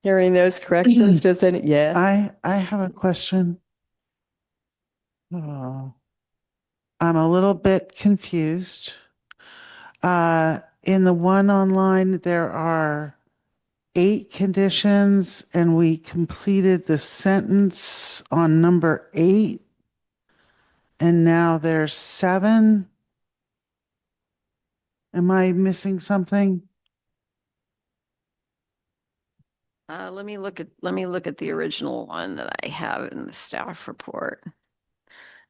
Hearing those corrections, does any, yes? I have a question. Oh, I'm a little bit confused. In the one online, there are 8 conditions, and we completed the sentence on number 8, and now there's 7. Am I missing something? Let me look at the original one that I have in the staff report.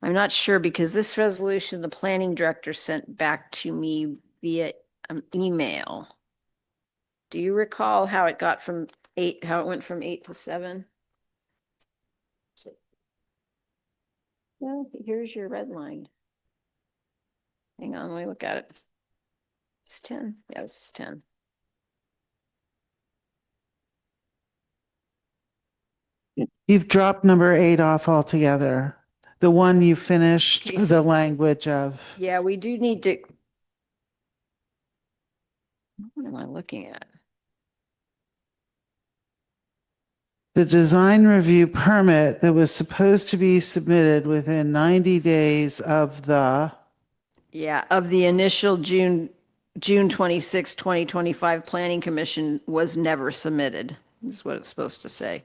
I'm not sure because this resolution, the planning director sent back to me via email. Do you recall how it got from 8, how it went from 8 to 7? Well, here's your red line. Hang on, let me look at it. It's 10. Yeah, this is 10. You've dropped number 8 off altogether. The one you finished Okay, so- the language of. Yeah, we do need to. What am I looking at? The design review permit that was supposed to be submitted within 90 days of the. Yeah, of the initial June 26, 2025 Planning Commission was never submitted, is what it's supposed to say.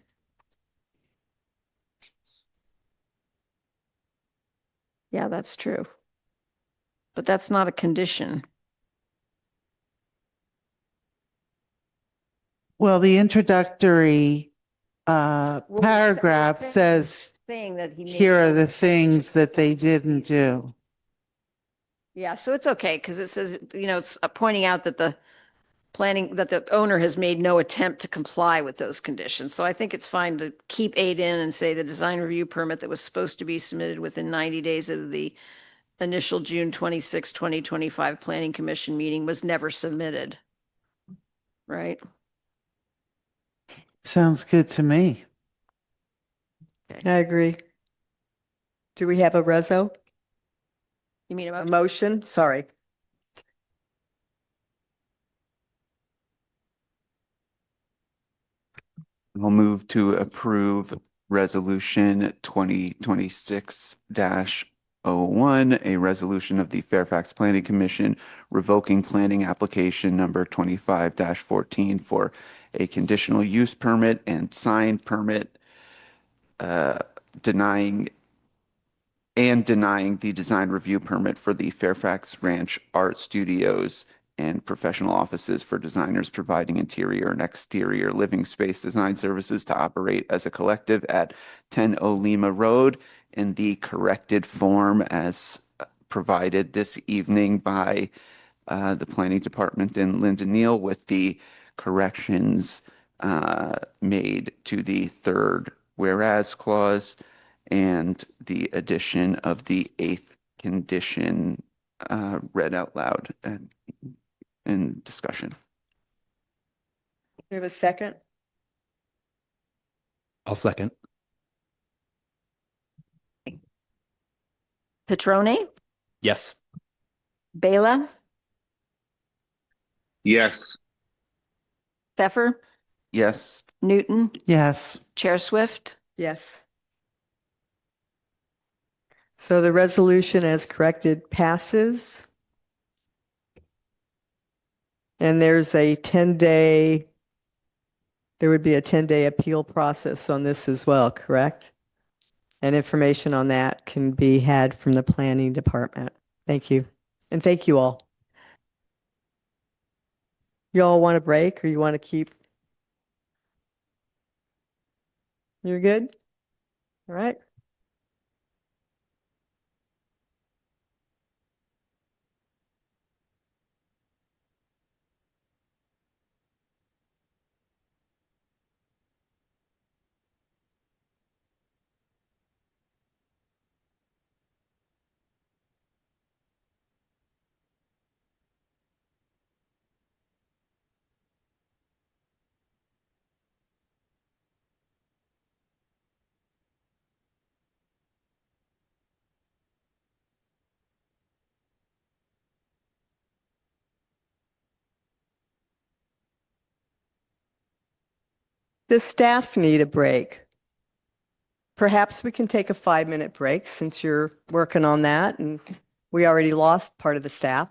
Yeah, that's true. But that's not a condition. Well, the introductory Well, paragraph we're says, saying that he made here are no the things that they didn't do. Yeah, so it's okay because it says, it's pointing out that the owner has made no attempt to comply with those conditions. So I think it's fine to keep 8 in and say the design review permit that was supposed to be submitted within 90 days of the initial June 26, 2025 Planning Commission meeting was never submitted. Right? Sounds good to me. I agree. Do we have a reso? You mean A about motion? Sorry. I'll move to approve Resolution 2026-01, a resolution of the Fairfax Planning Commission revoking planning application number 25-14 for a conditional use permit and sign permit, denying the design review permit for the Fairfax Ranch Art Studios and professional offices for designers providing interior and exterior living space design services to operate as a collective at 10 Olima Road in the corrected form as provided this evening by the Planning Department in Linda Neal, with the corrections made to the third whereas clause and the addition of the eighth condition read out loud and in discussion. We have a second? I'll second. Petrone, Yes. Bela, Yes. Pfeffer, Yes. Newton, Yes. Chair Swift. Yes. So the resolution as corrected passes. And there would be a 10-day appeal process on this as well, correct? And information on that can be had from the planning department. Thank you. And thank you all. You all want a break or you want to keep? You're good? All right. Does staff need a break? Perhaps we can take a 5-minute break since you're working on that and we already lost part of the staff.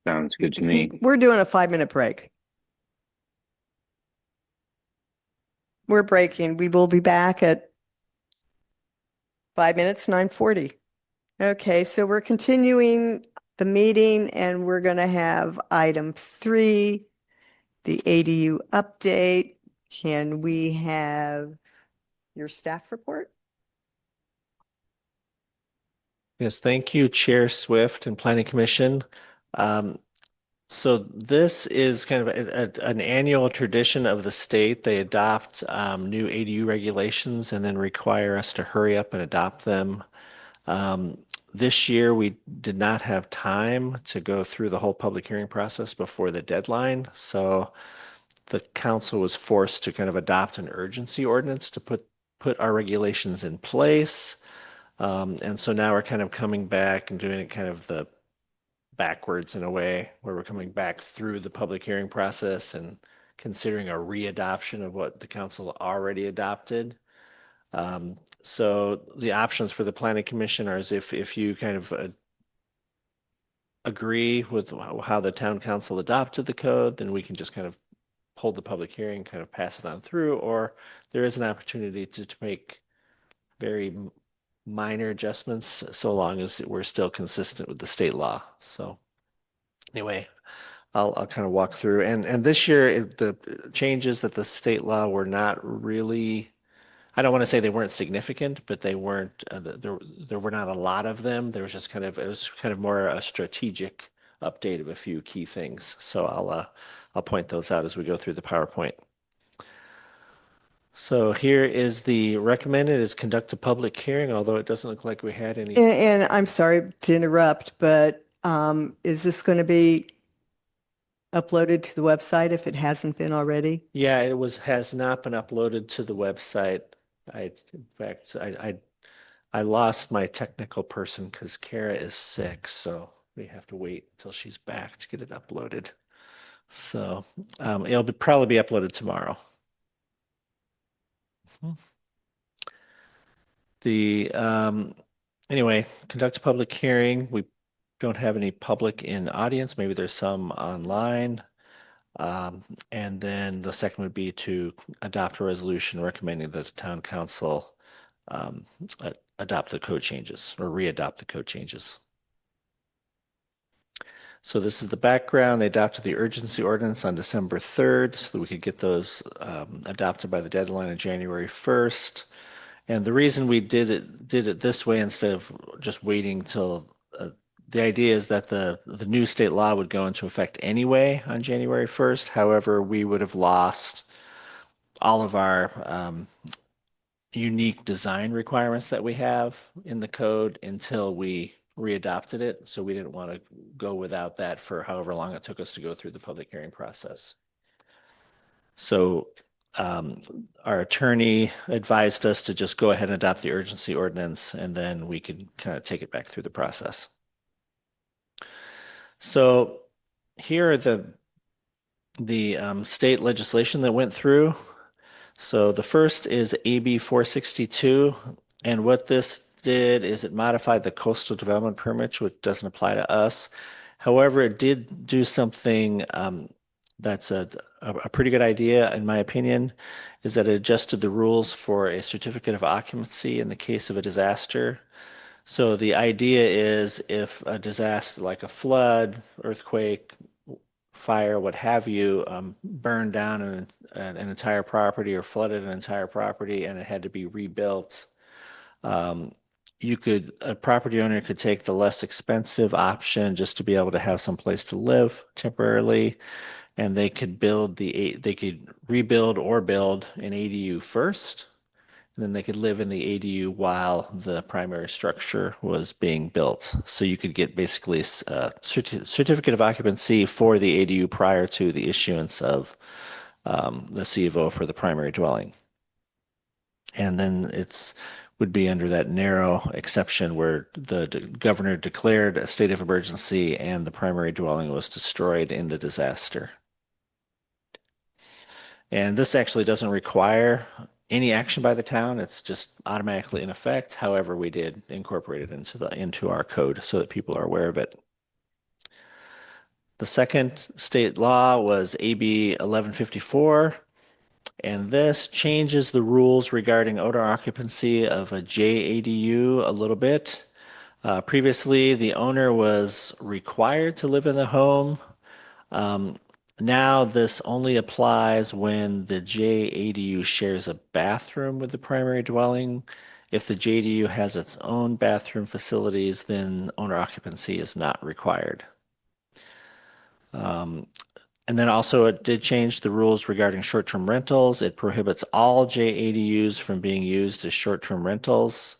Sounds good to me. We're doing a 5-minute break. We're breaking. We will be back at 5 minutes, 9:40. Okay, so we're continuing the meeting and we're going to have item 3, the ADU update. Can we have your staff report? Yes, thank you, Chair Swift and Planning Commission. So this is kind of an annual tradition of the state. They adopt new ADU regulations and then require us to hurry up and adopt them. This year, we did not have time to go through the whole public hearing process before the deadline. So the council was forced to kind of adopt an urgency ordinance to put our regulations in place. And so now we're kind of coming back and doing it kind of the backwards in a way, where we're coming back through the public hearing process and considering a readoption of what the council already adopted. So the options for the planning commission are as if you kind of agree with how the town council adopted the code, then we can just kind of hold the public hearing, kind of pass it on through, or there is an opportunity to make very minor adjustments so long as we're still consistent with the state law. So anyway, I'll kind of walk through. And this year, the changes that the state law were not really, I don't want to say they weren't significant, but they weren't, there were not a lot of them. There was just kind of, it was kind of more a strategic update of a few key things. So I'll point those out as we go through the PowerPoint. So here is the recommended is conduct a public hearing, although it doesn't look like we had any. And I'm sorry to interrupt, but is this going to be uploaded to the website if it hasn't been already? Yeah, has not been uploaded to the website. In fact, I lost my technical person because Kara is sick, so we have to wait until she's back to get it uploaded. So it'll probably be uploaded tomorrow. The anyway, conduct a public hearing. We don't have any public in audience. Maybe there's some online. And then the second would be to adopt a resolution recommending that the town council adopt the code changes or re-adopt the code changes. So this is the background. They adopted the urgency ordinance on December 3rd so that we could get those adopted by the deadline of January 1st. And the reason we did it this way instead of just waiting till the idea is that the new state law would go into effect anyway on January 1st. However, we would have lost all of our unique design requirements that we have in the code until we readopted it. So we didn't want to go without that for however long it took us to go through the public hearing process. So our attorney advised us to just go ahead and adopt the urgency ordinance, and then we could kind of take it back through the process. So here are the state legislation that went through. So the first is AB 462, and what this did is it modified the coastal development permit, which doesn't apply to us. However, it did do something that's a pretty good idea, in my opinion, is that it adjusted the rules for a certificate of occupancy in the case of a disaster. So the idea is if a disaster like a flood, earthquake, fire, what have you, burned down an entire property or flooded an entire property and it had to be rebuilt, a property owner could take the less expensive option just to be able to have some place to live temporarily, and they could rebuild or build an ADU first, and then they could live in the ADU while the primary structure was being built. So you could get basically a certificate of occupancy for the ADU prior to the issuance of the C of O for the primary dwelling. And then would be under that narrow exception where the governor declared a state of emergency and the primary dwelling was destroyed in the disaster. And this actually doesn't require any action by the town. It's just automatically in effect. However, we did incorporate it into our code so that people are aware of it. The second state law was AB 1154, and this changes the rules regarding owner occupancy of a JADU a little bit. Previously, the owner was required to live in the home. Now this only applies when the JADU shares a bathroom with the primary dwelling. If the JADU has its own bathroom facilities, then owner occupancy is not required. And then also it did change the rules regarding short-term rentals. It prohibits all JADUs from being used as short-term rentals.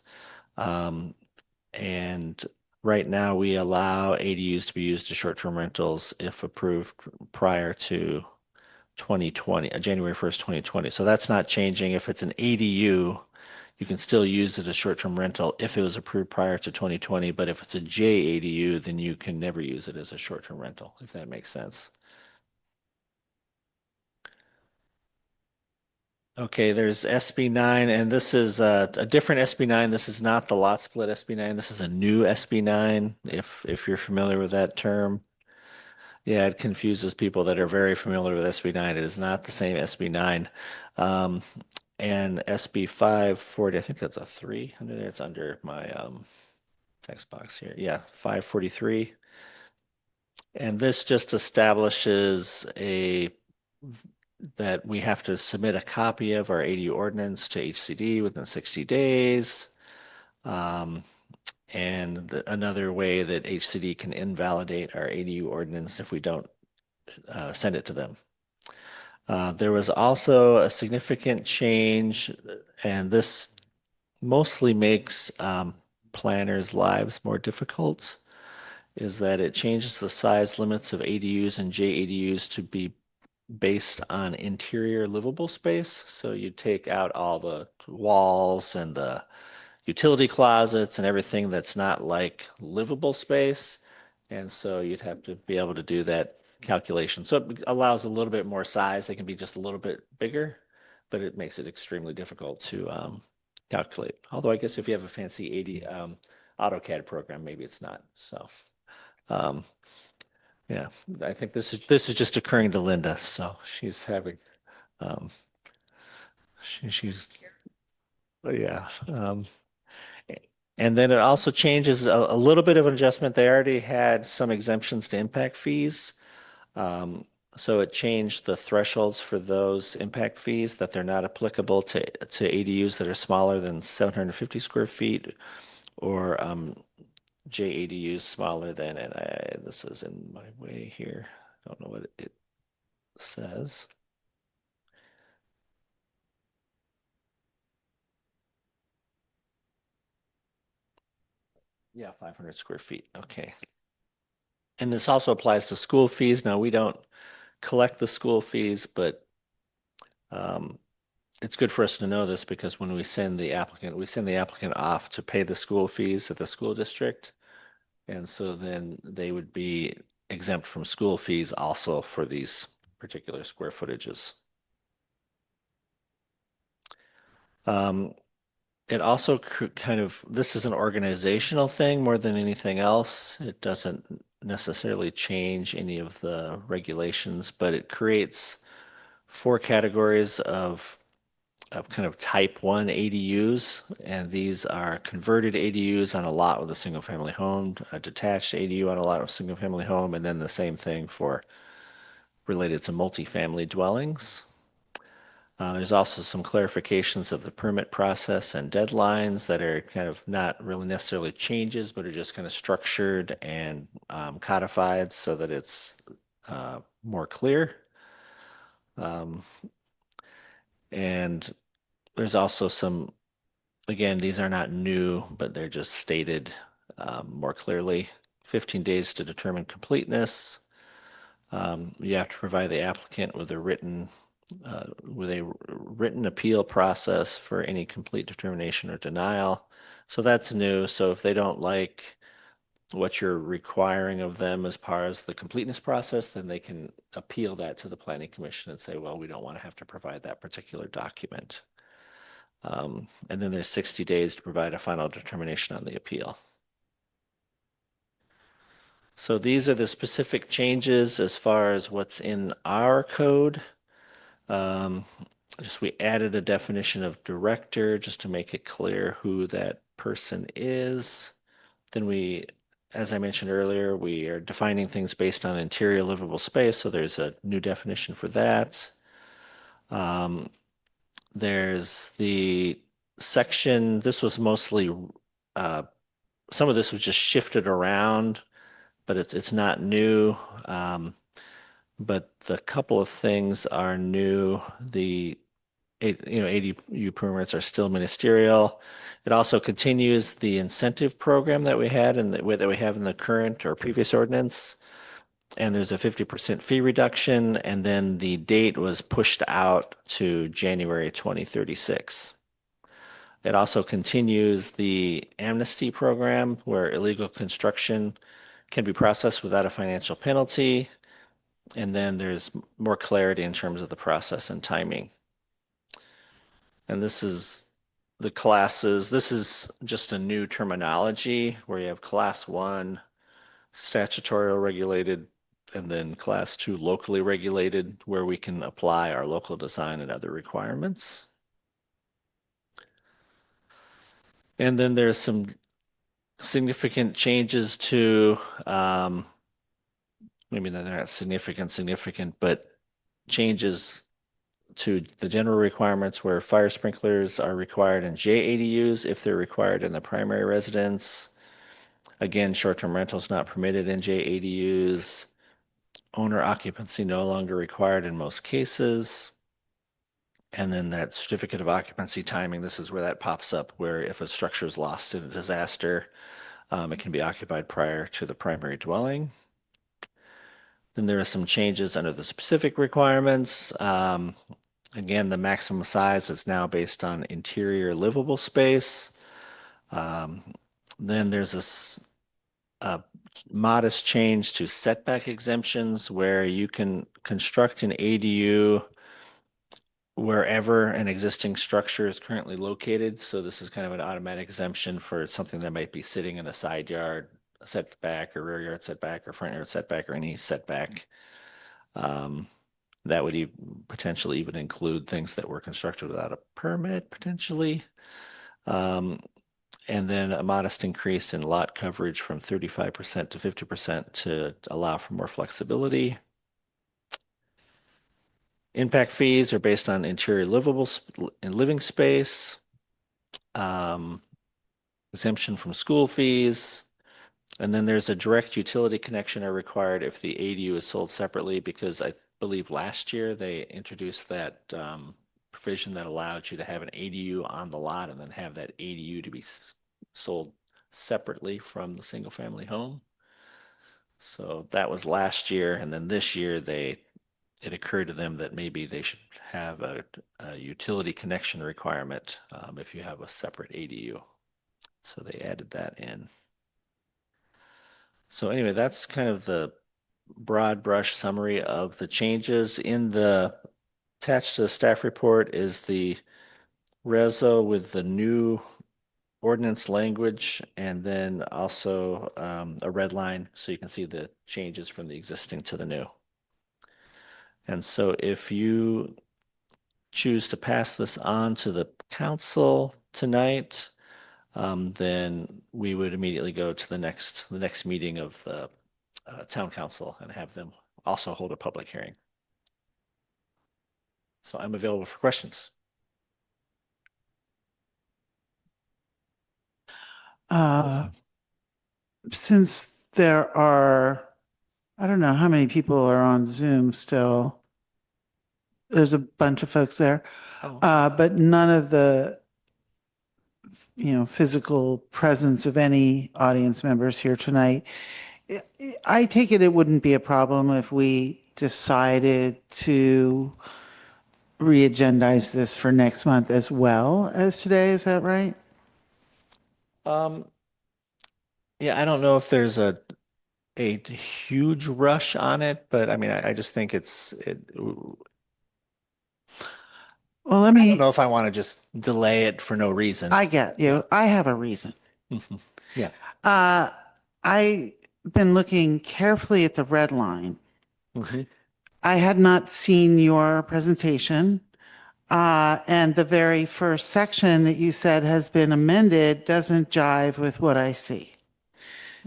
And right now we allow ADUs to be used as short-term rentals if approved prior to 2020, January 1st, 2020. So that's not changing. If it's an ADU, you can still use it as short-term rental if it was approved prior to 2020. But if it's a JADU, then you can never use it as a short-term rental, if that makes sense. Okay, there's SB9, and this is a different SB9. This is not the lot split SB9. This is a new SB9, if you're familiar with that term. Yeah, it confuses people that are very familiar with SB9. It is not the same SB9. And SB 540, I think that's a 3 under there. It's under my text box here. Yeah, 543. And this just establishes that we have to submit a copy of our ADU ordinance to HCD within 60 days. And another way that HCD can invalidate our ADU ordinance if we don't send it to them. There was also a significant change, and this mostly makes planners' lives more difficult, is that it changes the size limits of ADUs and JADUs to be based on interior livable space. So you take out all the walls and the utility closets and everything that's not like livable space. And so you'd have to be able to do that calculation. So it allows a little bit more size. They can be just a little bit bigger, but it makes it extremely difficult to calculate. Although I guess if you have a fancy AutoCAD program, maybe it's not. So yeah, I think this is just occurring to Linda. So she's having she's yeah. And then it also changes a little bit of an adjustment. They already had some exemptions to impact fees. So it changed the thresholds for those impact fees that they're not applicable to ADUs that are smaller than 750 square feet or JADUs smaller than, and this is in my way here. I don't know what it says. Yeah, 500 square feet. Okay. And this also applies to school fees. Now, we don't collect the school fees, but it's good for us to know this because when we send the applicant off to pay the school fees at the school district. And so then they would be exempt from school fees also for these particular square footages. It also this is an organizational thing more than anything else. It doesn't necessarily change any of the regulations, but it creates 4 categories of kind of type 1 ADUs, and these are converted ADUs on a lot with a single family home, a detached ADU on a lot of single family home, and then the same thing for related to multifamily dwellings. There's also some clarifications of the permit process and deadlines that are kind of not really necessarily changes, but are just kind of structured and codified so that it's more clear. And there's also some, again, these are not new, but they're just stated more clearly. 15 days to determine completeness. You have to provide the applicant with a written appeal process for any complete determination or denial. So that's new. So if they don't like what you're requiring of them as far as the completeness process, then they can appeal that to the Planning Commission and say, well, we don't want to have to provide that particular document. And then there's 60 days to provide a final determination on the appeal. So these are the specific changes as far as what's in our code. Just we added a definition of director just to make it clear who that person is. Then we, as I mentioned earlier, we are defining things based on interior livable space. So there's a new definition for that. There's the section, this was mostly, some of this was just shifted around, but it's not new. But the couple of things are new. The ADU permits are still ministerial. It also continues the incentive program that we had and that we have in the current or previous ordinance. And there's a 50% fee reduction, and then the date was pushed out to January 2036. It also continues the amnesty program where illegal construction can be processed without a financial penalty. And then there's more clarity in terms of the process and timing. And this is the classes. This is just a new terminology where you have class 1, statutory regulated, and then class 2, locally regulated, where we can apply our local design and other requirements. And then there's some significant changes to, maybe they're not significant, but changes to the general requirements where fire sprinklers are required in JADUs if they're required in the primary residence. Again, short-term rentals not permitted in JADUs. Owner occupancy no longer required in most cases. And then that certificate of occupancy timing, this is where that pops up, where if a structure is lost in a disaster, It can be occupied prior to the primary dwelling. Then there are some changes under the specific requirements. Again, the maximum size is now based on interior livable space. Then there's this modest change to setback exemptions where you can construct an ADU wherever an existing structure is currently located. So this is kind of an automatic exemption for something that might be sitting in a side yard setback or rear yard setback or front yard setback or any setback. That would potentially even include things that were constructed without a permit, potentially. And then a modest increase in lot coverage from 35% to 50% to allow for more flexibility. Impact fees are based on interior living space, exemption from school fees, and then there's a direct utility connection are required if the ADU is sold separately, because I believe last year they introduced that provision that allowed you to have an ADU on the lot and then have that ADU to be sold separately from the single family home. So that was last year, and then this year it occurred to them that maybe they should have a utility connection requirement if you have a separate ADU. So they added that in. So anyway, that's kind of the broad brush summary of the changes. Attached to the staff report is the reso with the new ordinance language, and then also a red line so you can see the changes from the existing to the new. And so if you choose to pass this on to the council tonight, then we would immediately go to the next meeting of the town council and have them also hold a public hearing. So I'm available for questions. Since there are, I don't know how many people are on Zoom still. There's a bunch of folks there, but none of the, physical presence of any audience members here tonight. I take it wouldn't be a problem if we decided to re-agendize this for next month as well as today. Is that right? Yeah, I don't know if there's a huge rush on it, but I mean, I just think well, I don't know if I want to just delay it for no reason. I get you. Yeah. I have a reason. Yeah. I've been looking carefully at the red line. Mm-hmm. I had not seen your presentation. And the very first section that you said has been amended doesn't jive with what I see.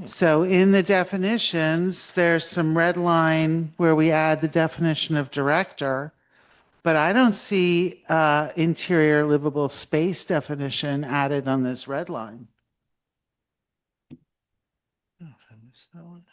So in the definitions, there's some red line where we add the definition of director, but I don't see interior livable space definition added on this red line. Oh, I missed that one.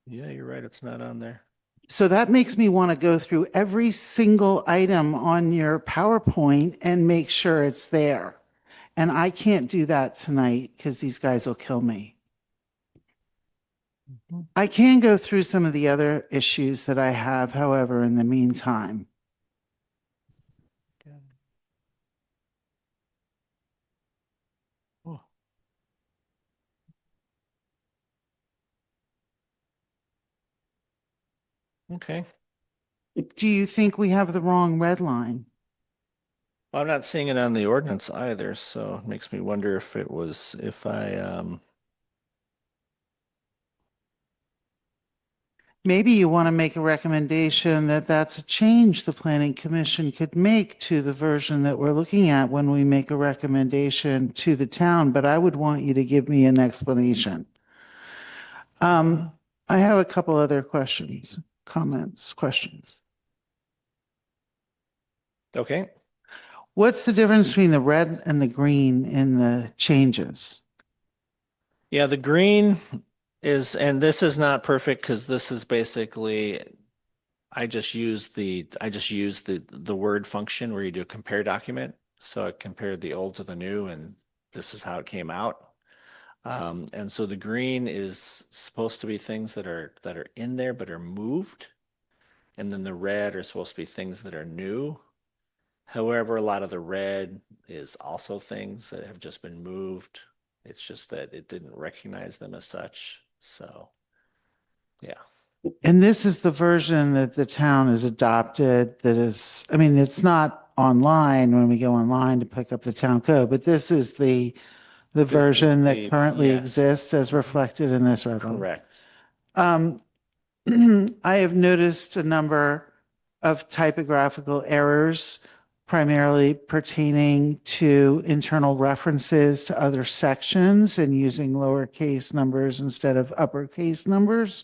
Yeah, you're right. It's not on there. So that makes me want to go through every single item on your PowerPoint and make sure it's there. And I can't do that tonight because these guys will kill me. I can go through some of the other issues that I have, however, in the meantime. Oh. Okay. Do you think we have the wrong red line? Well, I'm not seeing it on the ordinance either, so it makes me wonder if Maybe you want to make a recommendation that that's a change the planning commission could make to the version that we're looking at when we make a recommendation to the town, but I would want you to give me an explanation. I have a couple other questions. Okay. What's the difference between the red and the green in the changes? Yeah, the green is, and this is not perfect because this is basically, I just use the word function where you do a compare document. So I compared the old to the new, and this is how it came out. And so the green is supposed to be things that are in there but are moved, and then the red are supposed to be things that are new. However, a lot of the red is also things that have just been moved. It's just that it didn't recognize them as such. So, yeah. And this is the version that the town has adopted that is, I mean, it's not online when we go online to pick up the town code, but this is the version that currently yes. exists as reflected in this article. Correct. I have noticed a number of typographical errors, primarily pertaining to internal references to other sections and using lowercase numbers instead of uppercase numbers.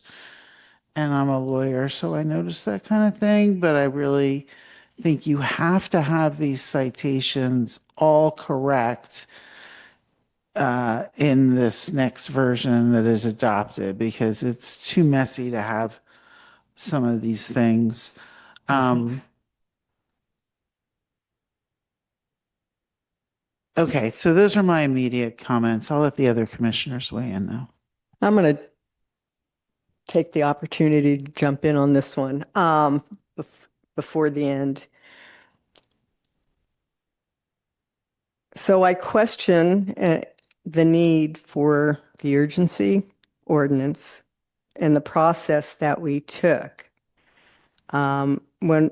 And I'm a lawyer, so I noticed that kind of thing, but I really think you have to have these citations all correct in this next version that is adopted because it's too messy to have some of these things. Okay, so those are my immediate comments. I'll let the other commissioners weigh in now. I'm going to take the opportunity to jump in on this one before the end. So I question the need for the urgency ordinance and the process that we took. When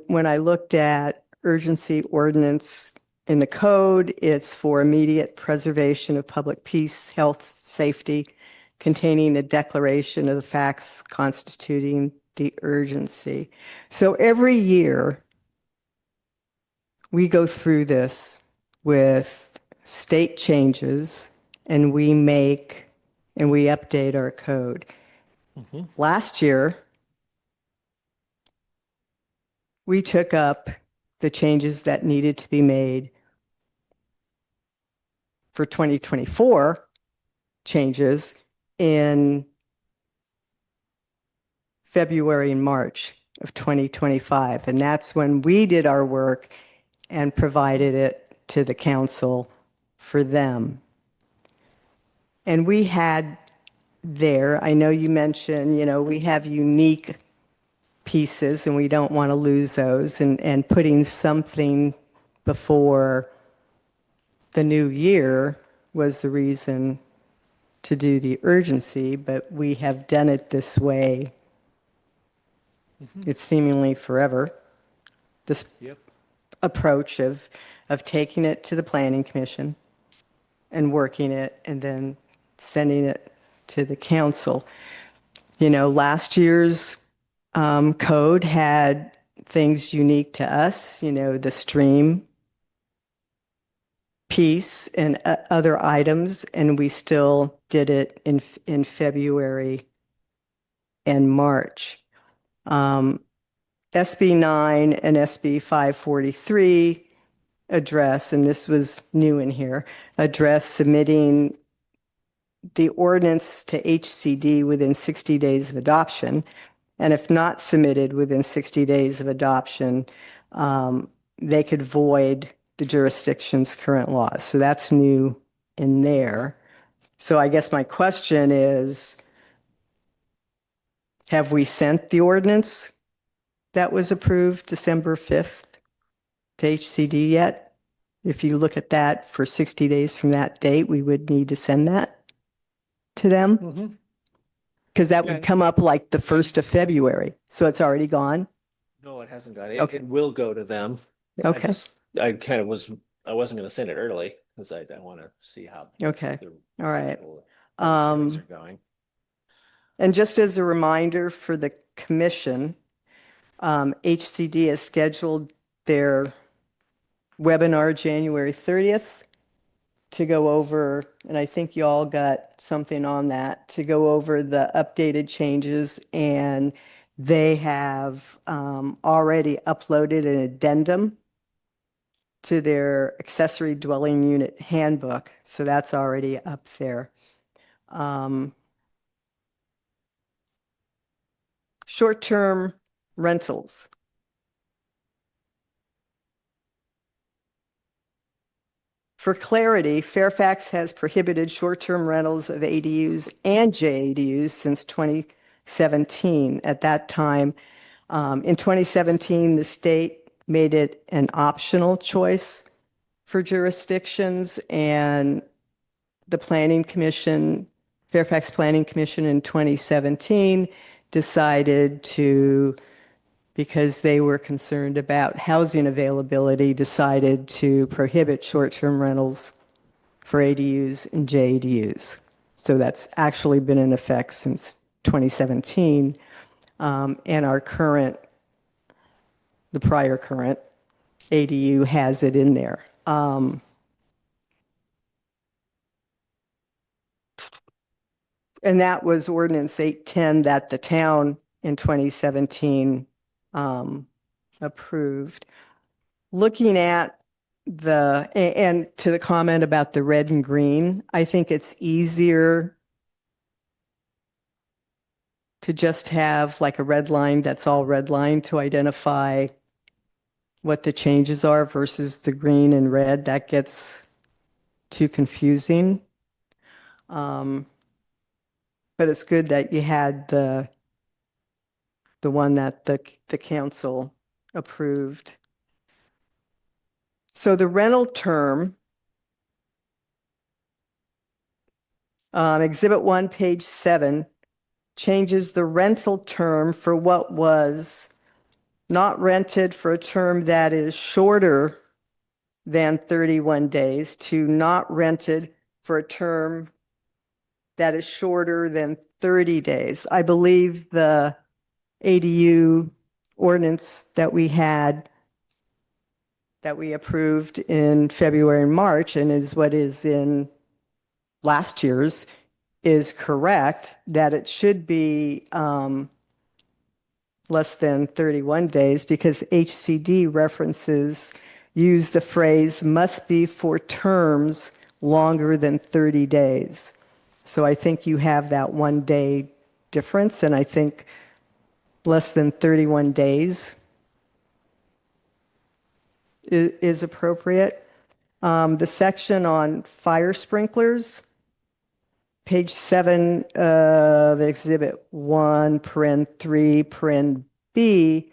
I looked at urgency ordinance in the code, it's for immediate preservation of public peace, health, safety, containing a declaration of the facts constituting the urgency. So every year we go through this with state changes and we update our code. Last year, we took up the changes that needed to be made for 2024 changes in February and March of 2025. And that's when we did our work and provided it to the council for them. And we had there, I know you mentioned, we have unique pieces and we don't want to lose those, and putting something before the new year was the reason to do the urgency, but we have done it this way. It's seemingly forever. This approach of taking it to the planning commission and working it and then sending it to the council. Last year's code had things unique to us, the stream piece and other items, and we still did it in February and March. SB 9 and SB 543 address, and this was new in here, address submitting the ordinance to HCD within 60 days of adoption. And if not submitted within 60 days of adoption, they could void the jurisdiction's current laws. So that's new in there. So I guess my question is, have we sent the ordinance that was approved December 5th to HCD yet? If you look at that for 60 days from that date, we would need to send that to them. Because that would come up like the 1st of February. So it's already gone? No, it hasn't got it. Okay. It will go to them. Okay. I wasn't going to send it early because I want to see how. Okay. the All right. things are going. And just as a reminder for the commission, HCD has scheduled their webinar January 30th to go over, and I think you all got something on that, to go over the updated changes, and they have already uploaded an addendum to their accessory dwelling unit handbook, so that's already up there. Short-term rentals. For clarity, Fairfax has prohibited short-term rentals of ADUs and JADUs since 2017. At that time, in 2017, the state made it an optional choice for jurisdictions, and the Planning Commission, Fairfax Planning Commission in 2017 decided to, because they were concerned about housing availability, decided to prohibit short-term rentals for ADUs and JADUs. So that's actually been in effect since 2017. And our current, the prior current ADU has it in there. And that was Ordinance 810 that the town in 2017 approved. Looking at and to the comment about the red and green, I think it's easier to just have like a red line that's all red line to identify what the changes are versus the green and red. That gets too confusing. But it's good that you had the one that the council approved. So the rental term, Exhibit 1, page 7, changes the rental term for what was not rented for a term that is shorter than 31 days to not rented for a term that is shorter than 30 days. I believe the ADU ordinance that we had, that we approved in February and March, and is what is in last year's, is correct, that it should be less than 31 days, because HCD references use the phrase must be for terms longer than 30 days. So I think you have that 1 day difference, and I think less than 31 days is appropriate. The section on fire sprinklers, page 7 of Exhibit 1, paren 3, paren B,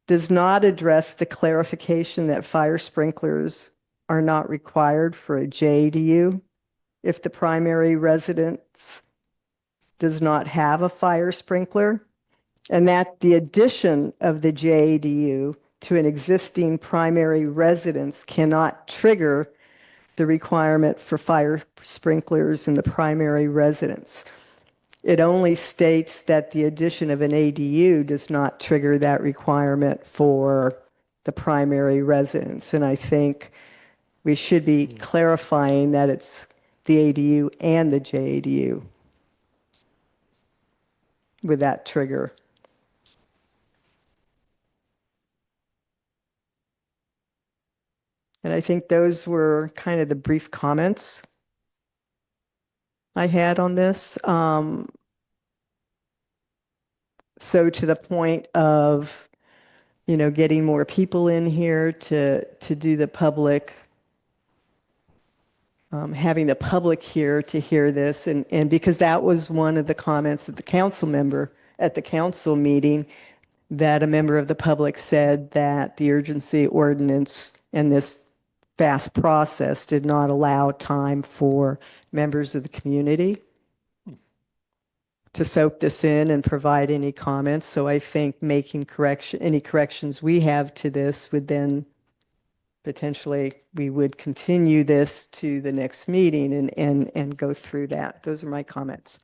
does not address the clarification that fire sprinklers are not required for a JADU if the primary residence does not have a fire sprinkler, and that the addition of the JADU to an existing primary residence cannot trigger the requirement for fire sprinklers in the primary residence. It only states that the addition of an ADU does not trigger that requirement for the primary residence. And I think we should be clarifying that it's the ADU and the JADU with that trigger. And I think those were kind of the brief comments I had on this. So to the point of, getting more people in here to do the public, having the public here to hear this, and because that was one of the comments that the council member at the council meeting, that a member of the public said that the urgency ordinance and this fast process did not allow time for members of the community to soak this in and provide any comments. So I think making any corrections we have to this would then potentially, we would continue this to the next meeting and go through that. Those are my comments.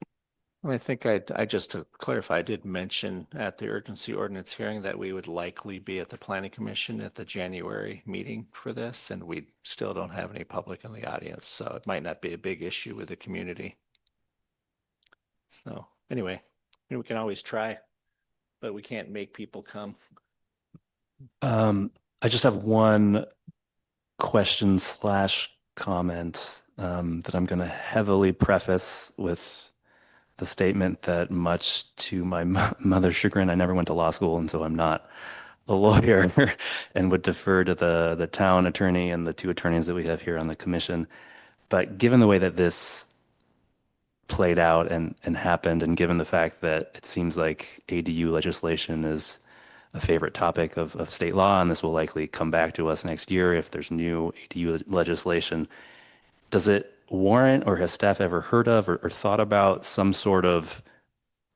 I think I just to clarify, I did mention at the urgency ordinance hearing that we would likely be at the Planning Commission at the January meeting for this, and we still don't have any public in the audience, so it might not be a big issue with the community. So anyway, we can always try, but we can't make people come. I just have one question / comment that I'm going to heavily preface with the statement that much to my mother's chagrin, I never went to law school, and so I'm not a lawyer and would defer to the town attorney and the two attorneys that we have here on the commission. But given the way that this played out and happened, and given the fact that it seems like ADU legislation is a favorite topic of state law, and this will likely come back to us next year if there's new ADU legislation, does it warrant, or has staff ever heard of or thought about some sort of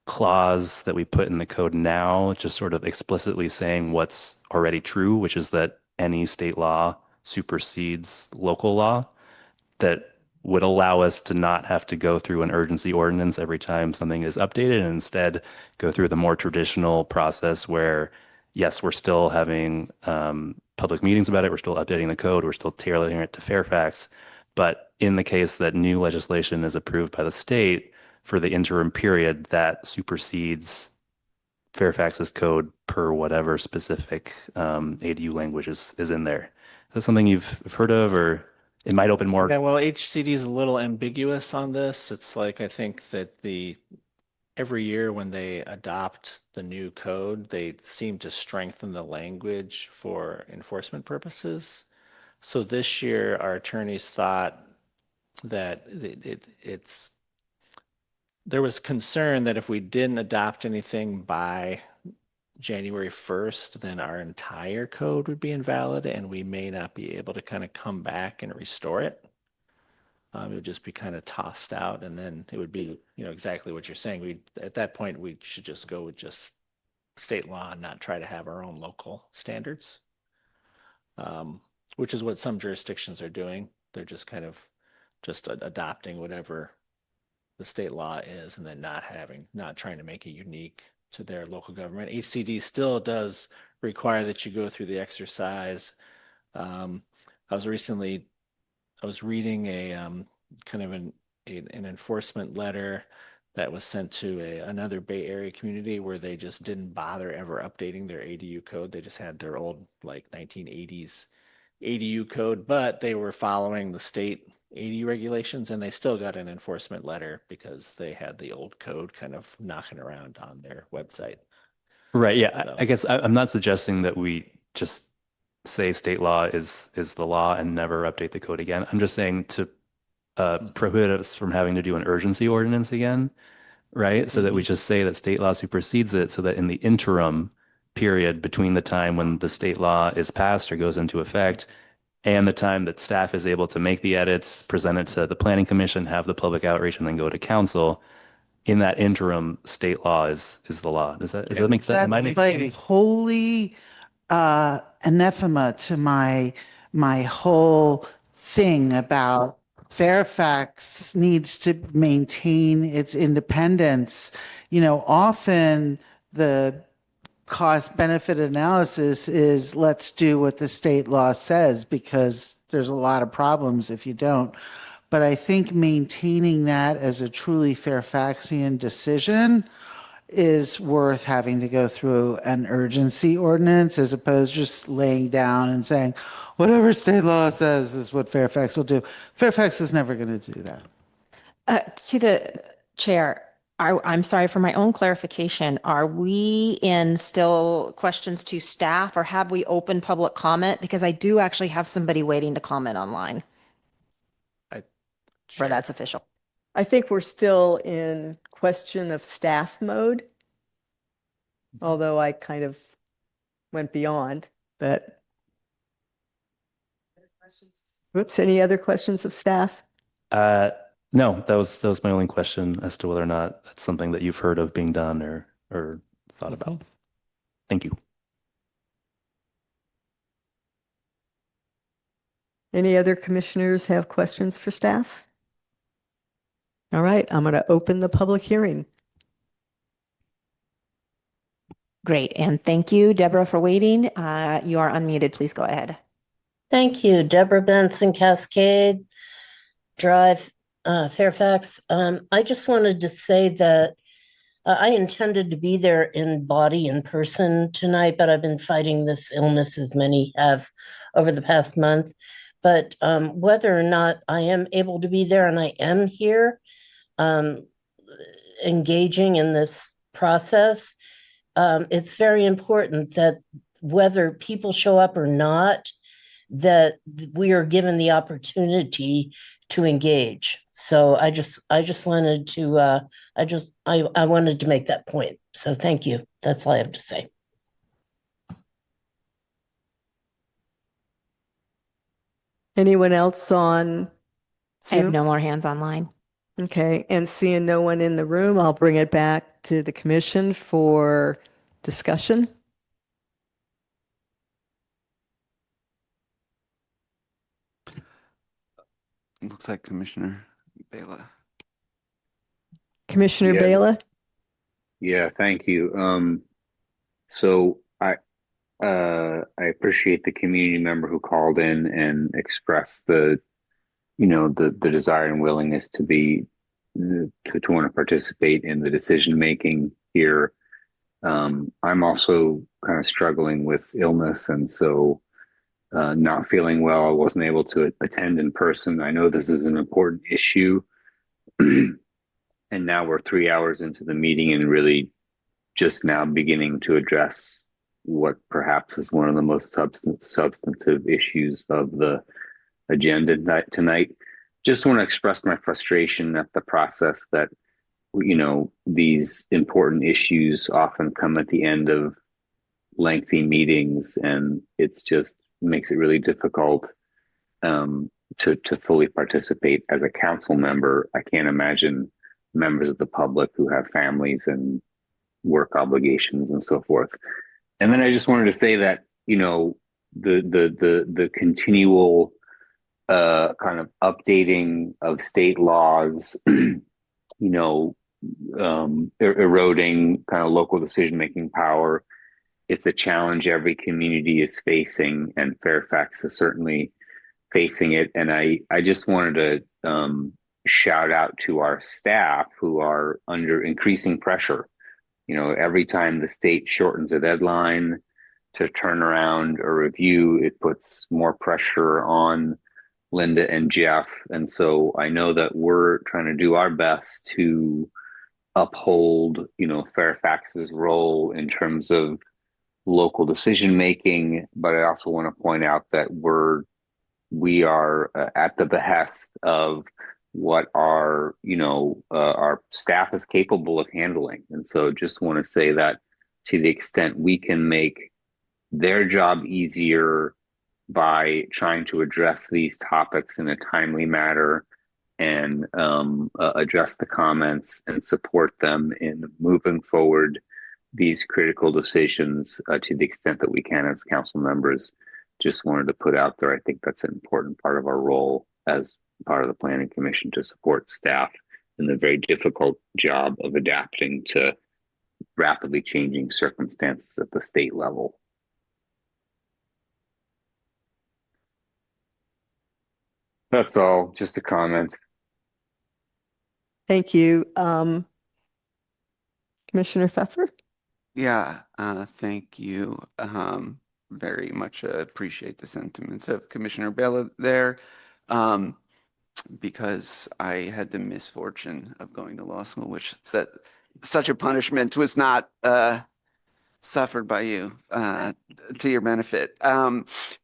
clause that we put in the code now, just sort of explicitly saying what's already true, which is that any state law supersedes local law, that would allow us to not have to go through an urgency ordinance every time something is updated, and instead go through the more traditional process where, yes, we're still having public meetings about it, we're still updating the code, we're still tailoring it to Fairfax. But in the case that new legislation is approved by the state for the interim period, that supersedes Fairfax's code per whatever specific ADU language is in there. Is that something you've heard of, or it might open more? Yeah, well, HCD is a little ambiguous on this. It's like, I think that every year when they adopt the new code, they seem to strengthen the language for enforcement purposes. So this year, our attorneys thought that there was concern that if we didn't adopt anything by January 1st, then our entire code would be invalid and we may not be able to kind of come back and restore it. It would just be kind of tossed out, and then it would be, exactly what you're saying. At that point, we should just go with just state law and not try to have our own local standards, which is what some jurisdictions are doing. They're just kind of adopting whatever the state law is, and then not trying to make it unique to their local government. HCD still does require that you go through the exercise. I was reading a kind of an enforcement letter that was sent to another Bay Area community where they just didn't bother ever updating their ADU code. They just had their old 1980s ADU code, but they were following the state ADU regulations, and they still got an enforcement letter because they had the old code kind of knocking around on their website. Right. Yeah. So I guess I'm not suggesting that we just say state law is the law and never update the code again. I'm just saying to prohibit us from having to do an urgency ordinance again, right? So that we just say that state law supersedes it, so that in the interim period between the time when the state law is passed or goes into effect and the time that staff is able to make the edits, present it to the planning commission, have the public outreach, and then go to council, in that interim, state law is the law. Does that make sense? Am I making like holy anathema to my whole thing about Fairfax needs to maintain its independence. Often the cost benefit analysis is let's do what the state law says, because there's a lot of problems if you don't. But I think maintaining that as a truly Fairfaxian decision is worth having to go through an urgency ordinance, as opposed to just laying down and saying, whatever state law says is what Fairfax will do. Fairfax is never going to do that. To the chair, I'm sorry, for my own clarification, are we in still questions to staff, or have we opened public comment? Because I do actually have somebody waiting to comment online. Or that's official. I think we're still in question of staff mode, although I kind of went beyond that. Whoops, any other questions of staff? No, that was my only question as to whether or not that's something that you've heard of being done or thought about. Thank you. Any other commissioners have questions for staff? All right, I'm going to open the public hearing. Great. And thank you, Deborah, for waiting. You are unmuted. Please go ahead. Thank you, Deborah Benson, Cascade Drive, Fairfax. I just wanted to say that I intended to be there in body in person tonight, but I've been fighting this illness, as many have over the past month. But whether or not I am able to be there, and I am here, engaging in this process. It's very important that whether people show up or not, that we are given the opportunity to engage. So I just wanted to I wanted to make that point. So thank you. That's all I have to say. Anyone else on I have Zoom? no more hands online. Okay, and seeing no one in the room, I'll bring it back to the commission for discussion. Looks like Commissioner Bela. Commissioner Yeah. Bela? Yeah, thank you. So I appreciate the community member who called in and expressed the desire and willingness to want to participate in the decision making here. I'm also kind of struggling with illness, and so not feeling well. I wasn't able to attend in person. I know this is an important issue, and now we're 3 hours into the meeting and really just now beginning to address what perhaps is one of the most substantive issues of the agenda tonight. Just want to express my frustration at the process that, these important issues often come at the end of lengthy meetings, and it's just makes it really difficult to fully participate as a council member. I can't imagine members of the public who have families and work obligations and so forth. And then I just wanted to say that, the continual kind of updating of state laws, eroding kind of local decision-making power. It's a challenge every community is facing, and Fairfax is certainly facing it. And I just wanted to shout out to our staff who are under increasing pressure. Every time the state shortens a deadline to turn around a review, it puts more pressure on Linda and Jeff. And so I know that we're trying to do our best to uphold, Fairfax's role in terms of local decision making. But I also want to point out that we are at the behest of what our staff is capable of handling. And so just want to say that to the extent we can make their job easier by trying to address these topics in a timely manner and address the comments and support them in moving forward these critical decisions to the extent that we can as council members. Just wanted to put out there, I think that's an important part of our role as part of the Planning Commission to support staff in the very difficult job of adapting to rapidly changing circumstances at the state level. That's all, just a comment. Thank you. Commissioner Pfeffer? Yeah, thank you. Very much appreciate the sentiments of Commissioner Bela there. Because I had the misfortune of going to law school, which that such a punishment was not suffered by you to your benefit.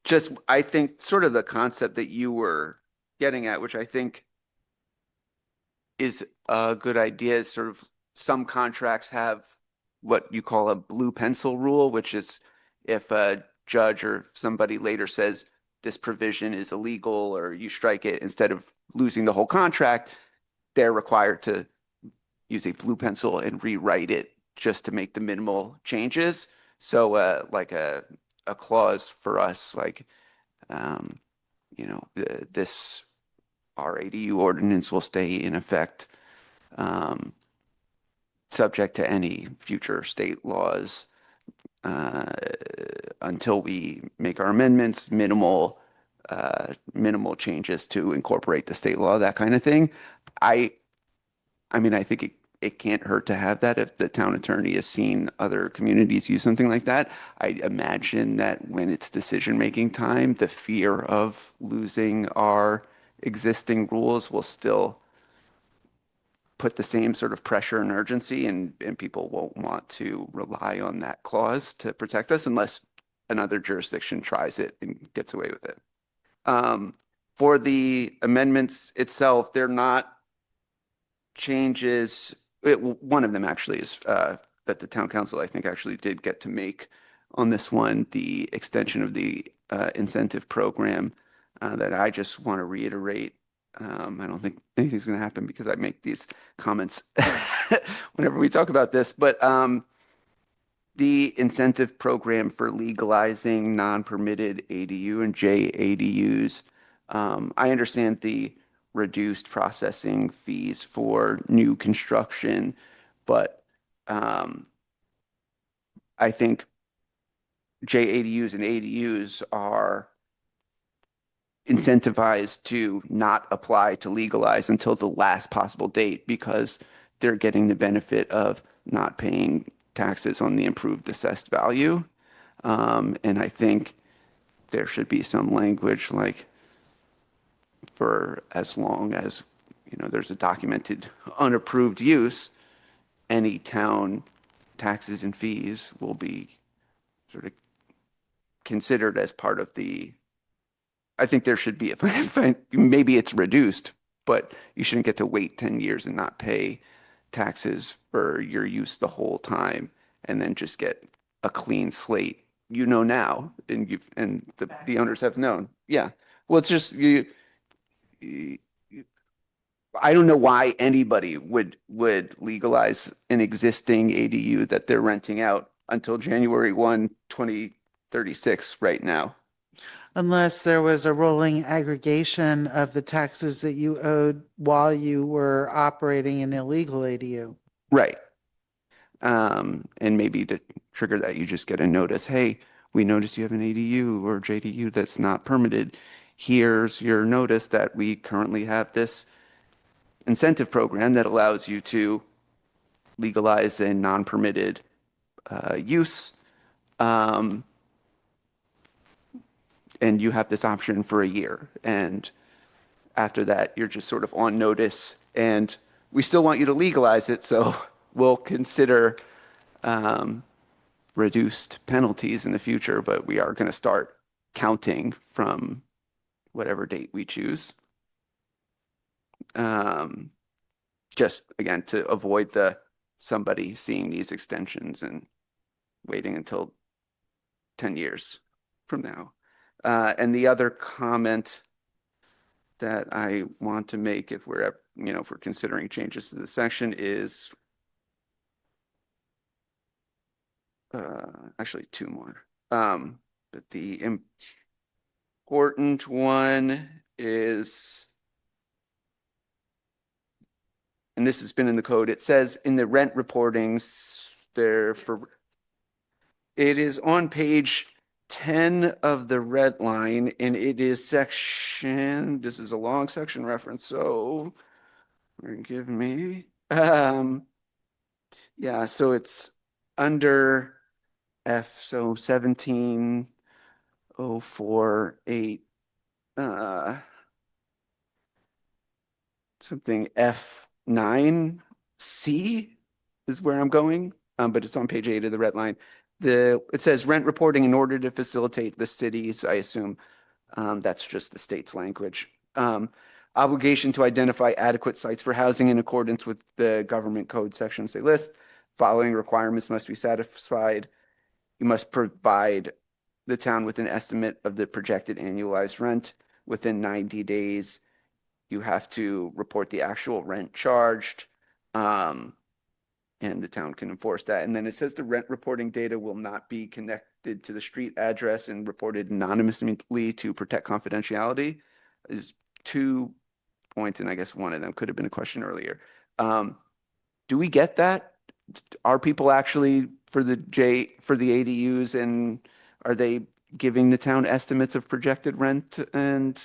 Just I think sort of the concept that you were getting at, which I think is a good idea, is sort of some contracts have what you call a blue pencil rule, which is if a judge or somebody later says this provision is illegal or you strike it, instead of losing the whole contract, they're required to use a blue pencil and rewrite it just to make the minimal changes. So like a clause for us, like, this our ADU ordinance will stay in effect subject to any future state laws until we make our amendments, minimal changes to incorporate the state law, that kind of thing. I mean, I think it can't hurt to have that if the town attorney has seen other communities use something like that. I imagine that when it's decision-making time, the fear of losing our existing rules will still put the same sort of pressure and urgency, and people won't want to rely on that clause to protect us unless another jurisdiction tries it and gets away with it. For the amendments itself, they're not changes. One of them actually is that the town council, I think, actually did get to make on this one, the extension of the incentive program that I just want to reiterate. I don't think anything's going to happen because I make these comments whenever we talk about this, but the incentive program for legalizing non-permitted ADU and JADUs. I understand the reduced processing fees for new construction, but I think JADUs and ADUs are incentivized to not apply to legalize until the last possible date because they're getting the benefit of not paying taxes on the improved assessed value. And I think there should be some language like for as long as, there's a documented unapproved use, any town taxes and fees will be sort of considered as part of I think there should be, maybe it's reduced, but you shouldn't get to wait 10 years and not pay taxes for your use the whole time and then just get a clean slate. Now, and the owners have known. Yeah. Well, it's just I don't know why anybody would legalize an existing ADU that they're renting out until January 1, 2036 right now. Unless there was a rolling aggregation of the taxes that you owed while you were operating an illegal ADU. Right. And maybe to trigger that, you just get a notice, hey, we noticed you have an ADU or JDU that's not permitted. Here's your notice that we currently have this incentive program that allows you to legalize a non-permitted use. And you have this option for a year. And after that, you're just sort of on notice. And we still want you to legalize it, so we'll consider reduced penalties in the future, but we are going to start counting from whatever date we choose. Just again to avoid somebody seeing these extensions and waiting until 10 years from now. And the other comment that I want to make if we're considering changes to the section is actually two more. But the important one is, and this has been in the code, it says in the rent reportings it is on page 10 of the red line, and it is this is a long section reference, so forgive me. Yeah, so it's under F, so 1704.8, something F9C is where I'm going, but it's on page 8 of the red line. It says rent reporting in order to facilitate the cities, I assume that's just the state's language. Obligation to identify adequate sites for housing in accordance with the government code sections they list. Following requirements must be satisfied. You must provide the town with an estimate of the projected annualized rent within 90 days. You have to report the actual rent charged. And the town can enforce that. And then it says the rent reporting data will not be connected to the street address and reported anonymously to protect confidentiality. Is 2 points, and I guess one of them could have been a question earlier. Do we get that? Are people actually for the ADUs, and are they giving the town estimates of projected rent? And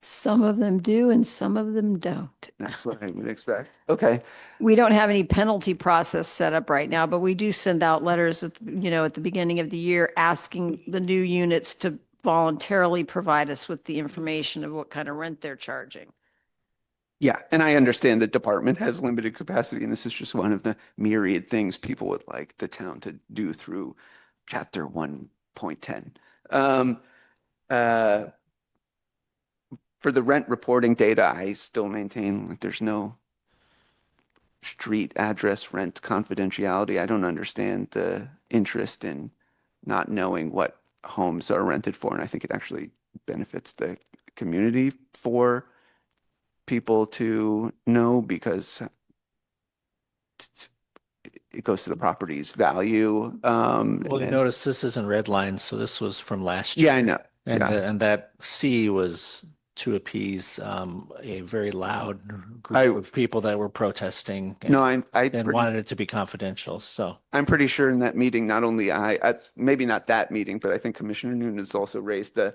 Some of them do and some of them don't. that's what I would expect. Okay. We don't have any penalty process set up right now, but we do send out letters at the beginning of the year asking the new units to voluntarily provide us with the information of what kind of rent they're charging. Yeah, and I understand the department has limited capacity, and this is just one of the myriad things people would like the town to do through chapter 1.10. Uh, for the rent reporting data, I still maintain like there's no street address rent confidentiality. I don't understand the interest in not knowing what homes are rented for, and I think it actually benefits the community for people to know because it goes to the property's value. Well, you and notice this isn't red line, so this was from last year. yeah, I know. And Yeah. and that C was to appease a very loud group of people that were protesting and, No, and wanted it to be confidential. So I'm pretty sure in that meeting, not only maybe not that meeting, but I think Commissioner Noonan has also raised the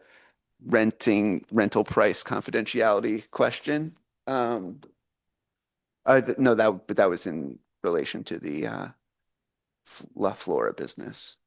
rental price confidentiality question. No, but that was in relation to the La Flora business.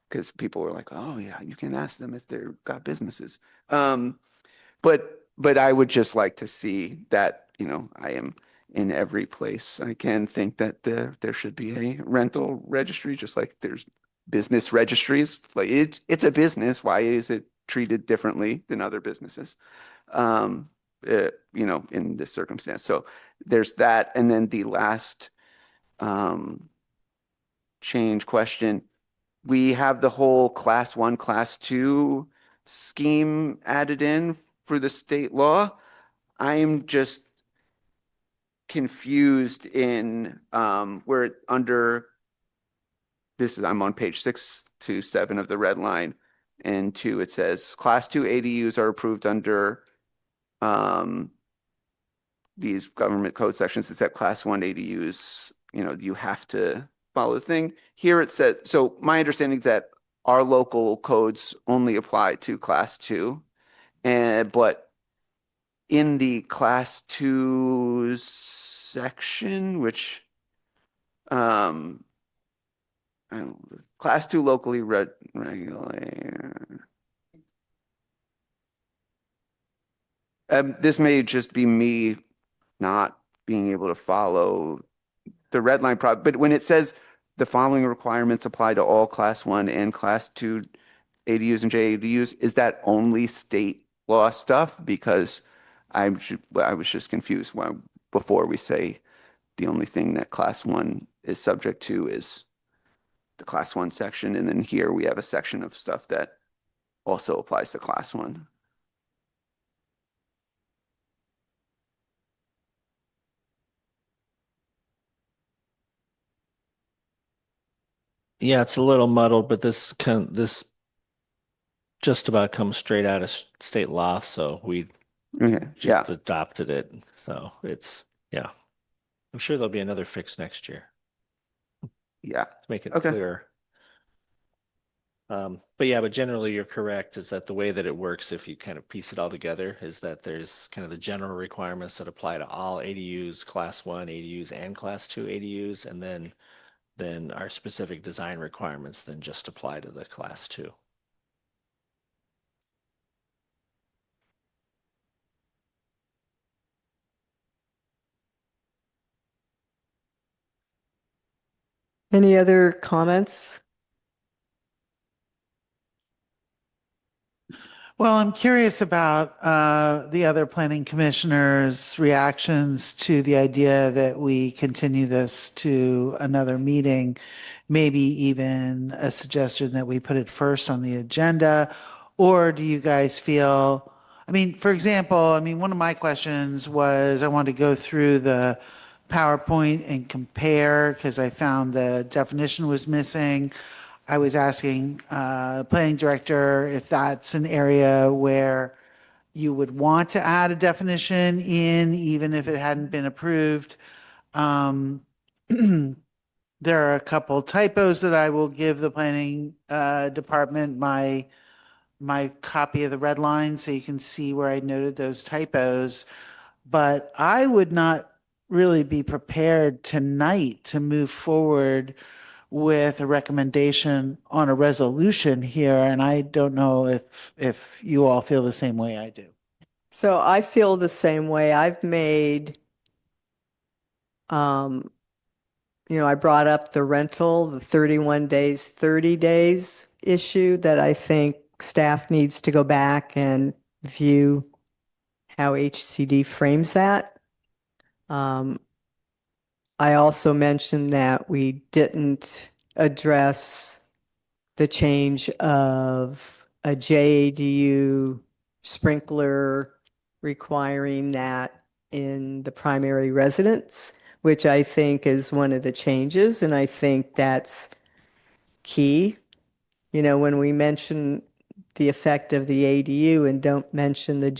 Because people were like, oh yeah, you can ask them if they've got businesses. But I would just like to see that, I am in every place I can think that there should be a rental registry, just like there's business registries. Like it's a business. Why is it treated differently than other businesses? In this circumstance. So there's that. And then the last change question, we have the whole class 1, class 2 scheme added in for the state law. I'm just confused in where under I'm on page 6 to 7 of the red line, and 2 it says class 2 ADUs are approved under these government code sections. It's at class 1 ADUs, you have to follow the thing. Here it says, so my understanding is that our local codes only apply to class 2, but in the class 2 section, which I don't know, class 2 locally regulated. This may just be me not being able to follow the red line problem, but when it says the following requirements apply to all class 1 and class 2 ADUs and JADUs, is that only state law stuff? Because I was just confused before we say the only thing that class 1 is subject to is the class 1 section, and then here we have a section of stuff that also applies to class 1. yeah, it's a little muddled, but this just about comes straight out of state law, so we just adopted it. So yeah. I'm sure there'll be another fix next year. Yeah. To make it clearer. But generally you're correct, is that the way that it works, if you kind of piece it all together, is that there's kind of the general requirements that apply to all ADUs, class 1 ADUs and class 2 ADUs, and then our specific design requirements then just apply to the class 2. Any other comments? Well, I'm curious about the other planning commissioners' reactions to the idea that we continue this to another meeting, maybe even a suggestion that we put it first on the agenda. Or do you guys feel, for example, one of my questions was I wanted to go through the PowerPoint and compare because I found the definition was missing. I was asking planning director if that's an area where you would want to add a definition in, even if it hadn't been approved. There are a couple typos that I will give the planning department my copy of the red line so you can see where I noted those typos. But I would not really be prepared tonight to move forward with a recommendation on a resolution here, and I don't know if you all feel the same way I do. So I feel the same way. I've made, um, I brought up the rental, the 31 days, 30 days issue that I think staff needs to go back and view how HCD frames that. I also mentioned that we didn't address the change of a JADU sprinkler requiring that in the primary residence, which I think is one of the changes, and I think that's key. When we mention the effect of the ADU and don't mention the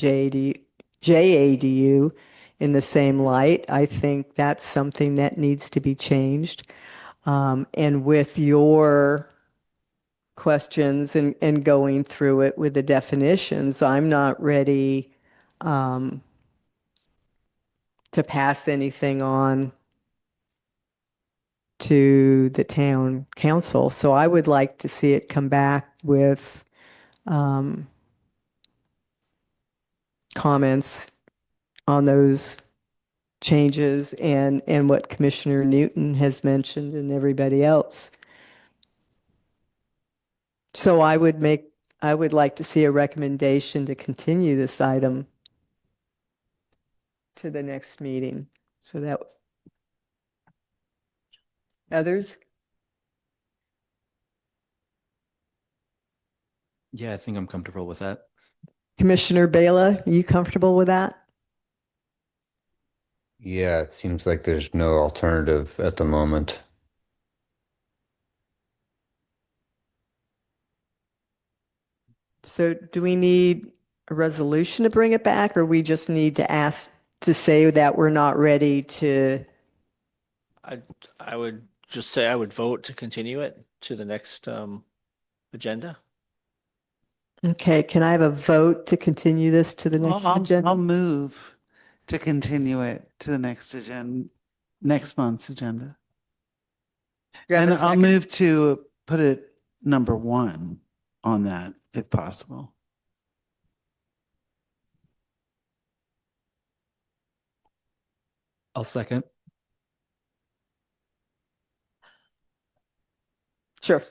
JADU in the same light, I think that's something that needs to be changed. And with your questions and going through it with the definitions, I'm not ready to pass anything on to the town council. So I would like to see it come back with comments on those changes and what Commissioner Newton has mentioned and everybody else. So I would like to see a recommendation to continue this item to the next meeting. So that others? Yeah, I think I'm comfortable with that. Commissioner Bela, are you comfortable with that? Yeah, it seems like there's no alternative at the moment. So do we need a resolution to bring it back, or we just need to ask to say that we're not ready to? I would just say I would vote to continue it to the next agenda. Okay, can I have a vote to continue this to the next agenda? I'll move to continue it to the next month's agenda. And I'll move to put it number 1 on that, if possible. I'll second. Sure.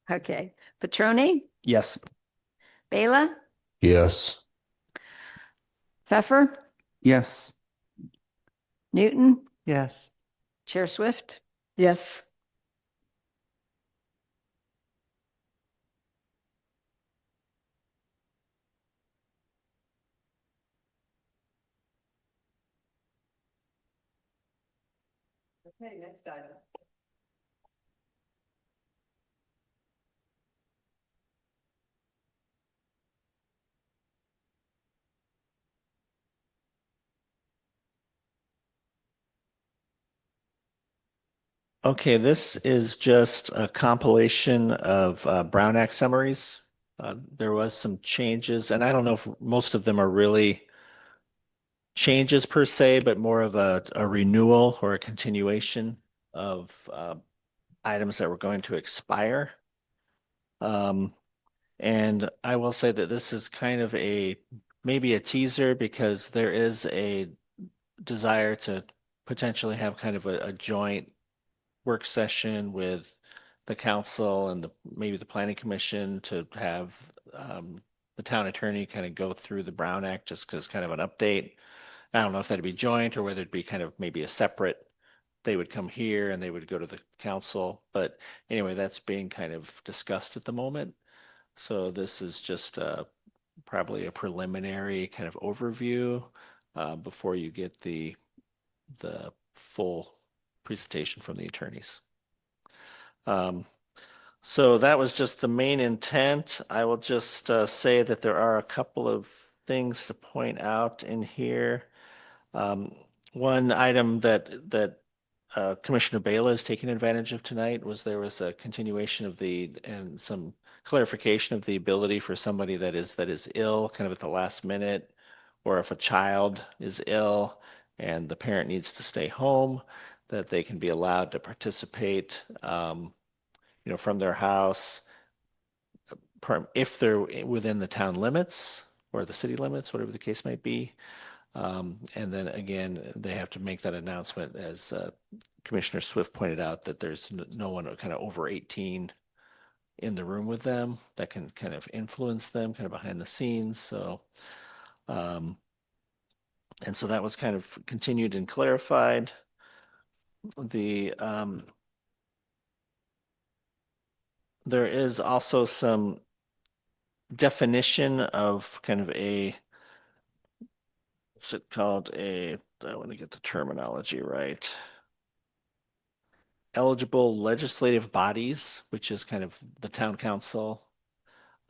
Okay. Petroni, Yes. Bela, Yes. Pfeffer, Yes. Newton, Yes. Chair Swift. Yes. Okay, next item. Okay, this is just a compilation of Brown Act summaries. There was some changes, and I don't know if most of them are really changes per se, but more of a renewal or a continuation of items that were going to expire. And I will say that this is kind of maybe a teaser, because there is a desire to potentially have kind of a joint work session with the council and maybe the planning commission to have the town attorney kind of go through the Brown Act just as kind of an update. I don't know if that'd be joint or whether it'd be kind of maybe a separate, they would come here and they would go to the council. But anyway, that's being kind of discussed at the moment. So this is just probably a preliminary kind of overview before you get the full presentation from the attorneys. So that was just the main intent. I will just say that there are a couple of things to point out in here. One item that Commissioner Bela is taking advantage of tonight there was a continuation of and some clarification of the ability for somebody that is ill kind of at the last minute, or if a child is ill and the parent needs to stay home, that they can be allowed to participate from their house if they're within the town limits, or the city limits, whatever the case might be. And then again, they have to make that announcement, as Commissioner Swift pointed out, that there's no one kind of over 18 in the room with them that can kind of influence them kind of behind the scenes. So, and so that was kind of continued and clarified. There is also some definition of kind of what's it called? I want to get the terminology right. Eligible legislative bodies, which is kind of the town council,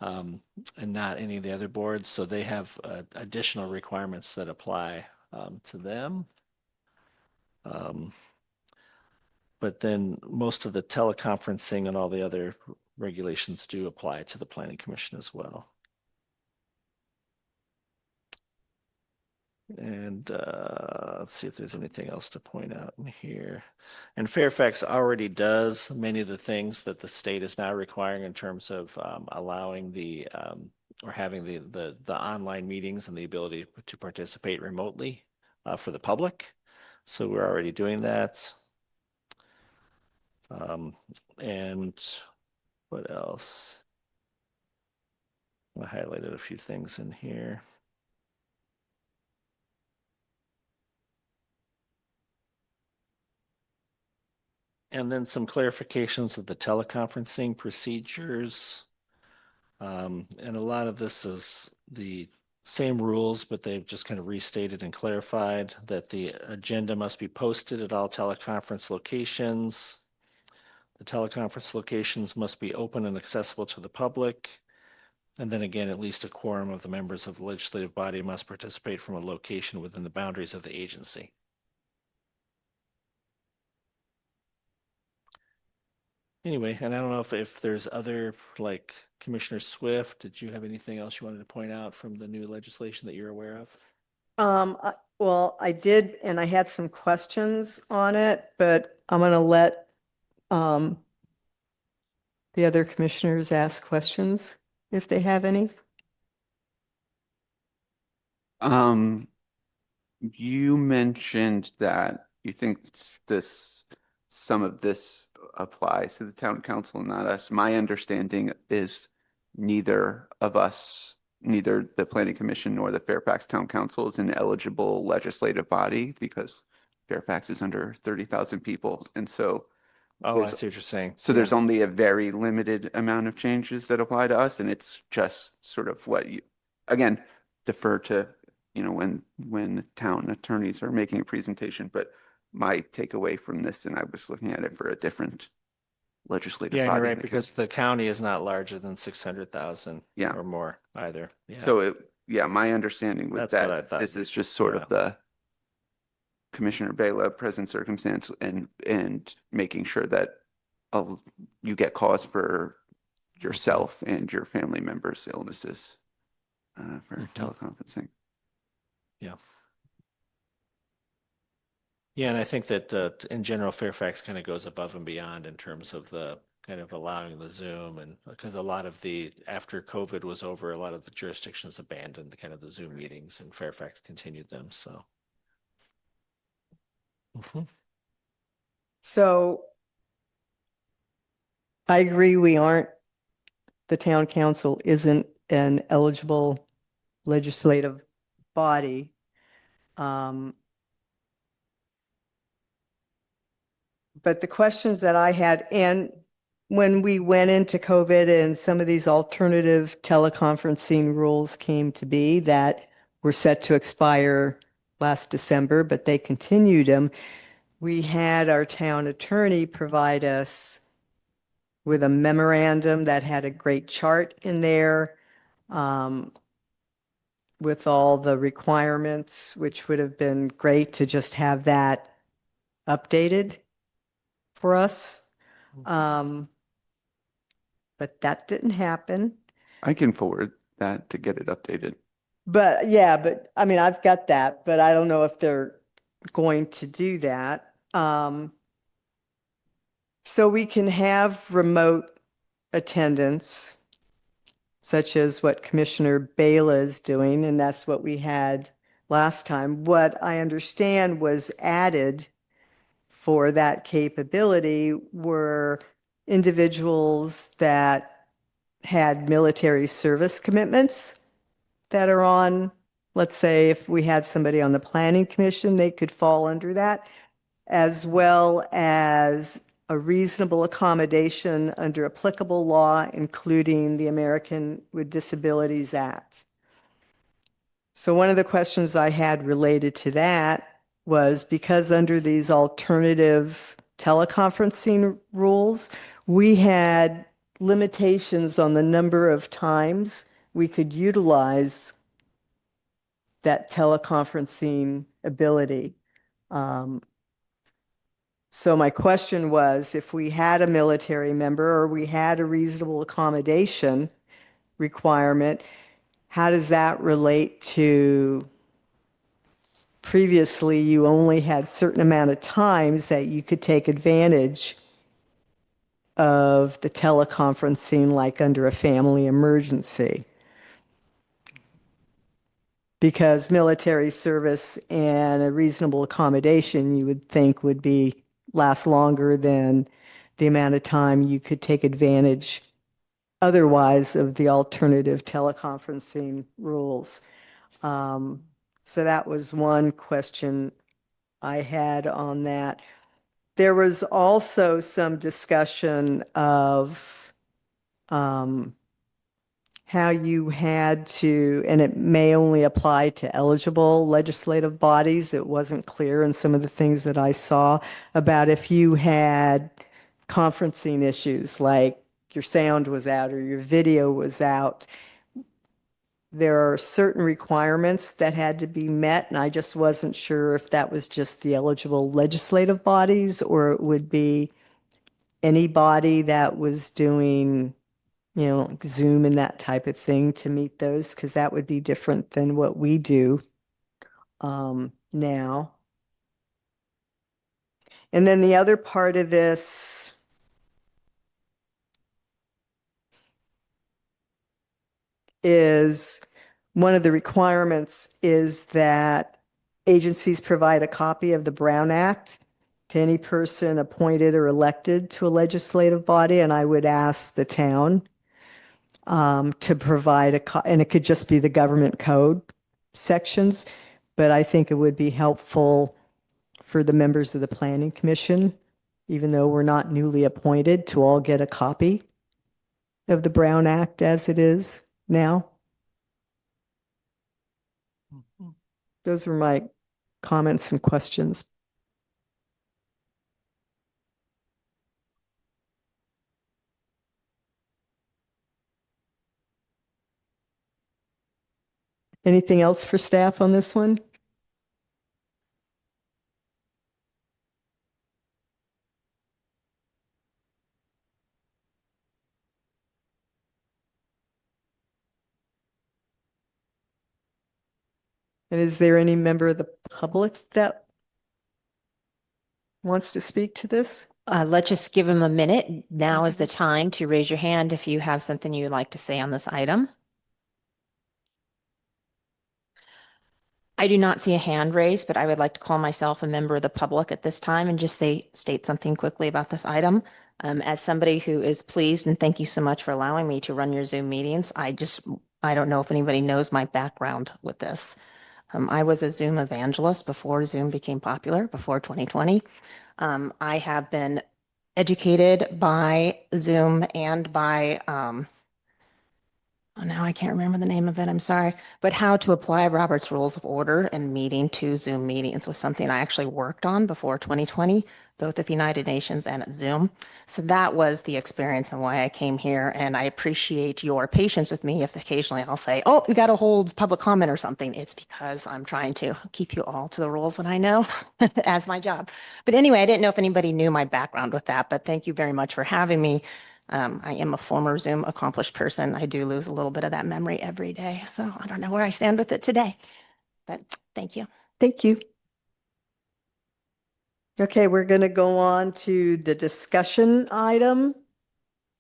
and not any of the other boards. So they have additional requirements that apply to them. But then most of the teleconferencing and all the other regulations do apply to the Planning Commission as well. And let's see if there's anything else to point out in here. And Fairfax already does many of the things that the state is now requiring in terms of allowing or having the online meetings and the ability to participate remotely for the public. So we're already doing that. And what else? I highlighted a few things in here. And then some clarifications of the teleconferencing procedures. And a lot of this is the same rules, but they've just kind of restated and clarified that the agenda must be posted at all teleconference locations. The teleconference locations must be open and accessible to the public. And then again, at least a quorum of the members of the legislative body must participate from a location within the boundaries of the agency. Anyway, and I don't know if there's other, like Commissioner Swift, did you have anything else you wanted to point out from the new legislation that you're aware of? Well, I did, and I had some questions on it, but I'm going to let the other commissioners ask questions if they have any. You mentioned that you think some of this applies to the town council, not us. My understanding is neither the planning commission nor the Fairfax town council is an eligible legislative body because Fairfax is under 30,000 people. And so Oh, I see what you're saying. so there's only a very limited amount of changes that apply to us, and it's just sort of what you, again, defer to, when town attorneys are making a presentation. But my takeaway from this, and I was looking at it for a different legislative Yeah, body. you're right, because the county is not larger than 600,000 Yeah. or more either. Yeah. So my understanding with That's what I that, thought. this is just sort of the Commissioner Bela present circumstance and making sure that you get cause for yourself and your family members' illnesses for teleconferencing. Yeah. Yeah, and I think that in general, Fairfax kind of goes above and beyond in terms of the kind of allowing the Zoom, and because a lot of after COVID was over, a lot of the jurisdictions abandoned the kind of the Zoom meetings, and Fairfax continued them. So. So I agree, the town council isn't an eligible legislative body. But the questions that I had, and when we went into COVID and some of these alternative teleconferencing rules came to be that were set to expire last December, but they continued them, we had our town attorney provide us with a memorandum that had a great chart in there with all the requirements, which would have been great to just have that updated for us. But that didn't happen. I can forward that to get it updated. But I mean, I've got that, but I don't know if they're going to do that. So we can have remote attendance. such as what Commissioner Bela is doing, and that's what we had last time. What I understand was added for that capability were individuals that had military service commitments that are on, let's say, if we had somebody on the Planning Commission, they could fall under that, as well as a reasonable accommodation under applicable law, including the American with Disabilities Act. So one of the questions I had related to that was because under these alternative teleconferencing rules, we had limitations on the number of times we could utilize that teleconferencing ability. So my question was, if we had a military member or we had a reasonable accommodation requirement, how does that relate to previously you only had certain amount of times that you could take advantage of the teleconferencing, like under a family emergency? Because military service and a reasonable accommodation you would think would be last longer than the amount of time you could take advantage otherwise of the alternative teleconferencing rules. So that was one question I had on that. There was also some discussion of how you had to, and it may only apply to eligible legislative bodies. It wasn't clear in some of the things that I saw about if you had conferencing issues, like your sound was out or your video was out. There are certain requirements that had to be met, and I just wasn't sure if that was just the eligible legislative bodies or it would be anybody that was doing, you know, like Zoom and that type of thing to meet those, because that would be different than what we do now. And then the other part of this is one of the requirements is that agencies provide a copy of the Brown Act to any person appointed or elected to a legislative body. And I would ask the town to provide and it could just be the government code sections, but I think it would be helpful for the members of the Planning Commission, even though we're not newly appointed, to all get a copy of the Brown Act as it is now. Those were my comments and questions. Anything else for staff on this one? And is there any member of the public that wants to speak to this? Let's just give him a minute. Now is the time to raise your hand if you have something you would like to say on this item. I do not see a hand raised, but I would like to call myself a member of the public at this time and just state something quickly about this item. As somebody who is pleased, and thank you so much for allowing me to run your Zoom meetings, I don't know if anybody knows my background with this. I was a Zoom evangelist before Zoom became popular, before 2020. I have been educated by Zoom and by, now I can't remember the name of it, I'm sorry, but how to apply Robert's Rules of Order and meeting to Zoom meetings was something I actually worked on before 2020, both at the United Nations and at Zoom. So that was the experience and why I came here. And I appreciate your patience with me if occasionally I'll say, oh, we got to hold public comment or something. It's because I'm trying to keep you all to the rules that I know as my job. But anyway, I didn't know if anybody knew my background with that, but thank you very much for having me. I am a former Zoom accomplished person. I do lose a little bit of that memory every day. So I don't know where I stand with it today, but thank you. Thank you. Okay, we're going to go on to the discussion item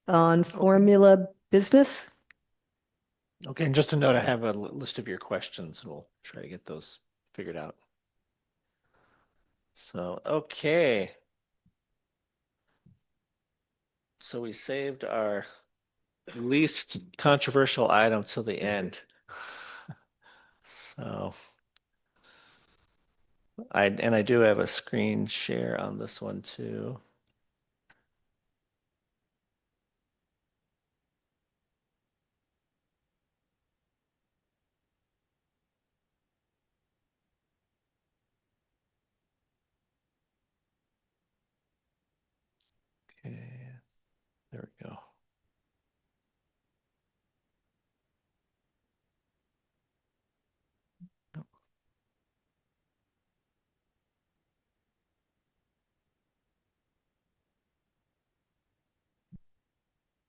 on formula business. Okay, and just a note, I have a list of your questions and we'll try to get those figured out. So, okay. So we saved our least controversial item till the end. So I do have a screen share on this one too. Okay, there we go.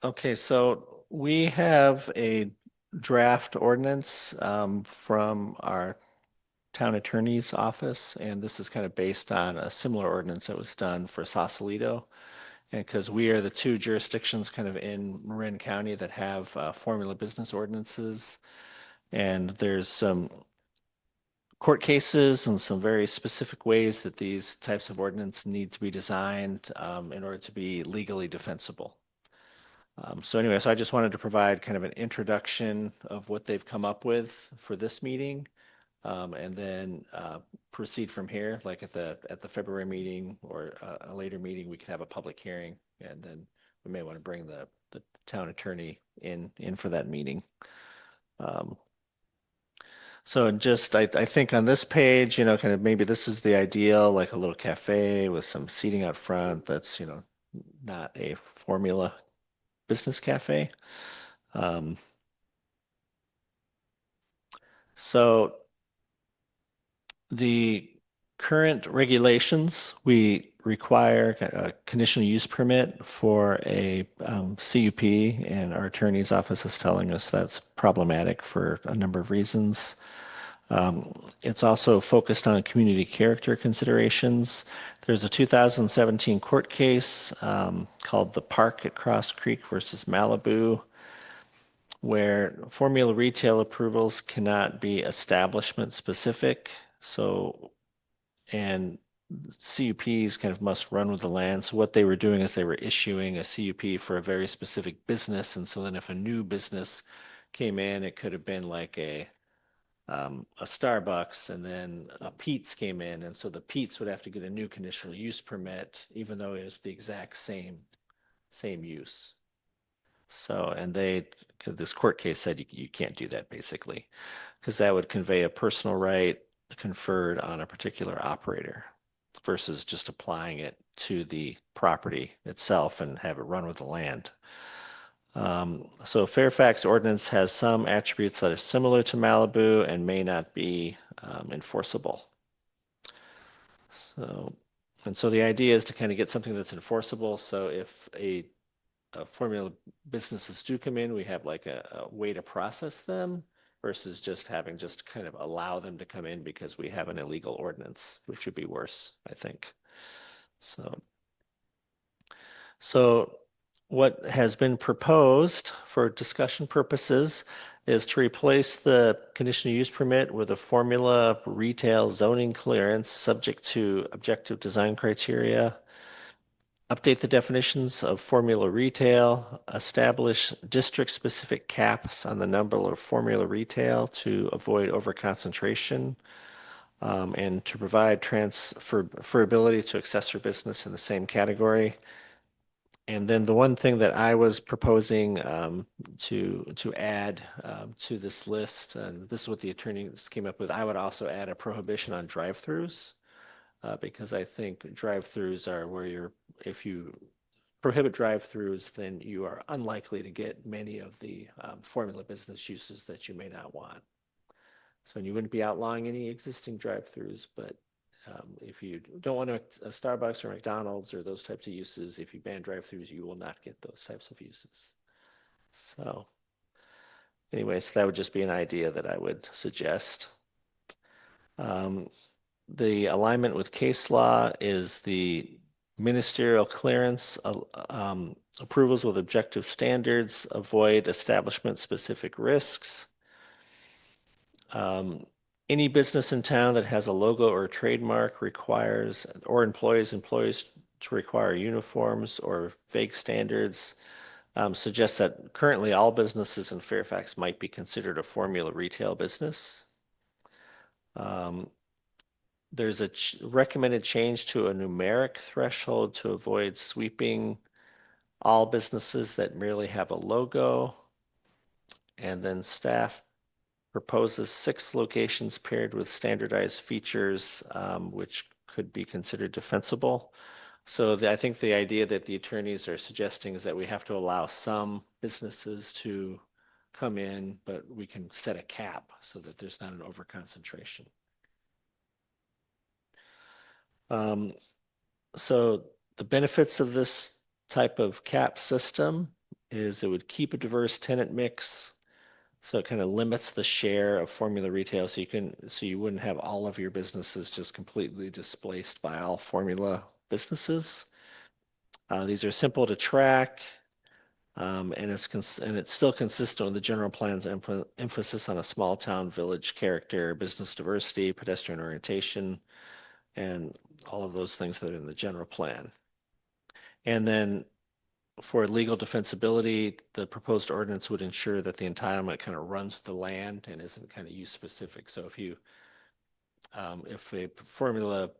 Okay, so we have a draft ordinance from our town attorney's office, and this is kind of based on a similar ordinance that was done for Sausalito. And because we are the two jurisdictions kind of in Marin County that have formula business ordinances, and there's some court cases and some very specific ways that these types of ordinance need to be designed in order to be legally defensible. So anyway, so I just wanted to provide kind of an introduction of what they've come up with for this meeting, and then proceed from here. Like at the February meeting or a later meeting, we can have a public hearing, and then we may want to bring the town attorney in for that meeting. So just I think on this page, kind of maybe this is the ideal, like a little cafe with some seating out front. That's not a formula business cafe. So the current regulations, we require a conditional use permit for a CUP, and our attorney's office is telling us that's problematic for a number of reasons. It's also focused on community character considerations. There's a 2017 court case called the Park at Cross Creek versus Malibu, where formula retail approvals cannot be establishment specific. So, and CUPs kind of must run with the land. So what they were doing is they were issuing a CUP for a very specific business. And so then if a new business came in, it could have been like a Starbucks, and then a Pete's came in. And so the Pete's would have to get a new conditional use permit, even though it was the exact same use. So, and this court case said you can't do that basically, because that would convey a personal right conferred on a particular operator versus just applying it to the property itself and have it run with the land. So Fairfax ordinance has some attributes that are similar to Malibu and may not be enforceable. So, and so the idea is to kind of get something that's enforceable. So if a formula businesses do come in, we have like a way to process them versus just having kind of allow them to come in because we have an illegal ordinance, which would be worse, I think. So what has been proposed for discussion purposes is to replace the conditional use permit with a formula retail zoning clearance subject to objective design criteria, update the definitions of formula retail, establish district-specific caps on the number of formula retail to avoid overconcentration, and to provide transferability to accessory business in the same category. And then the one thing that I was proposing to add to this list, and this is what the attorneys came up with, I would also add a prohibition on drive-throughs, because I think drive-throughs are where if you prohibit drive-throughs, then you are unlikely to get many of the formula business uses that you may not want. So you wouldn't be outlawing any existing drive-throughs, but if you don't want a Starbucks or McDonald's or those types of uses, if you ban drive-throughs, you will not get those types of uses. So anyway, so that would just be an idea that I would suggest. The alignment with case law is the ministerial clearance, approvals with objective standards, avoid establishment-specific risks. Any business in town that has a logo or a trademark requires, or employees to require uniforms or vague standards. Suggests that currently all businesses in Fairfax might be considered a formula retail business. There's a recommended change to a numeric threshold to avoid sweeping all businesses that merely have a logo. And then staff proposes 6 locations paired with standardized features, which could be considered defensible. So I think the idea that the attorneys are suggesting is that we have to allow some businesses to come in, but we can set a cap so that there's not an overconcentration. So the benefits of this type of cap system is it would keep a diverse tenant mix. So it kind of limits the share of formula retail. So you wouldn't have all of your businesses just completely displaced by all formula businesses. These are simple to track, and it's still consistent with the general plan's emphasis on a small town village character, business diversity, pedestrian orientation, and all of those things that are in the general plan. And then for legal defensibility, the proposed ordinance would ensure that the entitlement kind of runs with the land and isn't kind of use specific. So if a formula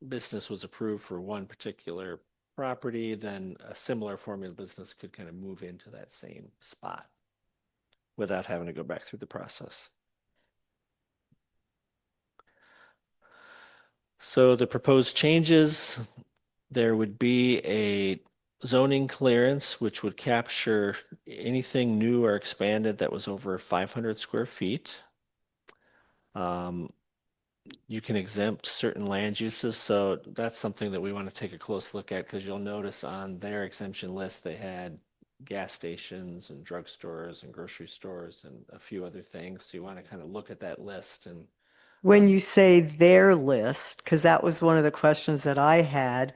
business was approved for one particular property, then a similar formula business could kind of move into that same spot without having to go back through the process. So the proposed changes, there would be a zoning clearance, which would capture anything new or expanded that was over 500 square feet. You can exempt certain land uses. So that's something that we want to take a close look at, because you'll notice on their exemption list, they had gas stations and drugstores and grocery stores and a few other things. So you want to kind of look at that list. And When you say their list, because that was one of the questions that I had,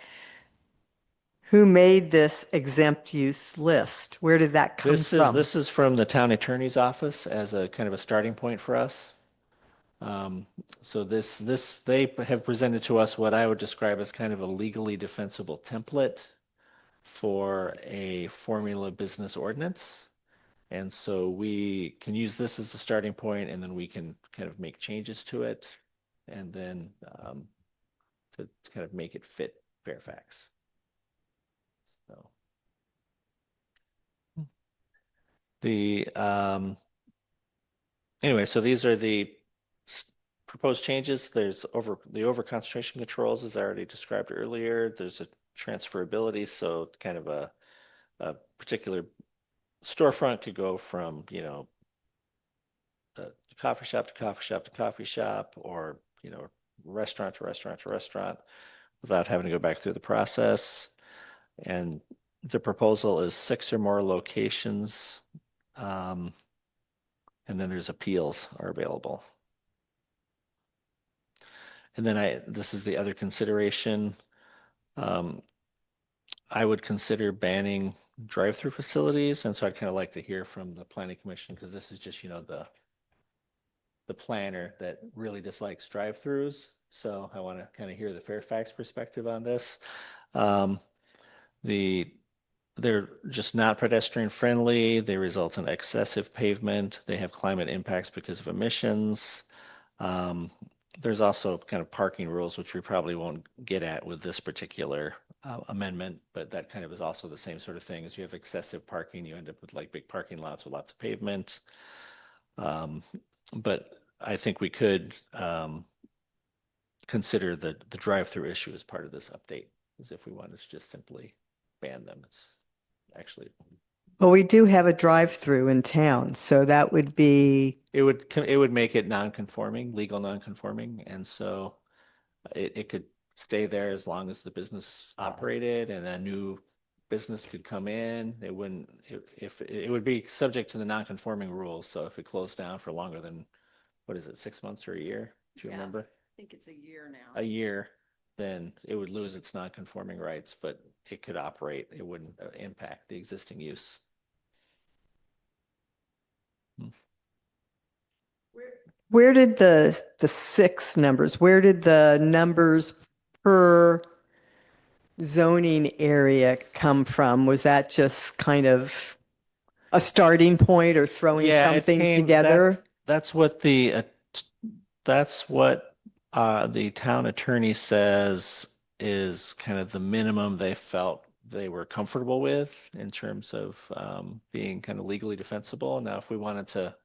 who made this exempt use list? Where did that come from? this is from the town attorney's office as a kind of a starting point for us. So they have presented to us what I would describe as kind of a legally defensible template for a formula business ordinance. And so we can use this as a starting point, and then we can kind of make changes to it, and then to kind of make it fit Fairfax. So anyway, so these are the proposed changes. There's the over concentration controls, as I already described earlier. There's a transferability, so kind of a particular storefront could go from, coffee shop to coffee shop to coffee shop, or, restaurant to restaurant to restaurant without having to go back through the process. And the proposal is 6 or more locations. And then there's appeals are available. And then this is the other consideration. I would consider banning drive-through facilities. And so I'd kind of like to hear from the planning commission, because this is just, the planner that really dislikes drive-throughs. So I want to kind of hear the Fairfax perspective on this. They're just not pedestrian friendly. They result in excessive pavement. They have climate impacts because of emissions. There's also kind of parking rules, which we probably won't get at with this particular amendment, but that kind of is also the same sort of thing. As you have excessive parking, you end up with like big parking lots with lots of pavement. But I think we could consider the drive-through issue as part of this update, as if we wanted to just simply ban them. It's actually, Well, we do have a drive-through in town, so that would be. it would make it non-conforming, legal non-conforming, and so it could stay there as long as the business operated, and a new business could come in. It wouldn't, if it would be subject to the non-conforming rules. So if it closed down for longer than, what is it, 6 months or a year? Do you remember? I think it's a year now. A year, then it would lose its non-conforming rights, but it could operate. It wouldn't impact the existing use. Where did the 6 numbers, where did the numbers per zoning area come from? Was that just kind of a starting point or throwing Yeah, something together? That's what the town attorney says is kind of the minimum they felt they were comfortable with in terms of being kind of legally defensible. Now, if we wanted to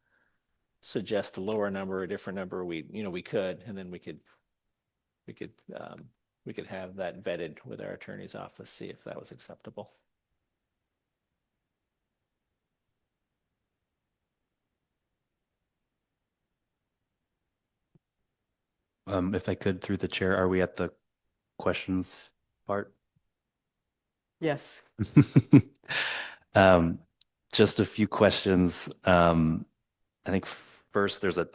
suggest a lower number, a different number, we could, and then we could have that vetted with our attorney's office, see if that was acceptable. If I could, through the chair, are we at the questions part? Yes. Just a few questions. I think first there's a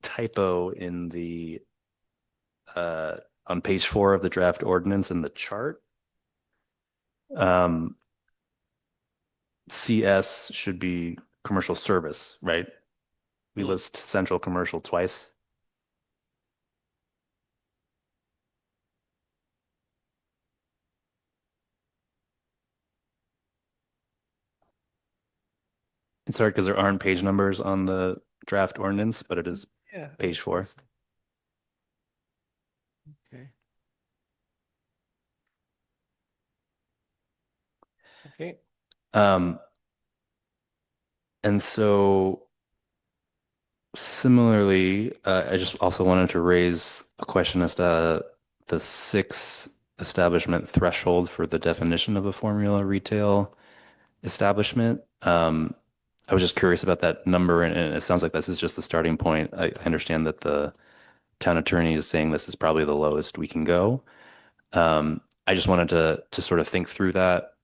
typo in the on page 4 of the draft ordinance in the chart. CS should be commercial service, right? We list central commercial twice. It's hard because there aren't page numbers on the draft ordinance, but it is page 4. Okay. Okay. And so similarly, I just also wanted to raise a question as to the 6 establishment threshold for the definition of a formula retail establishment. I was just curious about that number, and it sounds like this is just the starting point. I understand that the town attorney is saying this is probably the lowest we can go. I just wanted to sort of think through that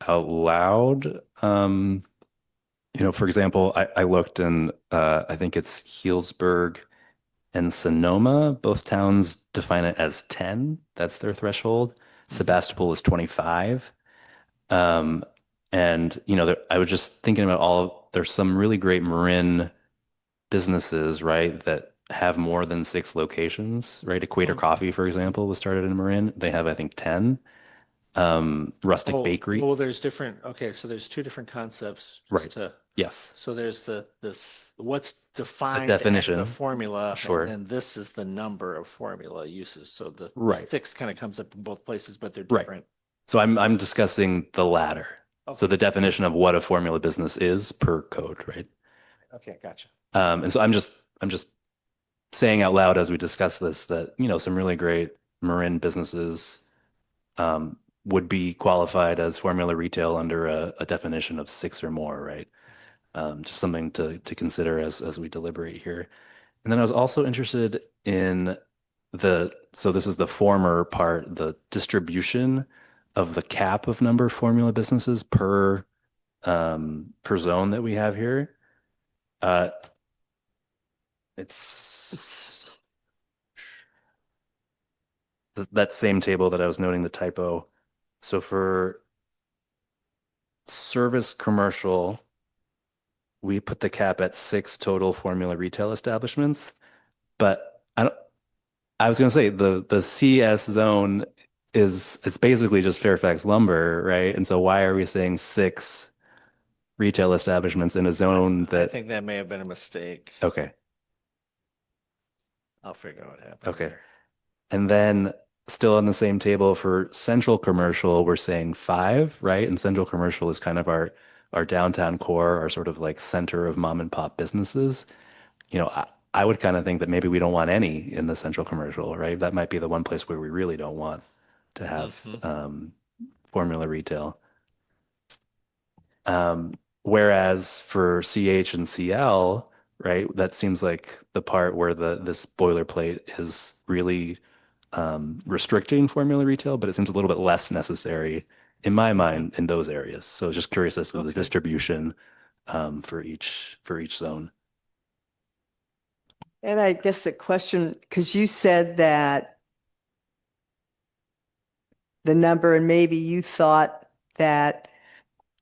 out loud. For example, I looked and I think it's Healdsburg and Sonoma. Both towns define it as 10. That's their threshold. Sebastopol is 25. And I was just thinking about there's some really great Marin businesses, right, that have more than 6 locations, right? Equator Coffee, for example, was started in Marin. They have, I think, 10. Rustic Bakery. Well, there's different. Okay, so there's 2 different concepts. Right. Yes. So there's this what's defined definition. as the formula, Sure. and this is the number of formula uses. So the Right. 6 kind of comes up in both places, but they're Right. different. So I'm discussing the latter. Okay. So the definition of what a formula business is per code, right? Okay, gotcha. And so I'm just saying out loud as we discuss this that some really great Marin businesses would be qualified as formula retail under a definition of 6 or more, right? Just something to consider as we deliberate here. And then I was also interested in so this is the former part, the distribution of the cap of number of formula businesses per zone that we have here. It's that same table that I was noting the typo. So for service commercial, we put the cap at 6 total formula retail establishments, but I was going to say the CS zone is basically just Fairfax lumber, right? And so why are we saying 6 retail establishments in a zone I that? think that may have been a mistake. Okay. I'll figure out what happened. Okay. there. And then still on the same table for central commercial, we're saying 5, right? And central commercial is kind of our downtown core, our sort of like center of mom and pop businesses. I would kind of think that maybe we don't want any in the central commercial, right? That might be the one place where we really don't want to have formula retail. Whereas for CH and CL, right, that seems like the part where this boilerplate is really restricting formula retail, but it seems a little bit less necessary in my mind in those areas. So just curious as to the distribution for each zone. And I guess the question, because you said that the number, and maybe you thought that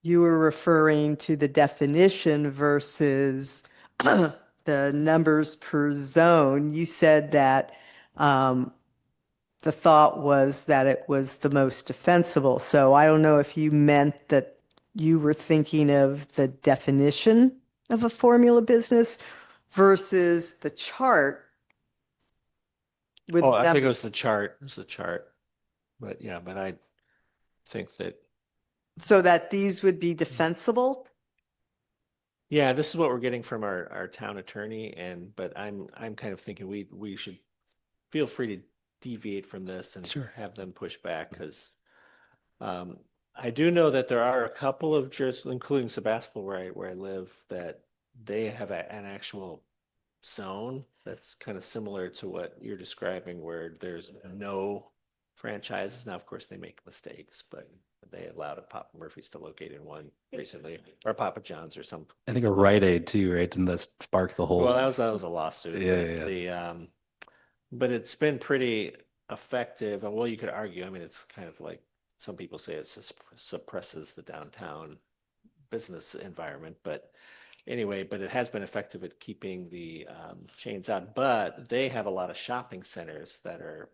you were referring to the definition versus the numbers per zone. You said that the thought was that it was the most defensible. So I don't know if you meant that you were thinking of the definition of a formula business versus the chart with Oh, I think it numbers. was the chart. It was the chart. But yeah, but I think that, So that these would be defensible. yeah, this is what we're getting from our town attorney, but I'm kind of thinking we should feel free to deviate from this and have them push back, because I do know that there are a couple of jurisdictions, including Sebastopol, where I live, that they have an actual zone that's kind of similar to what you're describing, where there's no franchises. Now, of course, they make mistakes, but they allowed a Papa Murphy's to locate in one recently, or Papa John's or some. I think a Rite Aid too, right? Didn't that spark the whole? Well, that was a lawsuit. Yeah, but yeah. But it's been pretty effective. And well, you could argue, I mean, it's kind of like some people say it suppresses the downtown business environment, but anyway, but it has been effective at keeping the chains out. But they have a lot of shopping centers that are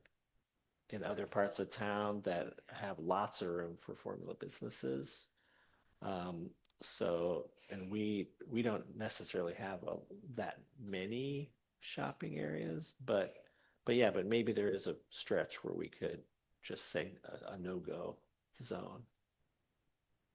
in other parts of town that have lots of room for formula businesses. So, and we don't necessarily have that many shopping areas, but yeah, but maybe there is a stretch where we could just say a no-go zone.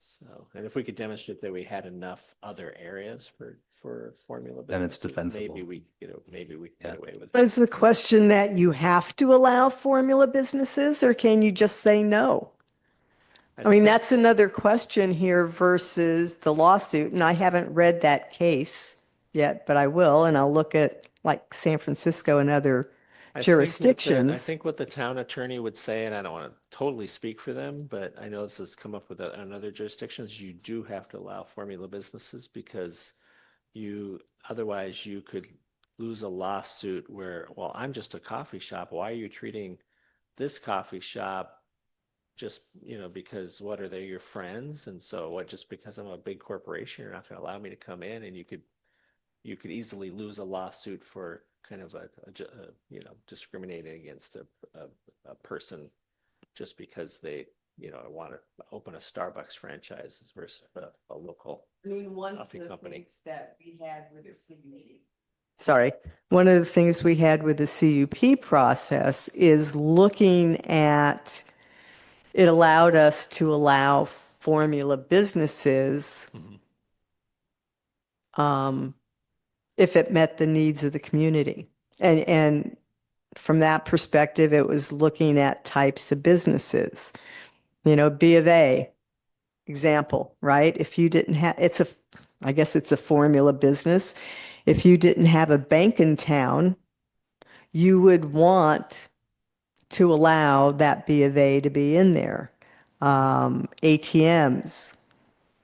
So, and if we could demonstrate that we had enough other areas for formula Then it's businesses, defensible. maybe we can get away with it. Is the question that you have to allow formula businesses, or can you just say no? I mean, that's another question here versus the lawsuit, and I haven't read that case yet, but I will, and I'll look at like San Francisco and other jurisdictions. I think what the town attorney would say, and I don't want to totally speak for them, but I know this has come up with another jurisdictions, you do have to allow formula businesses, because otherwise you could lose a lawsuit where, well, I'm just a coffee shop. Why are you treating this coffee shop just, because what, are they your friends? And so what, just because I'm a big corporation, you're not going to allow me to come in? And you could easily lose a lawsuit for kind of a discriminating against a person just because they want to open a Starbucks franchise versus a local coffee company. That we had with the CUP. Sorry, one of the things we had with the CUP process is looking at, it allowed us to allow formula businesses if it met the needs of the community. And from that perspective, it was looking at types of businesses. B of A, example, right? If you didn't have, I guess it's a formula business. If you didn't have a bank in town, you would want to allow that B of A to be in there. ATMs,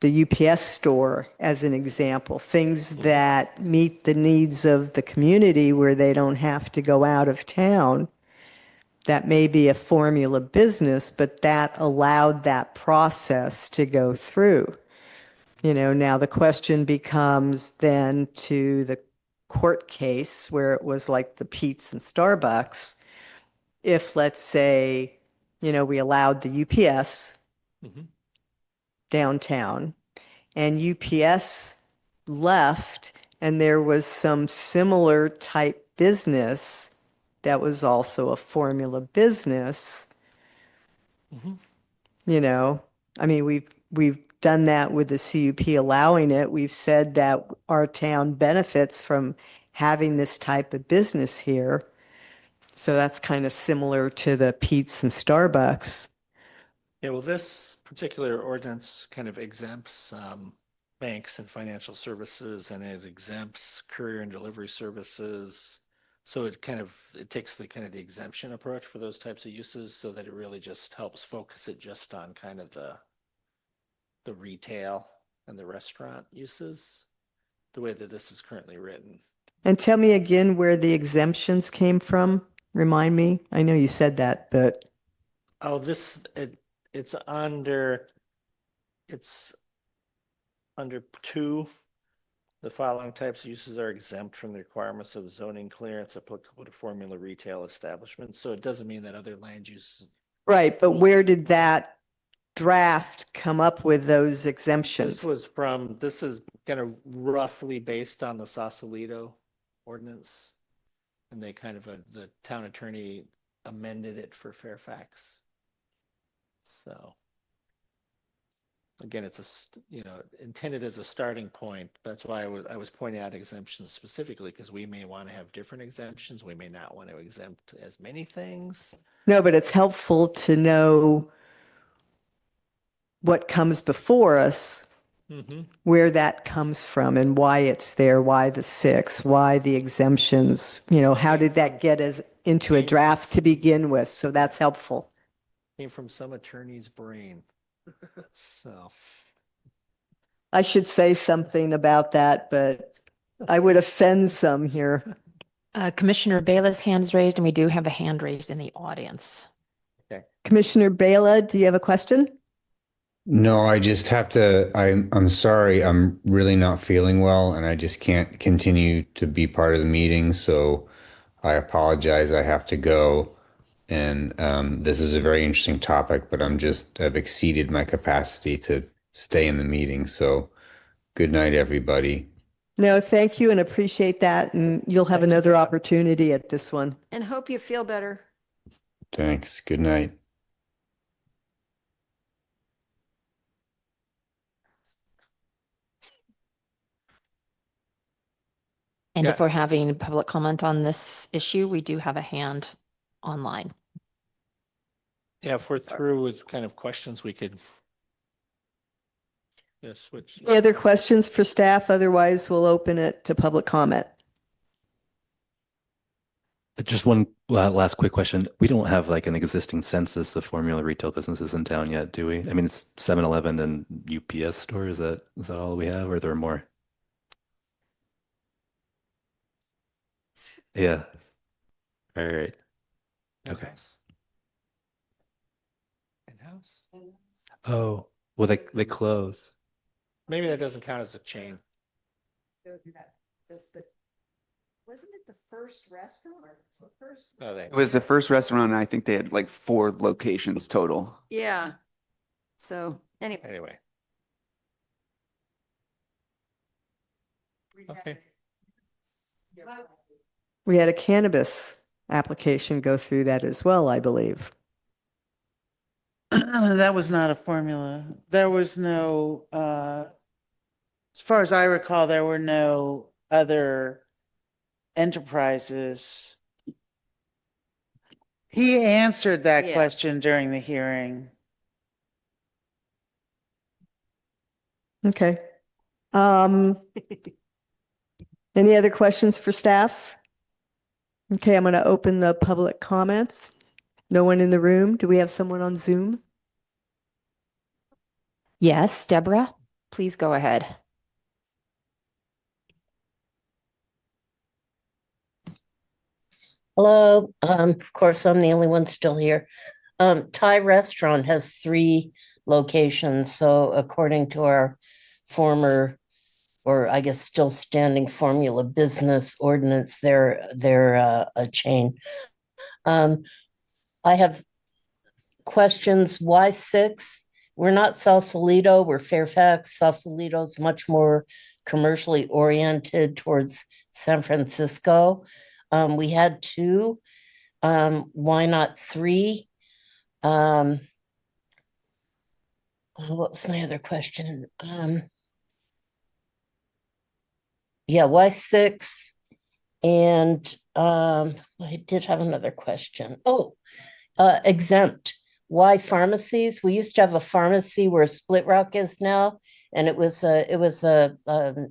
the UPS store, as an example, things that meet the needs of the community where they don't have to go out of town. That may be a formula business, but that allowed that process to go through. Now the question becomes then to the court case where it was like the Pete's and Starbucks. If, let's say, we allowed the UPS downtown and UPS left and there was some similar type business that was also a formula business, I mean, we've done that with the CUP allowing it. We've said that our town benefits from having this type of business here. So that's kind of similar to the Pete's and Starbucks. Yeah, well, this particular ordinance kind of exempts banks and financial services, and it exempts courier and delivery services. So it takes the kind of the exemption approach for those types of uses, so that it really just helps focus it just on kind of the retail and the restaurant uses, the way that this is currently written. And tell me again where the exemptions came from. Remind me. I know you said that, but Oh, it's under two. The following types of uses are exempt from the requirements of zoning clearance applicable to formula retail establishments. So it doesn't mean that other land uses. Right, but where did that draft come up with those This exemptions? this is kind of roughly based on the Sausalito ordinance. And they kind of, the town attorney amended it for Fairfax. So. Again, it's intended as a starting point. That's why I was pointing out exemptions specifically, because we may want to have different exemptions. We may not want to exempt as many things. No, but it's helpful to know what comes before us, where that comes from and why it's there, why the 6, why the exemptions, how did that get us into a draft to begin with? So that's helpful. Came from some attorney's brain. So. I should say something about that, but I would offend some here. Commissioner Bayless hands raised, and we do have a hand raised in the audience. Okay. Commissioner Bela, do you have a question? No, I just have to, I'm sorry, I'm really not feeling well and I just can't continue to be part of the meeting. So I apologize. I have to go. And this is a very interesting topic, but I've exceeded my capacity to stay in the meeting. So good night, everybody. No, thank you and appreciate that. And you'll have another opportunity at this one. And hope you feel better. Thanks. Good night. And Yeah. if we're having public comment on this issue, we do have a hand online. Yeah, if we're through with kind of questions, we could switch. Any other questions for staff? Otherwise, we'll open it to public comment. Just one last quick question. We don't have like an existing census of formula retail businesses in town yet, do we? I mean, it's 7-Eleven and UPS store. Is that all we have, or are there more? Yeah. All right. Okay. In-house? Oh, well, they close. Maybe that doesn't count as a chain. Wasn't it the first restaurant? It's the first. Oh, It was the first restaurant, and I think they had like 4 locations total. Yeah. So anyway. Anyway. Okay. We had a cannabis application go through that as well, I believe. That was not a formula. There was no, as far as I recall, there were no other enterprises. He answered that question during the hearing. Okay. Any other questions for staff? Okay, I'm going to open the public comments. No one in the room? Do we have someone on Zoom? Yes, Deborah, please go ahead. Hello. Of course, I'm the only one still here. Thai restaurant has 3 locations. So according to our former, or I guess still standing formula business ordinance, they're a chain. I have questions. Why 6? We're not Sausalito, we're Fairfax. Sausalito's much more commercially oriented towards San Francisco. We had 2. Why not 3? What was my other question? Yeah, why 6? And I did have another question. Oh, exempt. Why pharmacies? We used to have a pharmacy where Split Rock is now, and it was a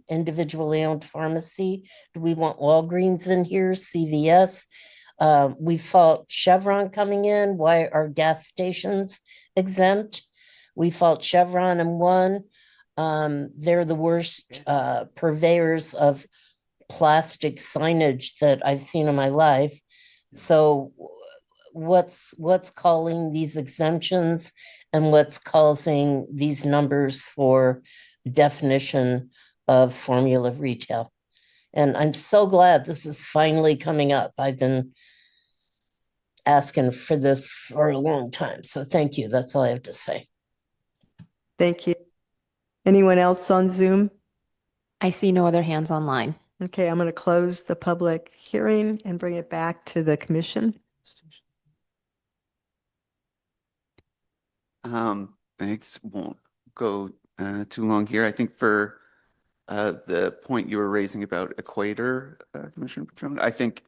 individually owned pharmacy. Do we want Walgreens in here? CVS? We fought Chevron coming in. Why are gas stations exempt? We fought Chevron and won. They're the worst purveyors of plastic signage that I've seen in my life. So what's calling these exemptions and what's causing these numbers for definition of formula retail. And I'm so glad this is finally coming up. I've been asking for this for a long time. So thank you. That's all I have to say. Thank you. Anyone else on Zoom? I see no other hands online. Okay, I'm going to close the public hearing and bring it back to the commission. Thanks. Won't go too long here. I think for the point you were raising about equator, Commissioner Patron, I think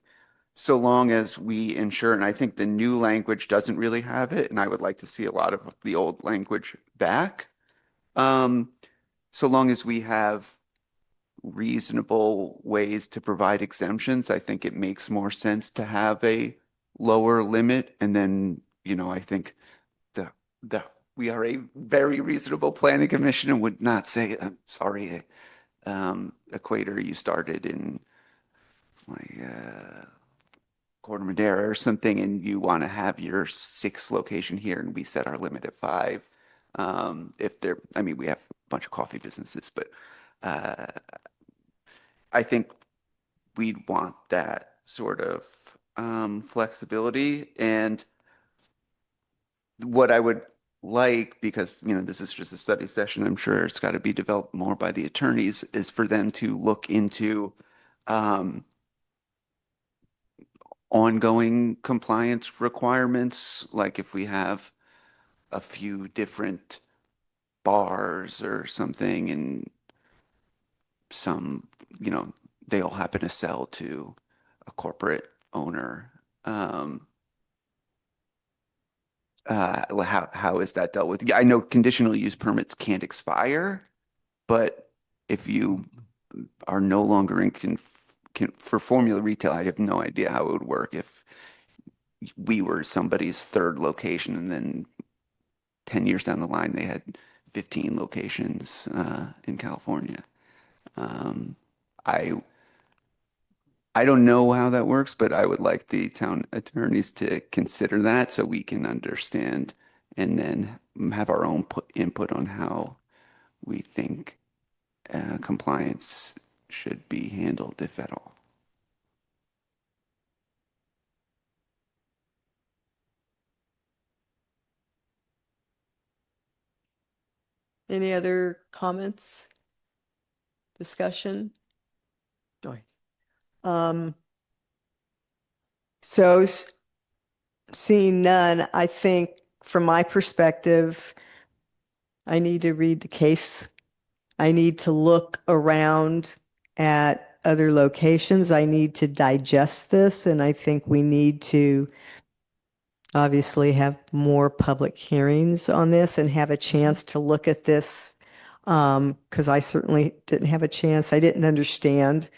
so long as we ensure, and I think the new language doesn't really have it, and I would like to see a lot of the old language back. So long as we have reasonable ways to provide exemptions, I think it makes more sense to have a lower limit. And then, I think the we are a very reasonable planning commission and would not say, I'm sorry, Equator, you started in like Corte Madera or something, and you want to have your 6th location here, and we set our limit at 5. We have a bunch of coffee businesses, but I think we'd want that sort of flexibility. And what I would like, because this is just a study session, I'm sure it's got to be developed more by the attorneys, is for them to look into ongoing compliance requirements, like if we have a few different bars or something, and they all happen to sell to a corporate owner. How is that dealt with? Yeah, I know conditional use permits can't expire, but if you are no longer for formula retail, I have no idea how it would work if we were somebody's 3rd location and then 10 years down the line they had 15 locations in California. I don't know how that works, but I would like the town attorneys to consider that so we can understand and then have our own input on how we think compliance should be handled, if at all. Any other comments? Discussion? So seeing none, I think from my perspective, I need to read the case. I need to look around at other locations. I need to digest this, and I think we need to obviously have more public hearings on this and have a chance to look at this, because I certainly didn't have a chance. I didn't understand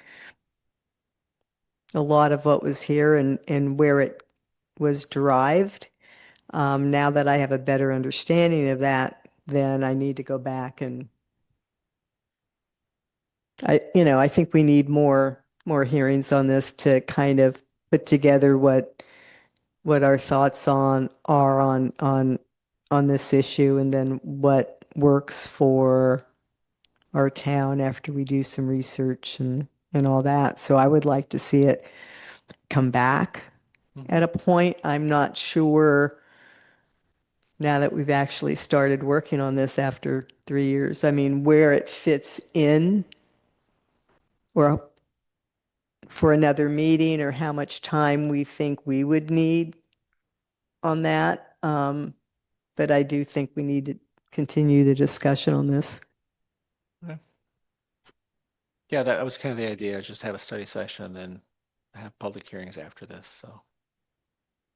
a lot of what was here and where it was derived. Now that I have a better understanding of that, then I need to go back and I think we need more hearings on this to kind of put together what our thoughts are on this issue, and then what works for our town after we do some research and all that. So I would like to see it come back at a point. I'm not sure now that we've actually started working on this after 3 years. I mean, where it fits in, or for another meeting, or how much time we think we would need on that. But I do think we need to continue the discussion on this. Okay. Yeah, that was kind of the idea, just have a study session and then have public hearings after this. So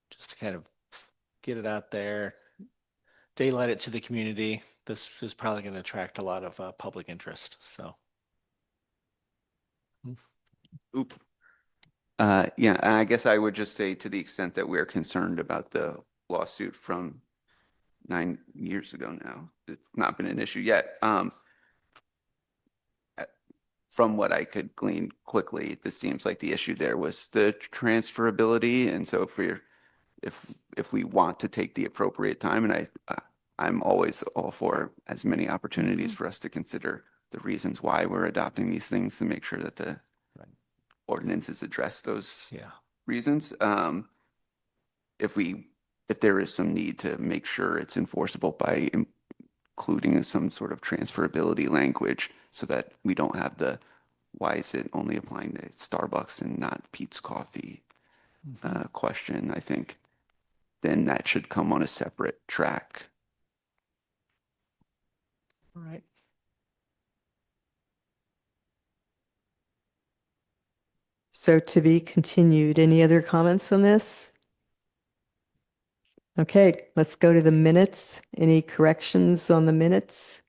just to kind of get it out there, daylight it to the community. This is probably going to attract a lot of public interest. So. Oop. Yeah, I guess I would just say, to the extent that we're concerned about the lawsuit from 9 years ago now, it's not been an issue yet. From what I could glean quickly, this seems like the issue there was the transferability. And so if we want to take the appropriate time, and I'm always all for as many opportunities for us to consider the reasons why we're adopting these things to make sure that the ordinances address those reasons. If there is some need to make sure it's enforceable by including some sort of transferability language so that we don't have the why is it only applying to Starbucks and not Pete's Coffee question, I think then that should come on a separate track. All right. So to be continued. Any other comments on this? Okay, let's go to the minutes. Any corrections on the minutes?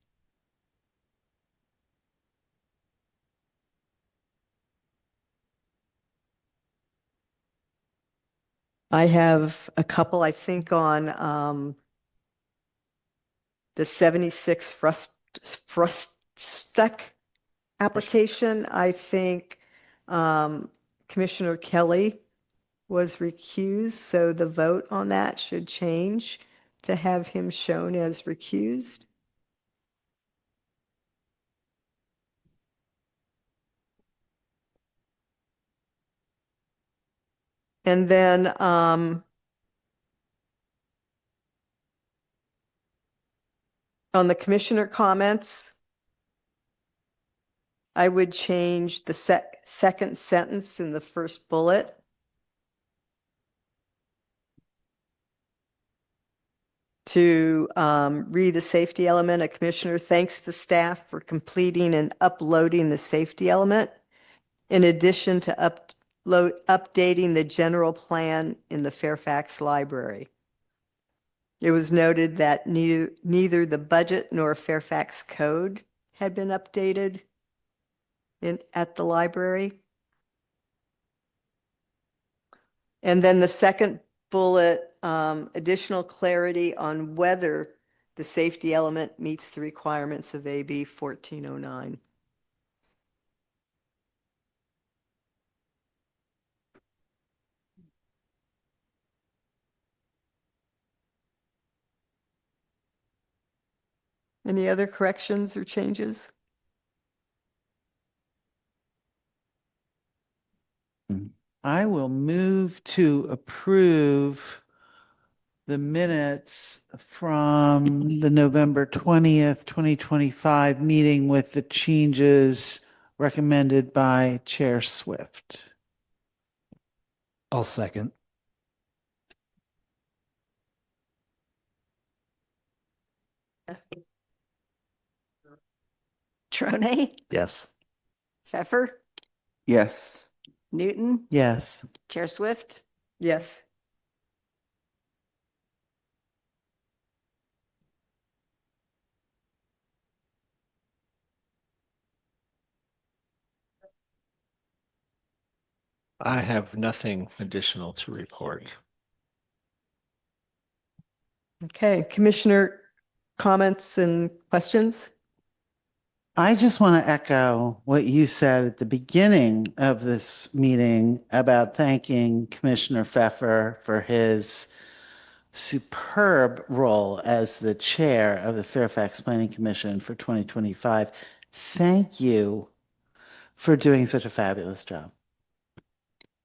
I have a couple, I think, on the 76 Frustek application. I think Commissioner Kelly was recused, so the vote on that should change to have him shown as recused. And then on the commissioner comments, I would change the second sentence in the first bullet. To read the safety element, a commissioner thanks the staff for completing and uploading the safety element, in addition to updating the general plan in the Fairfax library. It was noted that neither the budget nor Fairfax code had been updated at the library. And then the second bullet, additional clarity on whether the safety element meets the requirements of AB 1409. Any other corrections or changes? I will move to approve the minutes from the November 20th, 2025 meeting with the changes recommended by Chair Swift. I'll second. Trone, Yes. Zephyr, Yes. Newton, Yes. Chair Swift. Yes. I have nothing additional to report. Okay, commissioner comments and questions? I just want to echo what you said at the beginning of this meeting about thanking Commissioner Pfeffer for his superb role as the chair of the Fairfax Planning Commission for 2025. Thank you for doing such a fabulous job.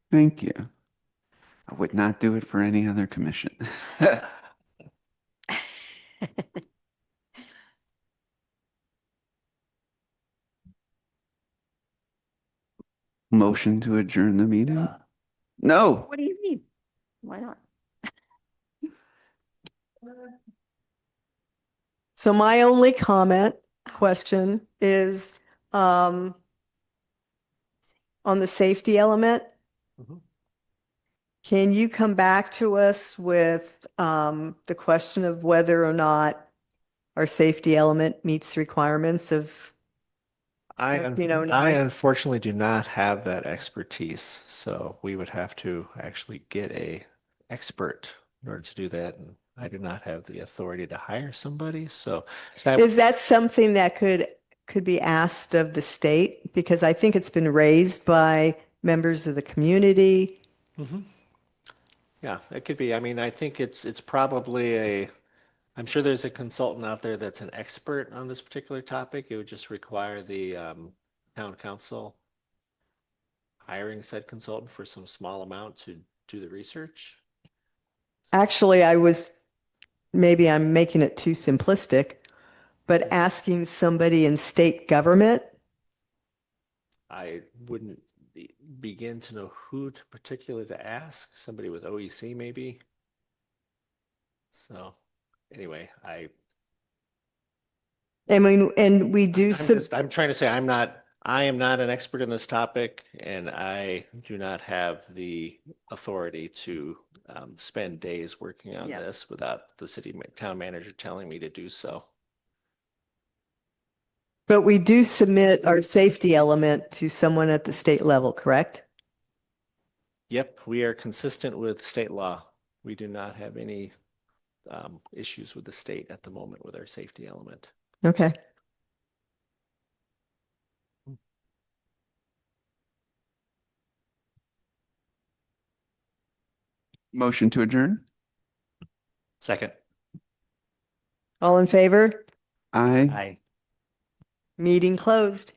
Thank you. I would not do it for any other commission. Motion to adjourn the meeting? No. What do you mean? Why not? So my only question is on the safety element. Can you come back to us with the question of whether or not our safety element meets requirements of I 1409? unfortunately do not have that expertise, so we would have to actually get a expert in order to do that, and I do not have the authority to hire somebody. So Is that something that could be asked of the state? Because I think it's been raised by members of the community. Yeah, it could be. I mean, I think it's probably I'm sure there's a consultant out there that's an expert on this particular topic. It would just require the town council hiring said consultant for some small amount to do the research. Actually, maybe I'm making it too simplistic, but asking somebody in state government. I wouldn't begin to know who to particularly to ask. Somebody with OEC maybe. So anyway, And we do I'm trying to say I am not an expert in this topic, and I do not have the authority to spend days working on this without the town manager telling me to do so. But we do submit our safety element to someone at the state level, correct? Yep, we are consistent with state law. We do not have any issues with the state at the moment with our safety element. Okay. Motion to adjourn? Second. All in favor? Aye. Aye. Meeting closed.